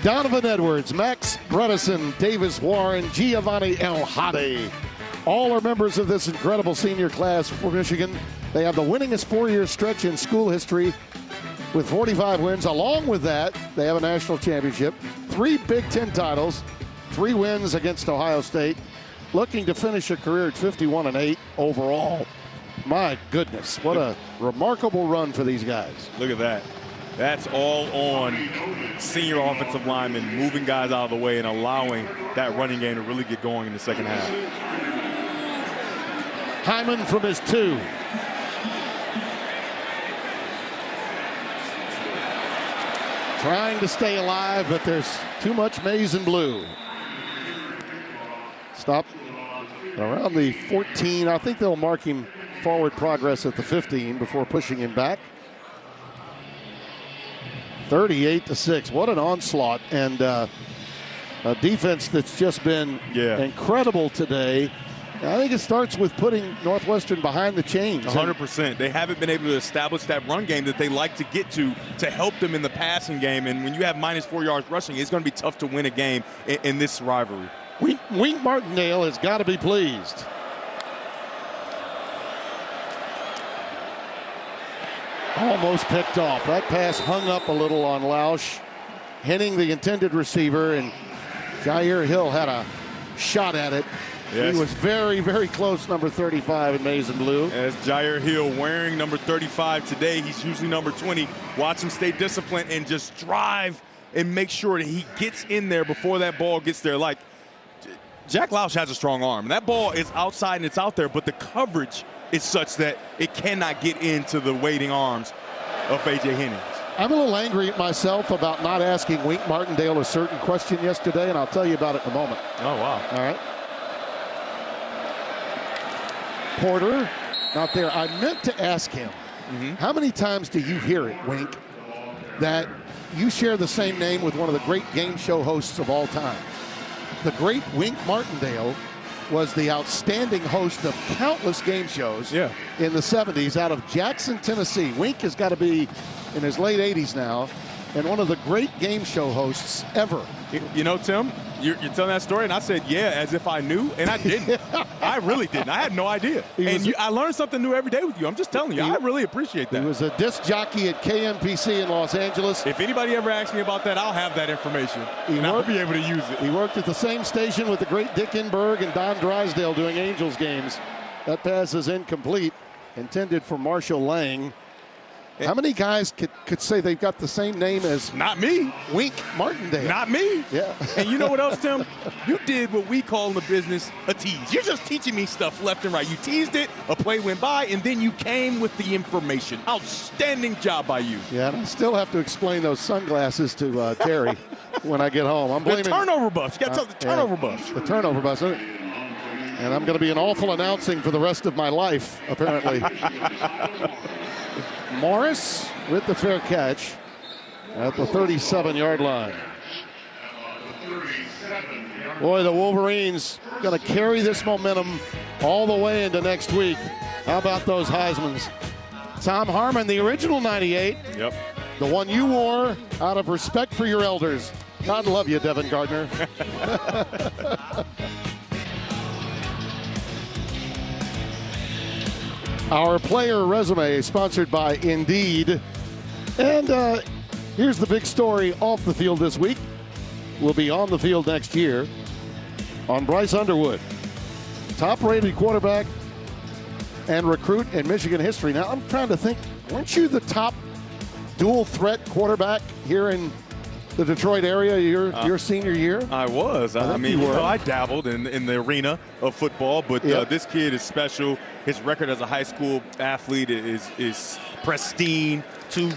Donovan Edwards, Max Bredesen, Davis Warren, Giovanni El Hadi. All are members of this incredible senior class for Michigan. They have the winningest four-year stretch in school history with 45 wins. Along with that, they have a national championship, 3 Big Ten titles, 3 wins against Ohio State, looking to finish a career at 51-8 overall. My goodness, what a remarkable run for these guys. Look at that. That's all on senior offensive linemen moving guys out of the way and allowing that running game to really get going in the second half. Hyman from his 2. Trying to stay alive, but there's too much maize and blue. Stop around the 14. I think they'll mark him forward progress at the 15 before pushing him back. 38-6. What an onslaught, and a defense that's just been incredible today. I think it starts with putting Northwestern behind the chains. 100%. They haven't been able to establish that run game that they like to get to help them in the passing game. And when you have -4 yards rushing, it's going to be tough to win a game in this rivalry. Wink Martindale has got to be pleased. Almost picked off. That pass hung up a little on Lausch, hitting the intended receiver, and Jair Hill had a shot at it. Yes. He was very, very close, number 35 in maize and blue. As Jair Hill wearing number 35 today, he's usually number 20. Watch him stay disciplined and just drive and make sure that he gets in there before that ball gets there. Like, Jack Lausch has a strong arm. That ball is outside and it's out there, but the coverage is such that it cannot get into the waiting arms of A.J. Hennings. I'm a little angry at myself about not asking Wink Martindale a certain question yesterday, and I'll tell you about it in a moment. Oh, wow. All right. Porter, not there. I meant to ask him, how many times do you hear it, Wink, that you share the same name with one of the great game show hosts of all time? The great Wink Martindale was the outstanding host of countless game shows in the 70s out of Jackson, Tennessee. Wink has got to be in his late 80s now, and one of the great game show hosts ever. You know, Tim, you're telling that story, and I said, yeah, as if I knew, and I didn't. I really didn't. I had no idea. I learn something new every day with you. I'm just telling you, I really appreciate that. He was a disc jockey at KMPC in Los Angeles. If anybody ever asks me about that, I'll have that information, and I'll be able to use it. He worked at the same station with the great Dick Enberg and Don Drysdale doing Angels games. That pass is incomplete, intended for Marshall Lang. How many guys could say they've got the same name as not me, Wink Martindale? Not me. Yeah. And you know what else, Tim? You did what we call in the business a tease. You're just teaching me stuff left and right. You teased it, a play went by, and then you came with the information. Outstanding job by you. Yeah, and I still have to explain those sunglasses to Terry when I get home. I'm blaming the turnover bus. You got to tell the turnover bus. The turnover bus. And I'm going to be an awful announcing for the rest of my life, apparently. Morris with the fair catch at the 37-yard line. Boy, the Wolverines going to carry this momentum all the way into next week. How about those Heismans? Tom Harmon, the original 98. Yep. The one you wore out of respect for your elders. God love you, Devin Gardner. Our player resume sponsored by Indeed. And here's the big story off the field this week. Will be on the field next year on Bryce Underwood. Top-rated quarterback and recruit in Michigan history. Now, I'm trying to think, weren't you the top dual-threat quarterback here in the Detroit area your senior year? I was. I mean, I dabbled in the arena of football, but this kid is special. His record as a high school athlete is pristine. Two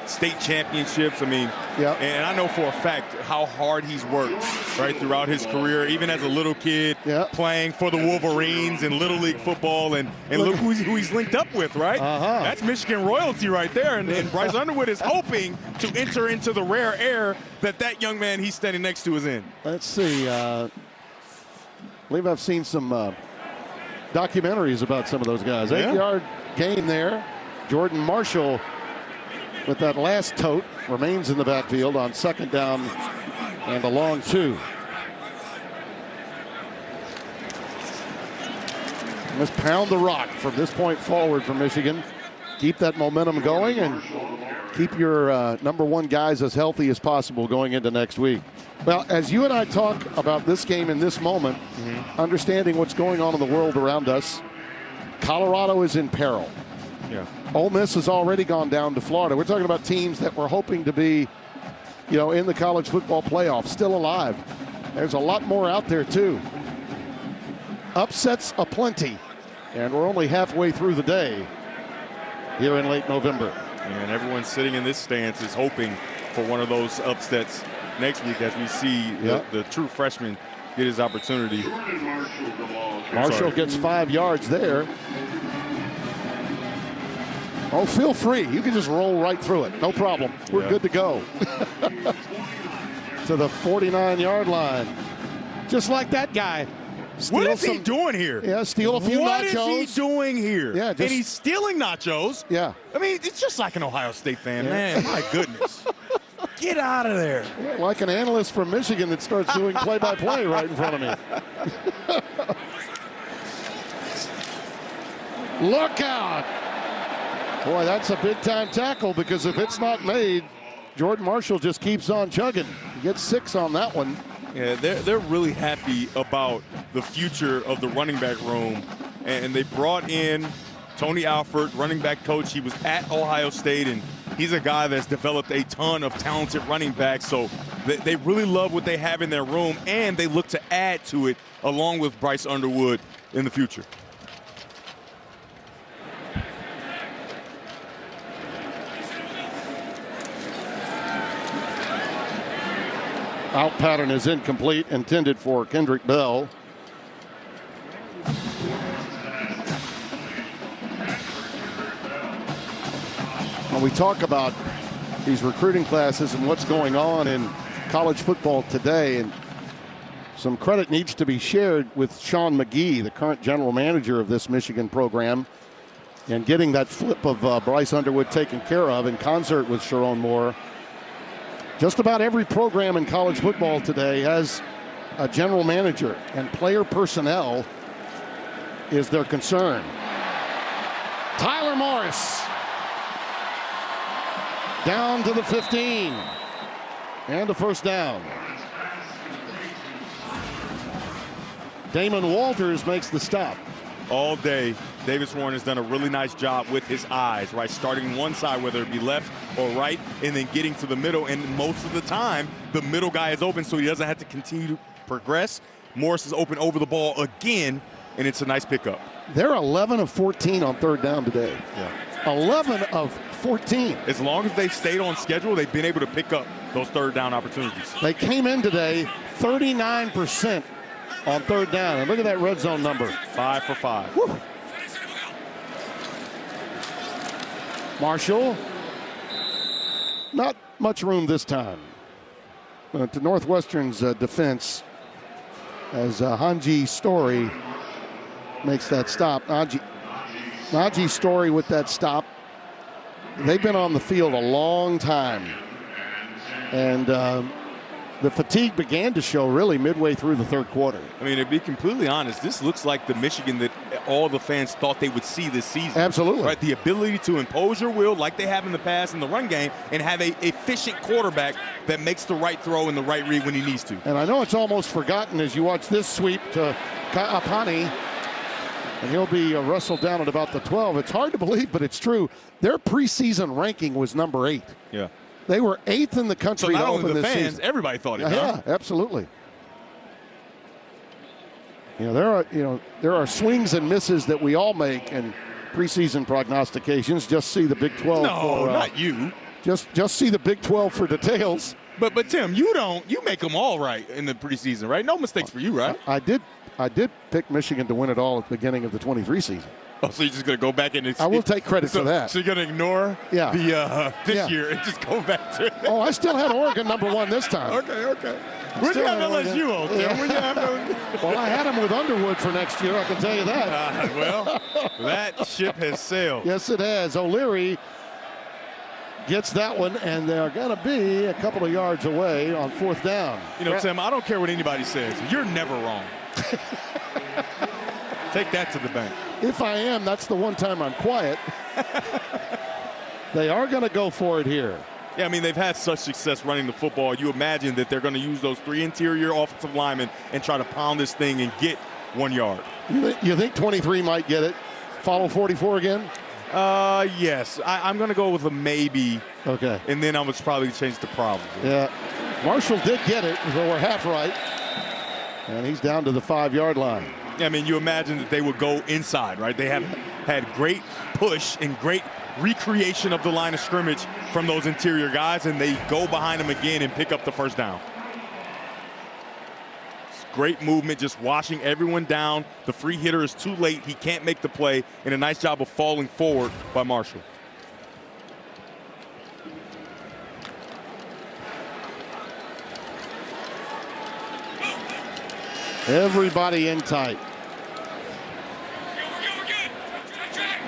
state championships. I mean, and I know for a fact how hard he's worked right throughout his career, even as a little kid playing for the Wolverines in Little League football, and look who he's linked up with, right? That's Michigan royalty right there, and Bryce Underwood is hoping to enter into the rare air that young man he's standing next to is in. Let's see. I believe I've seen some documentaries about some of those guys. 8-yard gain there. Jordan Marshall with that last tote, remains in the backfield on 2nd down and a long 2. Let's pound the rock from this point forward for Michigan. Keep that momentum going and keep your #1 guys as healthy as possible going into next week. Well, as you and I talk about this game in this moment, understanding what's going on in the world around us, Colorado is in peril. Yeah. Ole Miss has already gone down to Florida. We're talking about teams that were hoping to be, in the college football playoff, still alive. There's a lot more out there, too. Upsets aplenty, and we're only halfway through the day here in late November. And everyone sitting in this stance is hoping for one of those upsets next week as we see the true freshman get his opportunity. Marshall gets 5 yards there. Oh, feel free. You can just roll right through it. No problem. We're good to go. To the 49-yard line. Just like that guy. What is he doing here? Yeah, steal a few nachos. What is he doing here? Yeah, and he's stealing nachos. Yeah. I mean, it's just like an Ohio State fan, man. My goodness. Get out of there. Yeah, like an analyst from Michigan that starts doing play-by-play right in front of me. Look out. Boy, that's a big-time tackle because if it's not made, Jordan Marshall just keeps on chugging. He gets 6 on that one. Yeah, they're really happy about the future of the running back room. And they brought in Tony Alford, running back coach. He was at Ohio State, and he's a guy that's developed a ton of talented running backs. So they really love what they have in their room, and they look to add to it along with Bryce Underwood in the future. Out pattern is incomplete, intended for Kendrick Bell. When we talk about these recruiting classes and what's going on in college football today, and some credit needs to be shared with Sean McGee, the current general manager of this Michigan program, and getting that flip of Bryce Underwood taken care of in concert with Sharon Moore. Just about every program in college football today has a general manager, and player personnel is their concern. Tyler Morris down to the 15 and a first down. Damon Walters makes the stop. All day, Davis Warren has done a really nice job with his eyes, right? Starting one side, whether it be left or right, and then getting to the middle. And most of the time, the middle guy is open, so he doesn't have to continue to progress. Morris is open over the ball again, and it's a nice pickup. They're 11 of 14 on 3rd down today. Yeah. 11 of 14. As long as they stayed on schedule, they've been able to pick up those 3rd down opportunities. They came in today 39% on 3rd down. And look at that red zone number. 5 for 5. Woo. Marshall. Not much room this time. To Northwestern's defense as Hanji Story makes that stop. Najee Story with that stop. They've been on the field a long time. And the fatigue began to show really midway through the 3rd quarter. I mean, to be completely honest, this looks like the Michigan that all the fans thought they would see this season. Absolutely. Right? The ability to impose your will like they have in the past in the run game and have a efficient quarterback that makes the right throw and the right read when he needs to. And I know it's almost forgotten as you watch this sweep to Apani, and he'll be wrestled down at about the 12. It's hard to believe, but it's true. Their preseason ranking was number 8. Yeah. They were 8th in the country. So not to only open the this fans, season. everybody thought it. Yeah, absolutely. There are swings and misses that we all make in preseason prognostications. Just see the Big 12. No, not you. Just see the Big 12 for details. But Tim, you make them all right in the preseason, right? No mistakes for you, right? I did pick Michigan to win it all at the beginning of the 23 season. Oh, so you're just going to go back and I will take credit for that. So you're going to ignore this year and just go back to it. Oh, I still had Oregon '1 this time. Okay. Where'd you have LSU, old Tim? Where'd you have Well, I had them with Underwood for next year, I can tell you that. Well, that ship has sailed. Yes, it has. O'Leary gets that one, and they're going to be a couple of yards away on 4th down. You know, Tim, I don't care what anybody says. You're never wrong. Take that to the bank. If I am, that's the one time I'm quiet. They are going to go for it here. Yeah, I mean, they've had such success running the football. You imagine that they're going to use those 3 interior offensive linemen and try to pound this thing and get 1 yard. You think 23 might get it? Follow 44 again? Yes. I'm going to go with a maybe. Okay. And then I would probably change to probably. Yeah. Marshall did get it, so we're half right. And he's down to the 5-yard line. I mean, you imagine that they would go inside, right? They have had great push and great recreation of the line of scrimmage from those interior guys, and they go behind them again and pick up the 1st down. It's great movement, just washing everyone down. The free hitter is too late. He can't make the play, and a nice job of falling forward by Marshall. Everybody in tight.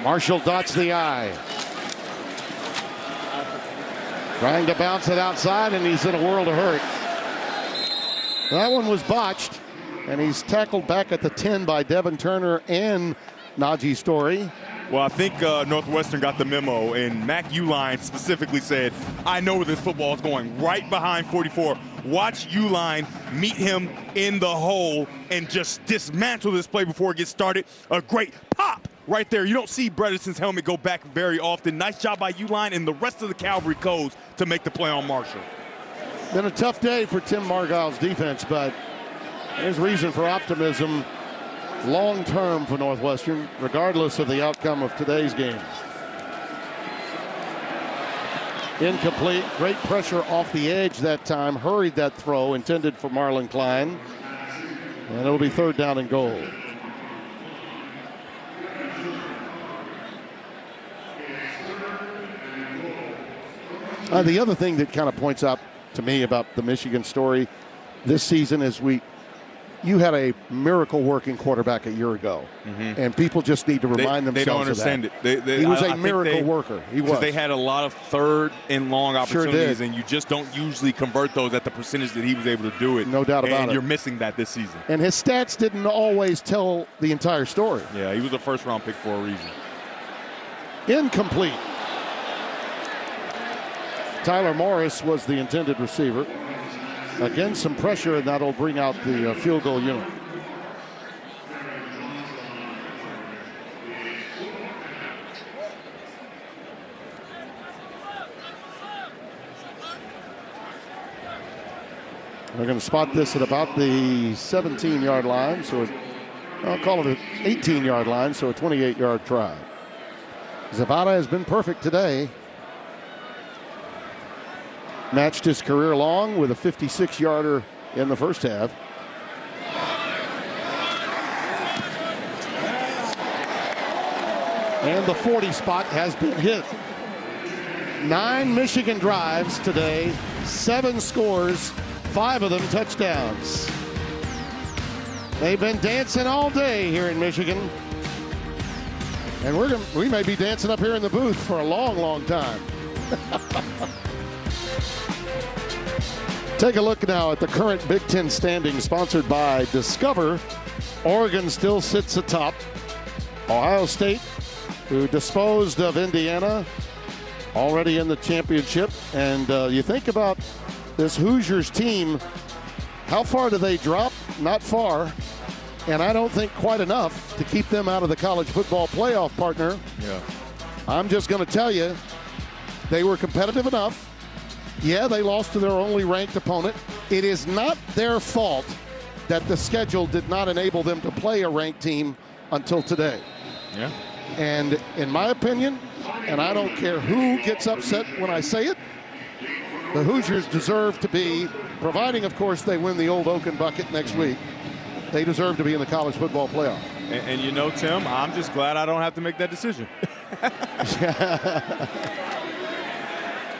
Marshall dots the I. Trying to bounce it outside, and he's in a world of hurt. That one was botched, and he's tackled back at the 10 by Devin Turner and Najee Story. Well, I think Northwestern got the memo, and Mac Uline specifically said, I know where this football is going, right behind 44. Watch Uline meet him in the hole and just dismantle this play before it gets started. A great pop right there. You don't see Bredesen's helmet go back very often. Nice job by Uline and the rest of the Cavalry Codes to make the play on Marshall. Been a tough day for Tim Margile's defense, but there's reason for optimism long-term for Northwestern, regardless of the outcome of today's game. Incomplete. Great pressure off the edge that time. Hurried that throw intended for Marlon Klein. And it'll be 3rd down and goal. The other thing that kind of points out to me about the Michigan story this season is you had a miracle working quarterback a year ago, and people just need to remind themselves they don't understand of that. it. He was a miracle worker. He was. They had a lot of 3rd and long opportunities, Sure did. and you just don't usually convert those at the percentage that he was able to do it. No doubt about it. And you're missing that this season. And his stats didn't always tell the entire story. Yeah, he was a 1st-round pick for a reason. Incomplete. Tyler Morris was the intended receiver. Again, some pressure, and that'll bring out the field goal unit. We're going to spot this at about the 17-yard line, so I'll call it an 18-yard line, so a 28-yard try. Zavada has been perfect today. Matched his career long with a 56-yarder in the 1st half. And the 40 spot has been hit. 9 Michigan drives today, 7 scores, 5 of them touchdowns. They've been dancing all day here in Michigan. And we may be dancing up here in the booth for a long, long time. Take a look now at the current Big Ten standings sponsored by Discover. Oregon still sits atop. Ohio State, who disposed of Indiana, already in the championship. And you think about this Hoosiers team, how far do they drop? Not far. And I don't think quite enough to keep them out of the college football playoff, partner. Yeah. I'm just going to tell you, they were competitive enough. Yeah, they lost to their only ranked opponent. It is not their fault that the schedule did not enable them to play a ranked team until today. Yeah. And in my opinion, and I don't care who gets upset when I say it, the Hoosiers deserve to be, providing, of course, they win the Old Oaken Bucket next week, they deserve to be in the college football playoff. And you know, Tim, I'm just glad I don't have to make that decision.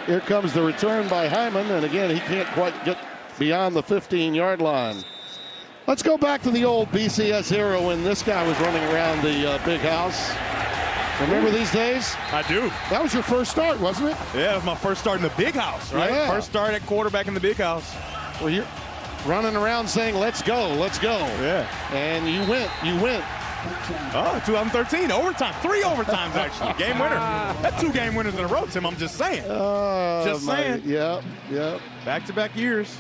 Here comes the return by Hyman, and again, he can't quite get beyond the 15-yard line. Let's go back to the old BCS era when this guy was running around the big house. Remember these days? I do. That was your first start, wasn't it? Yeah, it was my first start in the big house, right? Yeah. First start at quarterback in the big house. Well, you're running around saying, let's go, let's go. Yeah. And you went. Oh, 2013, overtime. 3 overtimes, actually. Game winner. That's 2 game winners in a row, Tim. I'm just saying. Just saying. Yeah. Back-to-back years.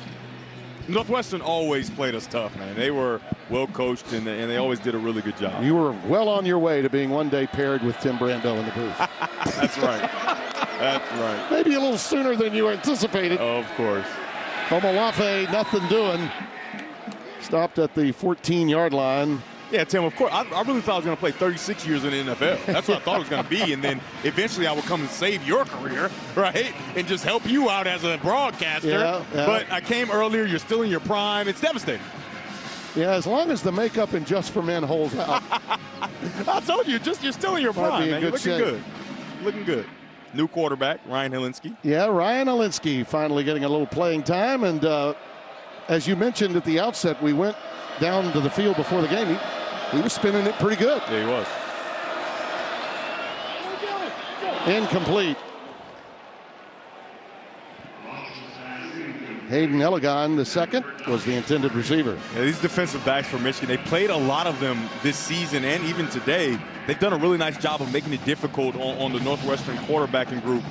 Northwestern always played us tough, man. They were well coached, and they always did a really good job. You were well on your way to being one day paired with Tim Brando in the booth. That's right. That's right. Maybe a little sooner than you anticipated. Oh, of course. Komolafe, nothing doing. Stopped at the 14-yard line. Yeah, Tim, of course. I really thought I was going to play 36 years in the NFL. That's what I thought it was going to be. And then eventually I would come and save your career, right? And just help you out as a broadcaster. Yeah. But I came earlier. You're still in your prime. It's devastating. Yeah, as long as the makeup in Just for Men holds out. I told you, you're still in your prime, man. You're looking shape. good. Looking good. New quarterback, Ryan Helinski. Yeah, Ryan Helinski finally getting a little playing time. And as you mentioned at the outset, we went down to the field before the game. He was spinning it pretty good. Yeah, he was. Incomplete. Hayden Elligon, the second, was the intended receiver. Yeah, these defensive backs for Michigan, they played a lot of them this season and even today. They've done a really nice job of making it difficult on the Northwestern quarterbacking group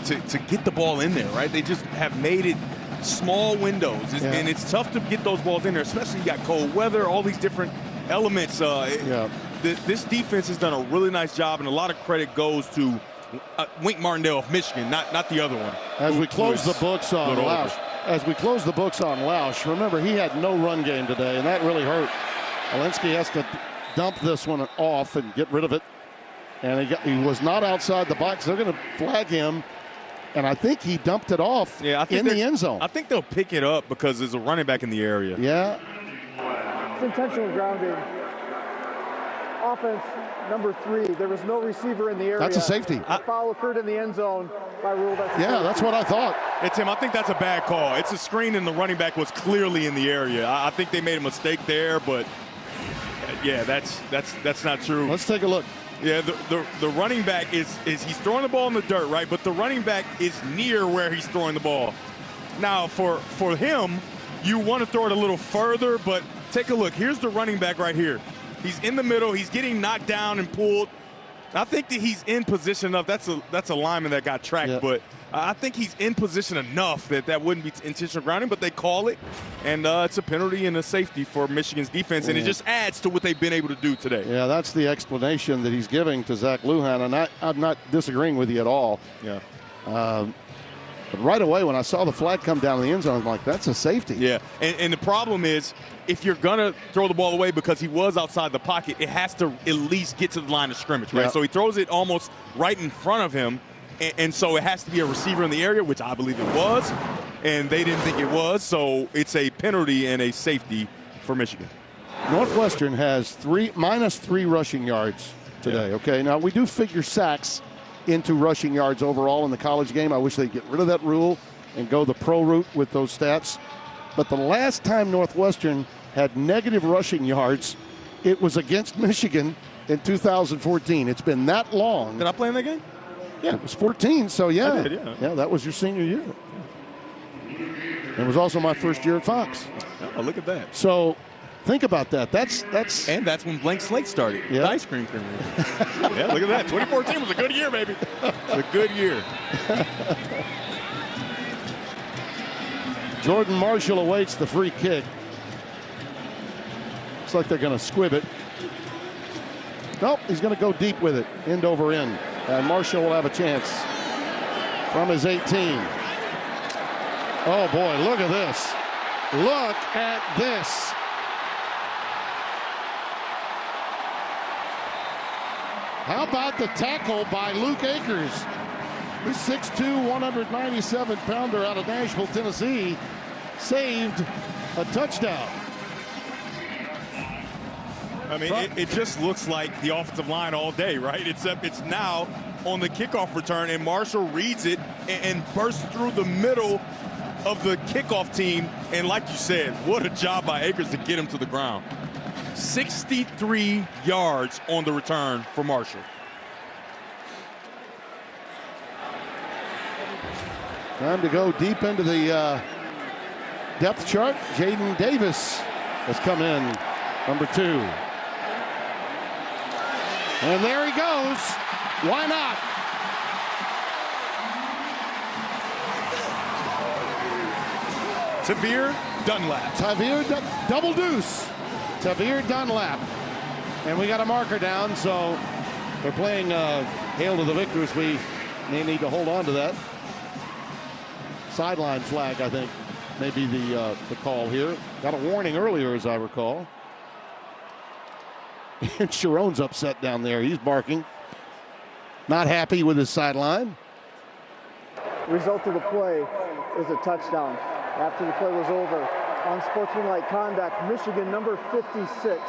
to get the ball in there, right? They just have made it small windows, and it's tough to get those balls in there, especially you got cold weather, all these different elements. This defense has done a really nice job, and a lot of credit goes to Wink Martindale of Michigan, not the other one. As we close the books on Lausch, remember he had no run game today, and that really hurt. Helinski has to dump this one off and get rid of it, and he was not outside the box. They're going to flag him, and I think he dumped it off in the end zone. I think they'll pick it up because there's a running back in the area. Yeah. It's intentional grounding. Offense number 3. There was no receiver in the area. That's a safety. The foul occurred in the end zone by rule. That's what I thought. Hey, Tim, I think that's a bad call. It's a screen and the running back was clearly in the area. I think they made a mistake there, but yeah, that's not true. Let's take a look. Yeah, the running back is he's throwing the ball in the dirt, right? But the running back is near where he's throwing the ball. Now, for him, you want to throw it a little further, but take a look. Here's the running back right here. He's in the middle. He's getting knocked down and pulled. I think that he's in position enough. That's a lineman that got tracked, but I think he's in position enough that wouldn't be intentional grounding, but they call it, and it's a penalty and a safety for Michigan's defense, and it just adds to what they've been able to do today. Yeah, that's the explanation that he's giving to Zach Lujan, and I'm not disagreeing with you at all. Yeah. But right away, when I saw the flag come down in the end zone, I'm like, that's a safety. Yeah, and the problem is, if you're going to throw the ball away because he was outside the pocket, it has to at least get to the line of scrimmage, right? Yep. So he throws it almost right in front of him, and so it has to be a receiver in the area, which I believe it was, and they didn't think it was, so it's a penalty and a safety for Michigan. Northwestern has minus 3 rushing yards today, okay? Now, we do figure sacks into rushing yards overall in the college game. I wish they'd get rid of that rule and go the pro route with those stats. But the last time Northwestern had negative rushing yards, it was against Michigan in 2014. It's been that long. Did I play in that game? Yeah. It was 14, so yeah. I did, yeah. Yeah, that was your senior year. It was also my first year at Fox. Oh, look at that. So think about that. That's And that's when Blank Slate started. Yeah. The ice cream creamery. Yeah, look at that. 2014 was a good year, baby. It's a good year. Jordan Marshall awaits the free kick. Looks like they're going to squib it. Nope, he's going to go deep with it, end over end. And Marshall will have a chance from his 18. Oh, boy, look at this. Look at this. How about the tackle by Luke Akers? This 6'2", 197-pounder out of Nashville, Tennessee, saved a touchdown. I mean, it just looks like the offensive line all day, right? Except it's now on the kickoff return, and Marshall reads it and bursts through the middle of the kickoff team. And like you said, what a job by Akers to get him to the ground. 63 yards on the return for Marshall. Time to go deep into the depth chart. Jaden Davis has come in, number 2. And there he goes. Why not? Tavir Dunlap. Double deuce. Tavir Dunlap. And we got a marker down, so they're playing hail to the victors. We may need to hold on to that. Sideline flag, I think, may be the call here. Got a warning earlier, as I recall. And Sharon's upset down there. He's barking. Not happy with his sideline. The result of the play is a touchdown. After the play was over, unsportsmanlike conduct, Michigan number 56.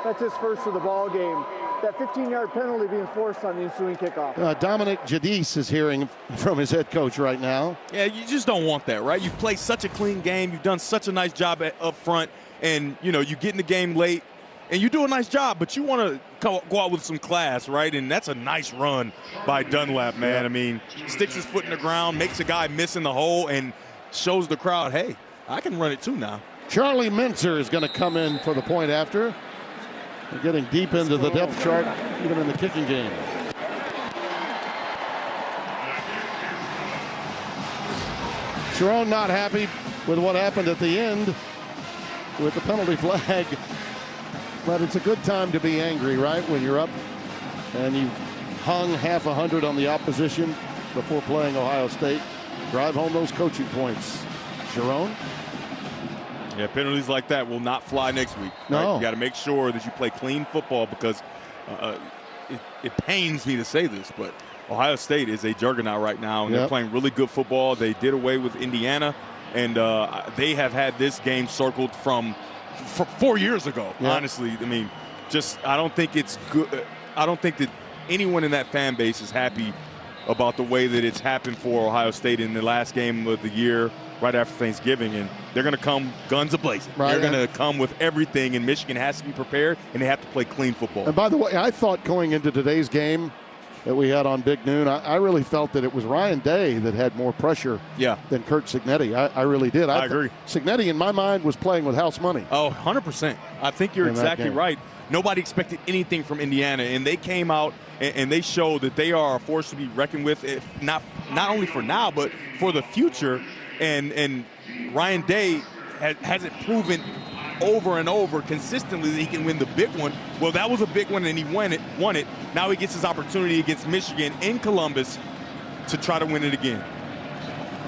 That's his first of the ball game. That 15-yard penalty being forced on the ensuing kickoff. Dominic Jadis is hearing from his head coach right now. Yeah, you just don't want that, right? You've played such a clean game. You've done such a nice job up front. And, you get in the game late. And you do a nice job, but you want to go out with some class, right? And that's a nice run by Dunlap, man. I mean, sticks his foot in the ground, makes a guy miss in the hole, and shows the crowd, hey, I can run it too now. Charlie Minzer is going to come in for the point after. We're getting deep into the depth chart, even in the kicking game. Sharon not happy with what happened at the end with the penalty flag. But it's a good time to be angry, right? When you're up and you've hung half 100 on the opposition before playing Ohio State. Drive home those coaching points. Sharon? Yeah, penalties like that will not fly next week. Right? No. You got to make sure that you play clean football because it pains me to say this, but Ohio State is a juggernaut right now, and they're playing really good football. They did away with Indiana, and they have had this game circled from 4 years ago, honestly. I mean, I don't think it's good. I don't think that anyone in that fan base is happy about the way that it's happened for Ohio State in the last game of the year, right after Thanksgiving. And they're going to come guns a-blazing. Right. They're going to come with everything, and Michigan has to be prepared, and they have to play clean football. And by the way, I thought going into today's game that we had on Big Noon, I really felt that it was Ryan Day that had more pressure than Kurt Cignetti. I really did. I agree. Cignetti, in my mind, was playing with house money. Oh, 100%. I think you're exactly right. Nobody expected anything from Indiana, and they came out and they showed that they are a force to be reckoned with, not only for now, but for the future. And Ryan Day hasn't proven over and over consistently that he can win the big one. Well, that was a big one, and he won it. Now he gets his opportunity against Michigan in Columbus to try to win it again.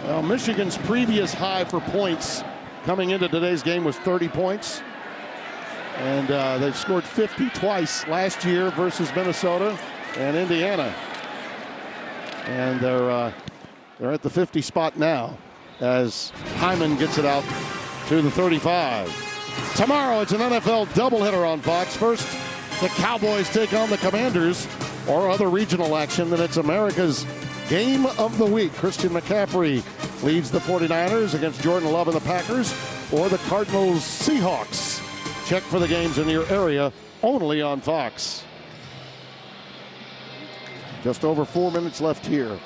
Well, Michigan's previous high for points coming into today's game was 30 points. And they've scored 50 twice last year versus Minnesota and Indiana. And they're at the 50 spot now as Hyman gets it out to the 35. Tomorrow, it's an NFL doubleheader on Fox. First, the Cowboys take on the Commanders, or other regional action. Then it's America's Game of the Week. Christian McCaffrey leads the 49ers against Jordan Love and the Packers, or the Cardinals Seahawks. Check for the games in your area, only on Fox. Just over 4 minutes left here.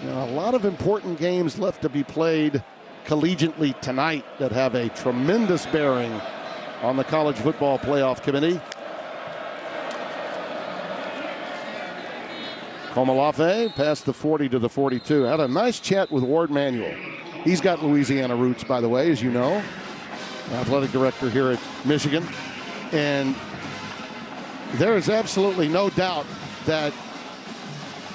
A lot of important games left to be played collegiately tonight that have a tremendous bearing on the College Football Playoff Committee. Komalafe past the 40 to the 42. Had a nice chat with Ward Manuel. He's got Louisiana roots, by the way, as you know. Athletic director here at Michigan. And there is absolutely no doubt that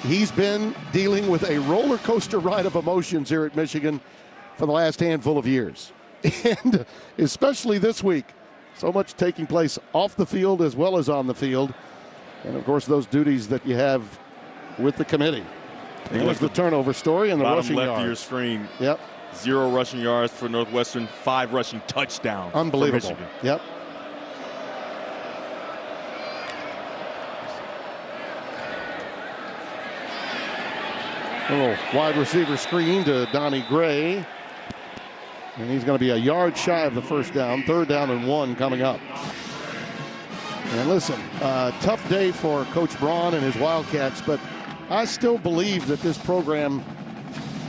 he's been dealing with a roller coaster ride of emotions here at Michigan for the last handful of years. And especially this week, so much taking place off the field as well as on the field. And of course, those duties that you have with the committee. There's the turnover story and the rushing yards. Bottom left of your screen. Yep. 0 rushing yards for Northwestern, 5 rushing touchdowns. Unbelievable. For Michigan. Yep. A little wide receiver screen to Donnie Gray. And he's going to be a yard shy of the first down. 3rd down and 1 coming up. And listen, tough day for Coach Braun and his Wildcats, but I still believe that this program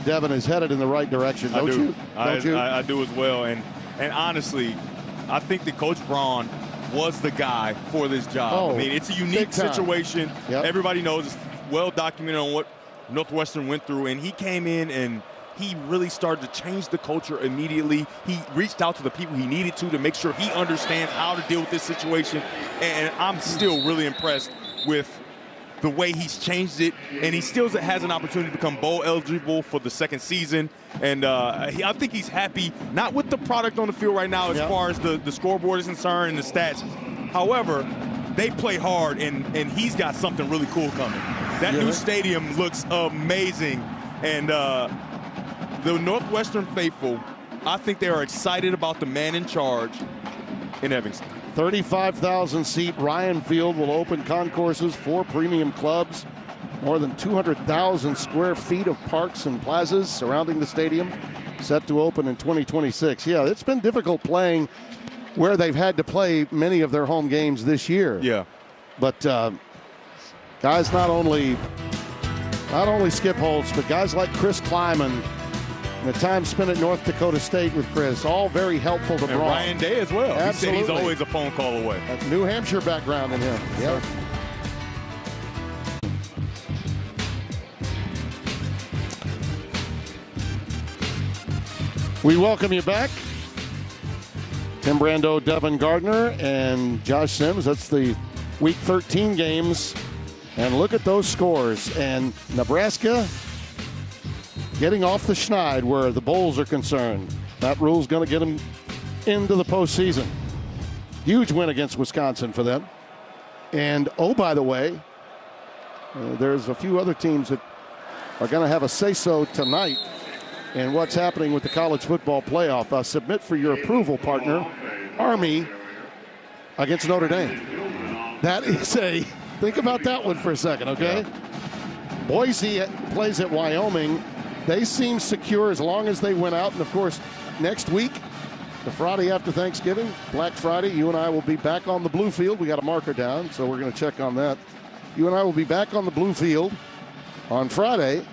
Devin, is headed in the right direction. Don't you? I do as well. And honestly, I think that Coach Braun was the guy for this job. Oh, I mean, it's a unique situation. Yep. Everybody knows it's well documented on what Northwestern went through, and he came in and he really started to change the culture immediately. He reached out to the people he needed to make sure he understands how to deal with this situation, and I'm still really impressed with the way he's changed it, and he still has an opportunity to become bowl eligible for the second season. And I think he's happy, not with the product on the field right now as far as the scoreboard is concerned and the stats. However, they play hard, and he's got something really cool coming. That new stadium looks amazing. And the Northwestern faithful, I think they are excited about the man in charge in Evanston. 35,000-seat Ryan Field will open concourses, 4 premium clubs, more than 200,000 square feet of parks and plazas surrounding the stadium, set to open in 2026. Yeah, it's been difficult playing where they've had to play many of their home games this year. Yeah. But guys, not only Skip Holtz, but guys like Chris Kleiman, the time spent at North Dakota State with Chris, all very helpful to Braun. And Ryan Day as well. Absolutely. He said he's always a phone call away. That New Hampshire background in him. Yeah. We welcome you back. Tim Brando, Devin Gardner, and Josh Sims. That's the Week 13 games. And look at those scores. And Nebraska getting off the schneid where the Bowls are concerned. That rule's going to get them into the postseason. Huge win against Wisconsin for them. And, oh, by the way, there's a few other teams that are going to have a say-so tonight in what's happening with the college football playoff. Submit for your approval, partner. Army against Notre Dame. That is a, think about that one for a second, okay? Yeah. Boise plays at Wyoming. They seem secure as long as they win out. And, of course, next week, the Friday after Thanksgiving, Black Friday, you and I will be back on the blue field. We got a marker down, so we're going to check on that. You and I will be back on the blue field on Friday,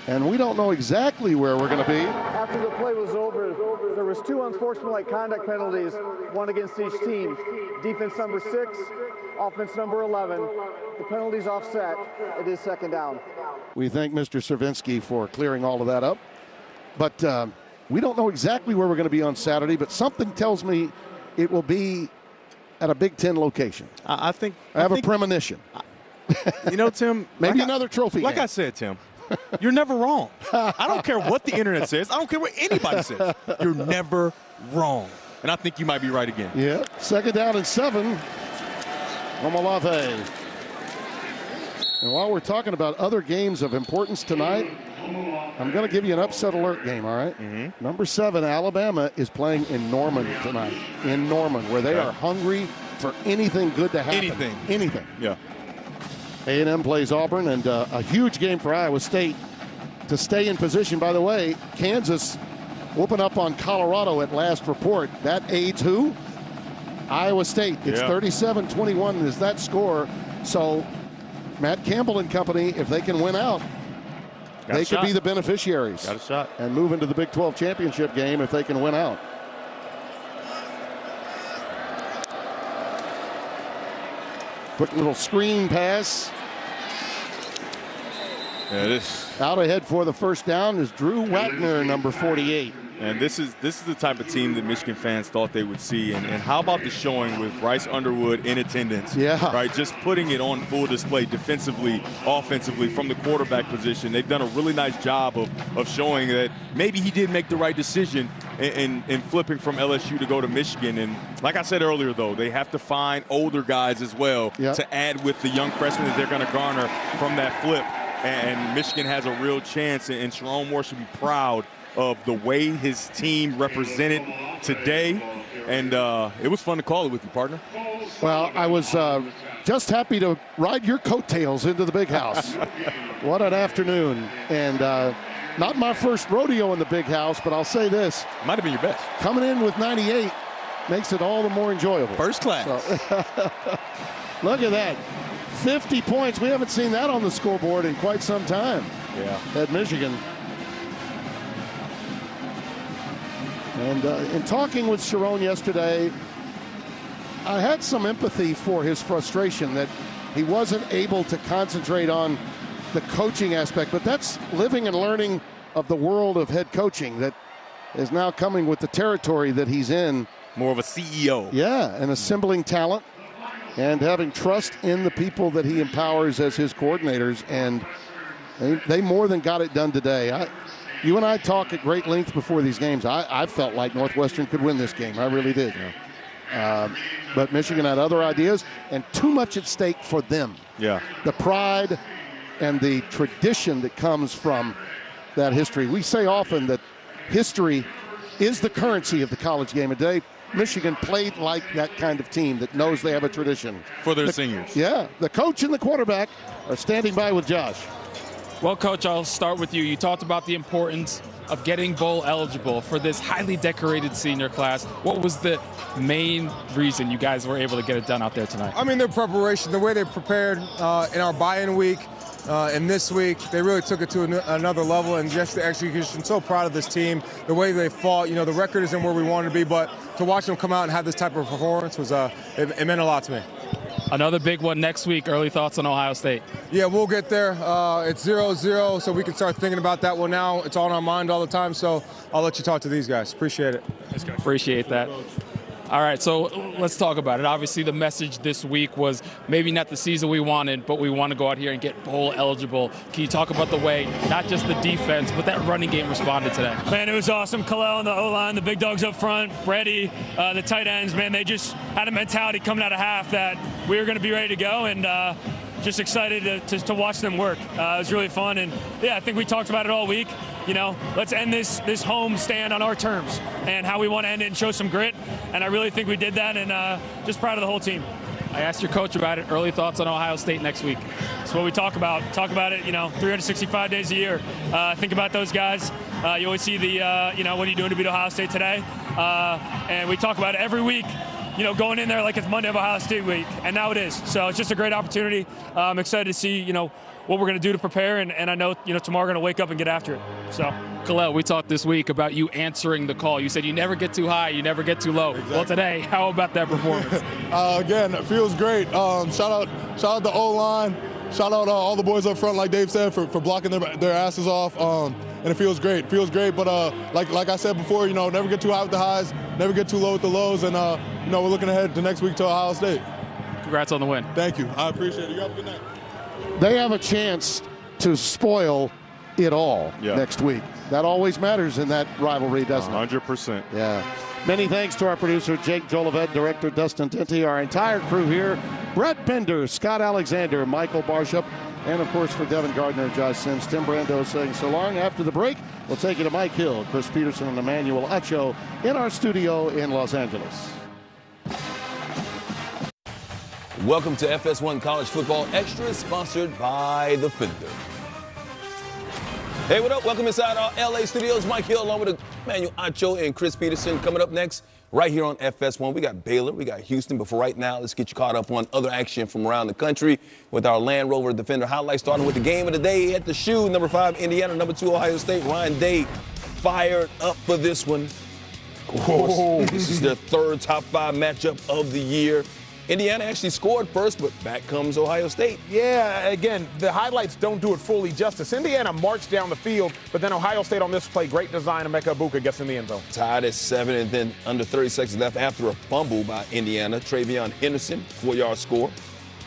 and we don't know exactly where we're going to be. After the play was over, there was 2 unsportsmanlike conduct penalties, one against each team. Defense number 6, offense number 11. The penalties offset. It is second down. We thank Mr. Cervinsky for clearing all of that up. But we don't know exactly where we're going to be on Saturday, but something tells me it will be at a Big Ten location. I have a premonition. You know, Tim, maybe another trophy like game. I said, Tim, you're never wrong. I don't care what the internet says. I don't care what anybody says. You're never wrong. And I think you might be right again. Yeah. Second down and 7 from Olave. And while we're talking about other games of importance tonight, I'm going to give you an upset alert game, all right? Mm-hmm. Number 7, Alabama, is playing in Norman tonight. In Norman, where they are hungry for anything good to happen. Anything. Yeah. A&M plays Auburn, and a huge game for Iowa State to stay in position. By the way, Kansas whooping up on Colorado at last report. That aids who? Iowa State. It's 37-21 is that score. So Matt Campbell and company, if they can win out, they could be the beneficiaries. Got a shot. And move into the Big 12 championship game if they can win out. Quick little screen pass. Yeah, this out ahead for the first down is Drew Wagner, number 48. And this is the type of team that Michigan fans thought they would see. And how about the showing with Bryce Underwood in attendance? Yeah. Right, just putting it on full display defensively, offensively, from the quarterback position. They've done a really nice job of showing that maybe he did make the right decision in flipping from LSU to go to Michigan. And like I said earlier, though, they have to find older guys as well to add with the young freshmen that they're going to garner from that flip. And Michigan has a real chance, and Sharon Moore should be proud of the way his team represented today. And it was fun to call it with you, partner. Well, I was just happy to ride your coattails into the big house. What an afternoon. And not my first rodeo in the big house, but I'll say this. Might have been your best. Coming in with 98 makes it all the more enjoyable. First class. So, look at that. 50 points. We haven't seen that on the scoreboard in quite some time. Yeah. At Michigan. And in talking with Sharon yesterday, I had some empathy for his frustration that he wasn't able to concentrate on the coaching aspect, but that's living and learning of the world of head coaching that is now coming with the territory that he's in. More of a CEO. Yeah, and assembling talent and having trust in the people that he empowers as his coordinators, and they more than got it done today. You and I talk at great length before these games. I felt like Northwestern could win this game. I really did. But Michigan had other ideas and too much at stake for them. Yeah. The pride and the tradition that comes from that history. We say often that history is the currency of the college game. Today, Michigan played like that kind of team that knows they have a tradition. For their seniors. Yeah. The coach and the quarterback are standing by with Josh. Well, Coach, I'll start with you. You talked about the importance of getting bowl eligible for this highly decorated senior class. What was the main reason you guys were able to get it done out there tonight? I mean, their preparation, the way they prepared in our buy-in week and this week, they really took it to another level, and just the execution. So proud of this team, the way they fought. You know, the record isn't where we wanted to be, but to watch them come out and have this type of performance was it meant a lot to me. Another big one next week. Early thoughts on Ohio State? Yeah, we'll get there. It's 0-0, so we can start thinking about that one now. It's on our mind all the time, so I'll let you talk to these guys. Appreciate it. Appreciate that. All right, so let's talk about it. Obviously, the message this week was maybe not the season we wanted, but we want to go out here and get bowl eligible. Can you talk about the way, not just the defense, but that running game responded today? Man, it was awesome. Kalel on the O-line, the big dogs up front, Brady, the tight ends, man, they just had a mentality coming out of half that we were going to be ready to go, and just excited to watch them work. It was really fun, and yeah, I think we talked about it all week. You know, let's end this home stand on our terms and how we want to end it and show some grit, and I really think we did that, and just proud of the whole team. I asked your coach about it. Early thoughts on Ohio State next week? That's what we talk about. Talk about it, 365 days a year. Think about those guys. You always see the, what are you doing to beat Ohio State today? And we talk about it every week. Going in there like it's Monday of Ohio State week, and now it is. So it's just a great opportunity. I'm excited to see, what we're going to do to prepare, and I know, tomorrow we're going to wake up and get after it. So, Kalel, we talked this week about you answering the call. You said you never get too high, you never get too low. Exactly. Well, today, how about that performance? Again, it feels great. Shout out the O-line. Shout out all the boys up front, like Dave said, for blocking their asses off. And it feels great. But like I said before, never get too high with the highs, never get too low with the lows. And, we're looking ahead to next week to Ohio State. Congrats on the win. Thank you. I appreciate it. You have a good night. They have a chance to spoil it all next week. That always matters in that rivalry, doesn't it? 100%. Yeah. Many thanks to our producer, Jake Jolivet, director Dustin Tinty, our entire crew here, Brett Bender, Scott Alexander, Michael Barshop, and, of course, for Devin Gardner and Josh Sims, Tim Brando saying so long. After the break, we'll take you to Mike Hill, Chris Peterson, and Emmanuel Acho in our studio in Los Angeles. Welcome to FS1 College Football Extra, sponsored by The Fender. Hey, what up? Welcome inside our LA studios. Mike Hill along with Emmanuel Acho and Chris Peterson. Coming up next, right here on FS1, we got Baylor, we got Houston. But for right now, let's get you caught up on other action from around the country with our Land Rover Defender highlights, starting with the game of the day at the shoe. Number 5, Indiana. Number 2, Ohio State. Ryan Day fired up for this one. Of course, this is their third top 5 matchup of the year. Indiana actually scored first, but back comes Ohio State. Yeah, again, the highlights don't do it fully justice. Indiana marched down the field, but then Ohio State on this play, great design, and Emeka Egbuka gets in the end zone. Tied at 7, and then under 30 seconds left after a fumble by Indiana. Travion Henderson, 4-yard score.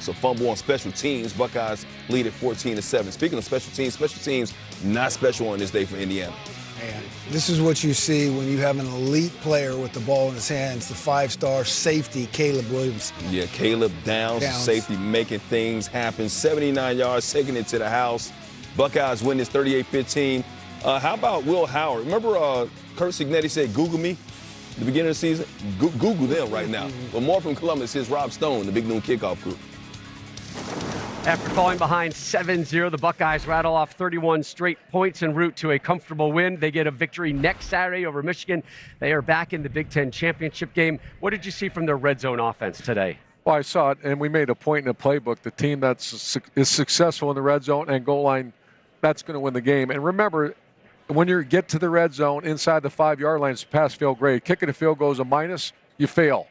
So fumble on special teams. Buckeyes lead at 14-7. Speaking of special teams not special on this day for Indiana. Man, this is what you see when you have an elite player with the ball in his hands, the 5-star safety, Caleb Williams. Yeah, Caleb Downs, safety, making things happen. 79 yards, taking it to the house. Buckeyes win this 38-15. How about Will Howard? Remember Kurt Signetti said, Google me at the beginning of the season? Google them right now. But more from Columbus, here's Rob Stone, the Big Noon Kickoff Group. After falling behind 7-0, the Buckeyes rattle off 31 straight points en route to a comfortable win. They get a victory next Saturday over Michigan. They are back in the Big Ten championship game. What did you see from their red zone offense today? Well, I saw it, and we made a point in the playbook. The team that is successful in the red zone and goal line, that's going to win the game. And remember, when you get to the red zone inside the 5-yard line, it's pass fail grade. Kicking a field goal is a minus, you fail.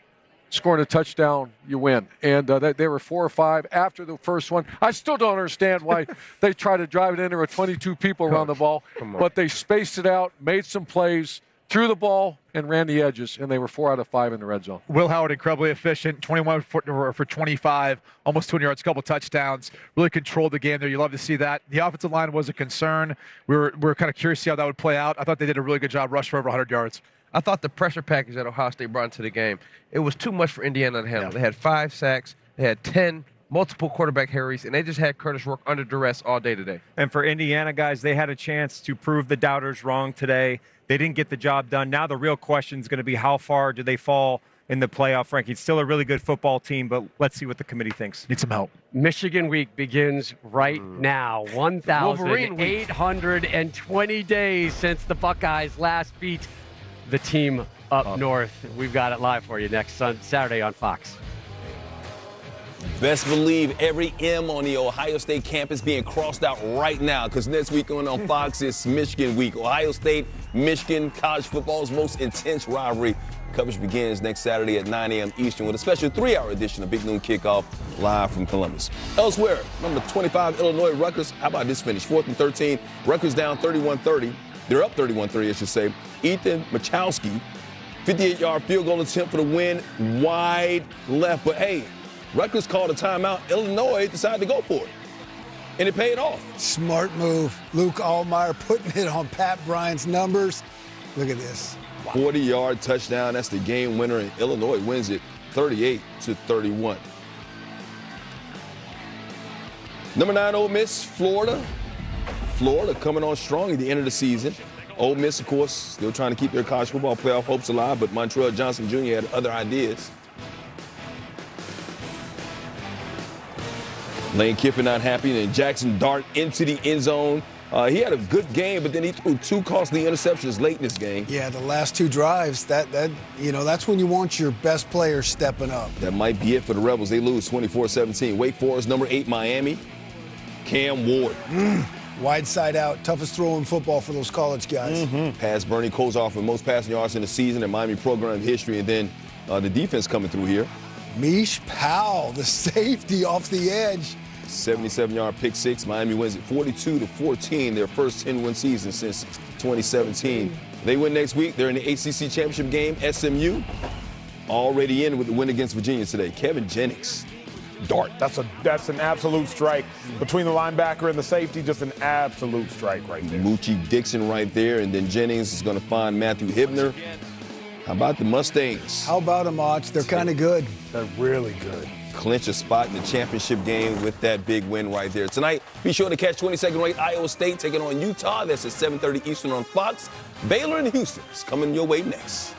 Scoring a touchdown, you win. And they were 4 or 5 after the first one. I still don't understand why they try to drive it in. There were 22 people around the ball. But they spaced it out, made some plays, threw the ball, and ran the edges. And they were 4 out of 5 in the red zone. Will Howard, incredibly efficient, 21 for 25, almost 200 yards, a couple touchdowns. Really controlled the game there. You love to see that. The offensive line was a concern. We were kind of curious to see how that would play out. I thought they did a really good job, rushed for over 100 yards. I thought the pressure package that Ohio State brought into the game, it was too much for Indiana to handle. They had 5 sacks, they had 10 multiple quarterback hurries, and they just had Curtis Rourke under duress all day today. And for Indiana, guys, they had a chance to prove the doubters wrong today. They didn't get the job done. Now the real question is going to be how far do they fall in the playoff ranking. Still a really good football team, but let's see what the committee thinks. Need some help. Michigan week begins right now. 1,820 days since the Buckeyes last beat the team up north. We've got it live for you next Saturday on Fox. Best believe every M on the Ohio State campus being crossed out right now, because next week on Fox is Michigan week. Ohio State, Michigan, college football's most intense rivalry. Coverage begins next Saturday at 9 a.m. Eastern with a special 3-hour edition of Big Noon Kickoff live from Columbus. Elsewhere, number 25, Illinois Rutgers. How about this finish? 4th and 13. Rutgers down 31-30. They're up 31-30, I should say. Ethan Machowski, 58-yard field goal attempt for the win, wide left. But hey, Rutgers called a timeout. Illinois decided to go for it, and it paid off. Smart move. Luke Allmeyer putting it on Pat Bryant's numbers. Look at this. 40-yard touchdown. That's the game winner, and Illinois wins it 38-31. Number 9, Ole Miss, Florida. Florida coming on strong at the end of the season. Ole Miss, of course, still trying to keep their college football playoff hopes alive, but Montrell Johnson Jr. had other ideas. Lane Kiffin not happy, and Jackson Dart into the end zone. He had a good game, but then he threw 2 costly interceptions late in this game. Yeah, the last 2 drives, that's when you want your best players stepping up. That might be it for the Rebels. They lose 24-17. Wake Forest, number 8, Miami. Cam Ward. Wide side out, toughest throw in football for those college guys. Pass Bernie Kosar for most passing yards in the season in Miami program history, and then the defense coming through here. Mish Powell, the safety off the edge. 77-yard pick six. Miami wins it 42-14, their first 10-win season since 2017. They win next week. They're in the ACC championship game. SMU already in with the win against Virginia today. Kevin Jennings. Dart. That's an absolute strike. Between the linebacker and the safety, just an absolute strike right there. Moochie Dixon right there, and then Jennings is going to find Matthew Hibner. How about the Mustangs? How about them, Arch? They're kind of good. They're really good. Clinch a spot in the championship game with that big win right there. Tonight, be sure to catch 22nd-ranked Iowa State taking on Utah. That's at 7:30 Eastern on Fox. Baylor and Houston is coming your way next.